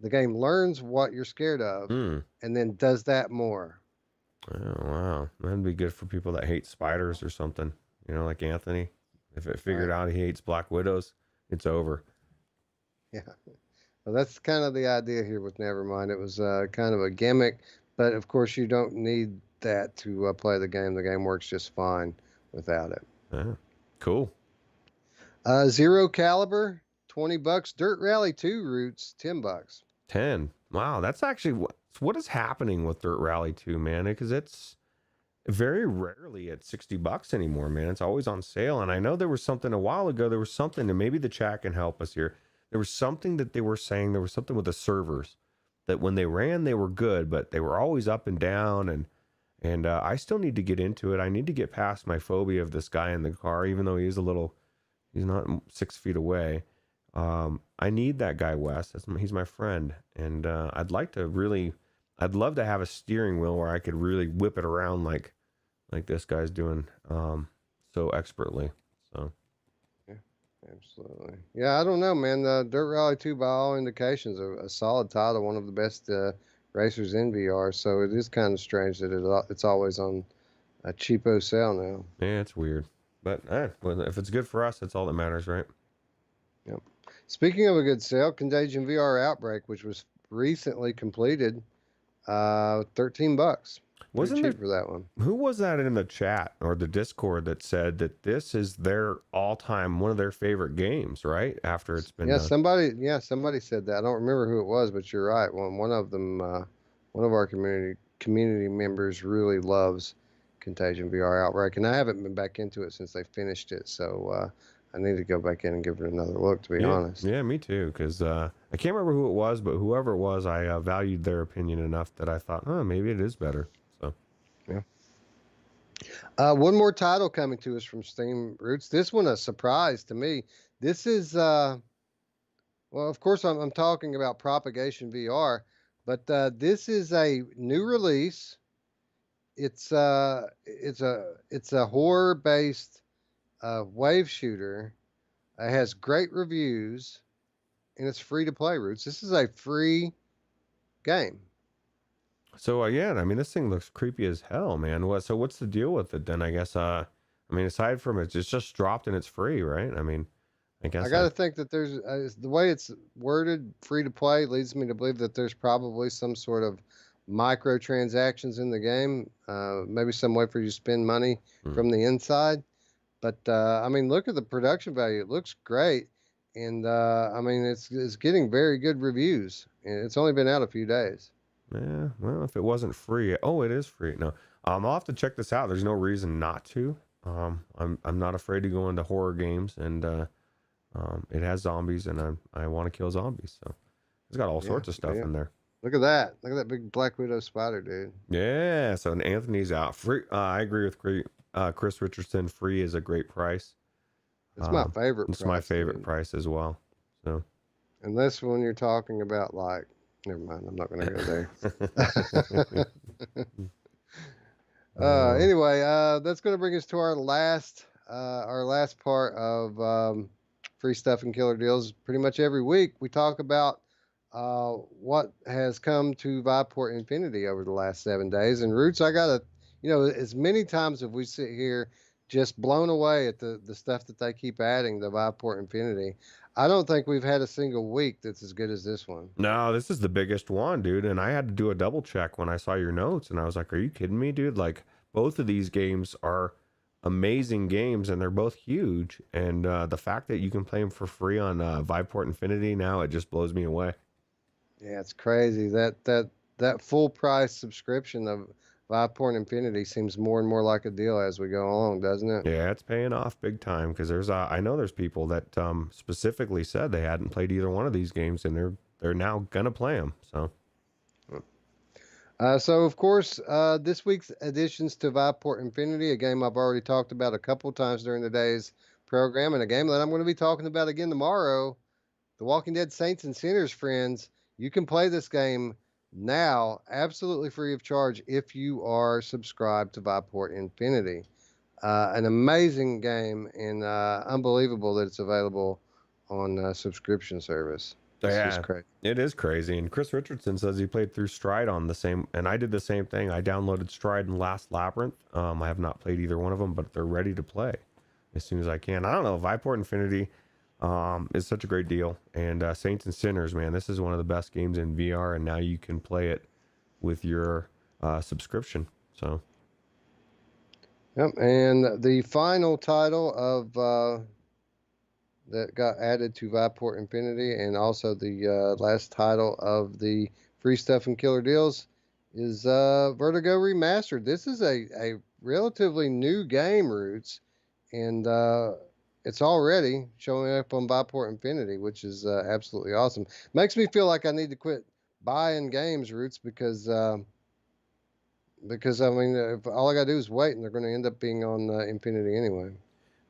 The game learns what you're scared of and then does that more. Oh, wow. That'd be good for people that hate spiders or something. You know, like Anthony. If it figured out he hates Black Widows, it's over. Yeah. Well, that's kind of the idea here with Nevermind. It was kind of a gimmick, but of course you don't need that to play the game. The game works just fine without it. Yeah. Cool. Zero Caliber, $20. Dirt Rally 2 Roots, $10. 10. Wow, that's actually what is happening with Dirt Rally 2, man, because it's very rarely at $60 anymore, man. It's always on sale. And I know there was something a while ago, there was something, and maybe the chat can help us here. There was something that they were saying, there was something with the servers that when they ran, they were good, but they were always up and down. And I still need to get into it. I need to get past my phobia of this guy in the car, even though he's not 6 feet away. I need that guy, Wes. He's my friend. And I'd love to have a steering wheel where I could really whip it around like this guy's doing so expertly. So yeah. Absolutely. Yeah, I don't know, man. Dirt Rally 2, by all indications, a solid title, one of the best racers in VR. So it is kind of strange that it's always on a cheapo sale now. Yeah, it's weird. But well, if it's good for us, that's all that matters, right? Yep. Speaking of a good sale, Contagion VR Outbreak, which was recently completed, $13. Pretty Wasn't there, cheap for that one. who was that in the chat or the Discord that said that this is their all-time, one of their favorite games, right? After it's been Yeah, somebody said that. I don't remember who it was, but you're right. One of them, one of our community members really loves Contagion VR Outbreak, and I haven't been back into it since they finished it. So I need to go back in and give it another look, to be yeah, honest. yeah, me too. Because I can't remember who it was, but whoever it was, I valued their opinion enough that I thought, oh, maybe it is better. So yeah. One more title coming to us from Steam Roots. This one a surprise to me. This is well, of course I'm talking about Propagation VR, but this is a new release. It's a horror based wave shooter. It has great reviews, and it's free to play. Roots. This is a free game. So yeah, I mean, this thing looks creepy as hell, man. So what's the deal with it then? I guess I mean, aside from it's just dropped and it's free, right? I mean, I guess I got to think that there's the way it's worded, free to play, leads me to believe that there's probably some sort of microtransactions in the game. Maybe some way for you to spend money from the inside. But I mean, look at the production value; it looks great, and I mean, it's getting very good reviews, and it's only been out a few days. Yeah, well, if it wasn't free, oh, it is free. No, I'll have to check this out. There's no reason not to. I'm not afraid to go into horror games, and it has zombies, and I want to kill zombies, so it's got all sorts of stuff in there. Look at that! Look at that big Black Widow spider, dude. Yeah, so Anthony's out. Free. I agree with Chris Richardson. Free is a great price. It's my favorite. It's my favorite price as well. So, unless when you're talking about like. Never mind. I'm not going to go there. Anyway, that's going to bring us to our last part of free stuff and killer deals. Pretty much every week we talk about what has come to Viveport Infinity over the last 7 days. And Roots, I got to, as many times as we sit here just blown away at the stuff that they keep adding to Viveport Infinity. I don't think we've had a single week that's as good as this one. No, this is the biggest one, dude. And I had to do a double check when I saw your notes, and I was like, "Are you kidding me, dude? Like, both of these games are amazing games, and they're both huge. And the fact that you can play them for free on Viveport Infinity now, it just blows me away." Yeah, it's crazy that full price subscription of Viveport Infinity seems more and more like a deal as we go along, doesn't it? Yeah, it's paying off big time because I know there's people that specifically said they hadn't played either one of these games, and they're now gonna play them. So, so of course, this week's additions to Viveport Infinity, a game I've already talked about a couple times during the day's program, and a game that I'm going to be talking about again tomorrow. The Walking Dead Saints and Sinners, friends. You can play this game now absolutely free of charge if you are subscribed to Viveport Infinity. An amazing game, and unbelievable that it's available on subscription service. Yeah, it is crazy. And Chris Richardson says he played through Stride on the same, and I did the same thing. I downloaded Stride and Last Labyrinth. I have not played either one of them, but they're ready to play as soon as I can. I don't know, Viveport Infinity is such a great deal. And Saints and Sinners, man, this is one of the best games in VR, and now you can play it with your subscription. So, yep. And the final title of that got added to Viveport Infinity, and also the last title of the free stuff and killer deals, is Vertigo Remastered. This is a relatively new game, Roots, and it's already showing up on Viveport Infinity, which is absolutely awesome. Makes me feel like I need to quit buying games, Roots, because I mean, if all I gotta do is wait, and they're going to end up being on Infinity anyway.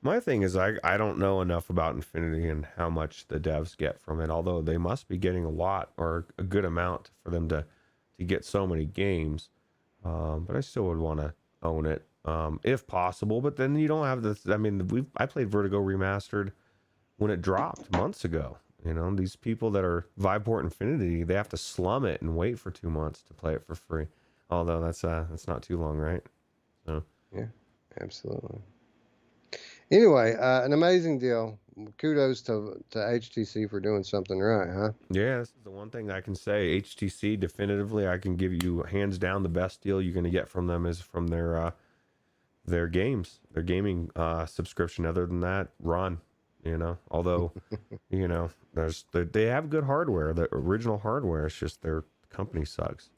My thing is, I don't know enough about Infinity and how much the devs get from it, although they must be getting a lot or a good amount for them to get so many games. But I still would want to own it if possible. But then you don't have this. I mean, I played Vertigo Remastered when it dropped months ago. You know, these people that are Viveport Infinity, they have to slum it and wait for 2 months to play it for free. Although that's not too long, right? So Yeah, absolutely. Anyway, an amazing deal. Kudos to HTC for doing something right, huh? yeah, this is the one thing I can say. HTC definitively, I can give you hands down the best deal you're going to get from them is from their games, their gaming subscription. Other than that, run. You know, although you know, they have good hardware. The original hardware. It's just their company sucks.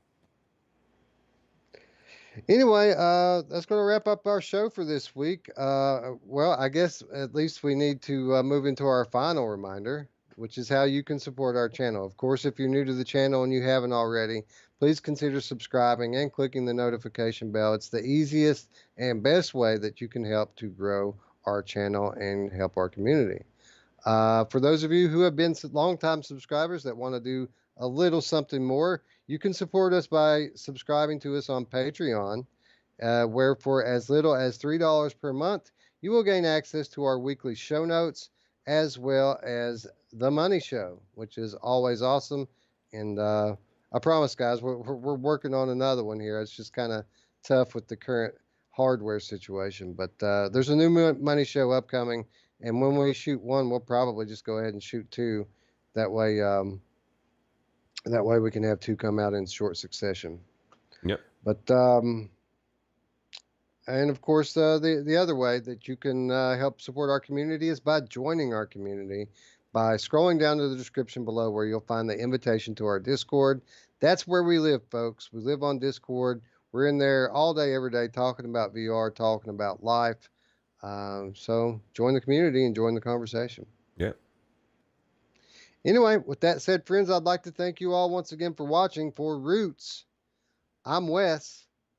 Anyway, that's going to wrap up our show for this week. Well, I guess at least we need to move into our final reminder, which is how you can support our channel. Of course, if you're new to the channel and you haven't already, please consider subscribing and clicking the notification bell. It's the easiest and best way that you can help to grow our channel and help our community. For those of you who have been longtime subscribers that want to do a little something more, you can support us by subscribing to us on Patreon, where for as little as $3 per month, you will gain access to our weekly show notes as well as The Money Show, which is always awesome. And I promise, guys, we're working on another one here. It's just kind of tough with the current hardware situation, but there's a new Money Show upcoming. And when we shoot one, we'll probably just go ahead and shoot two. That way, we can have two come out in short succession. Yep. But and of course, the other way that you can help support our community is by joining our community by scrolling down to the description below, where you'll find the invitation to our Discord. That's where we live, folks. We live on Discord. We're in there all day, every day, talking about VR, talking about life. So join the community and join the conversation. Yep. Anyway, with that said, friends, I'd like to thank you all once again for watching. For Ruuts, I'm Wes.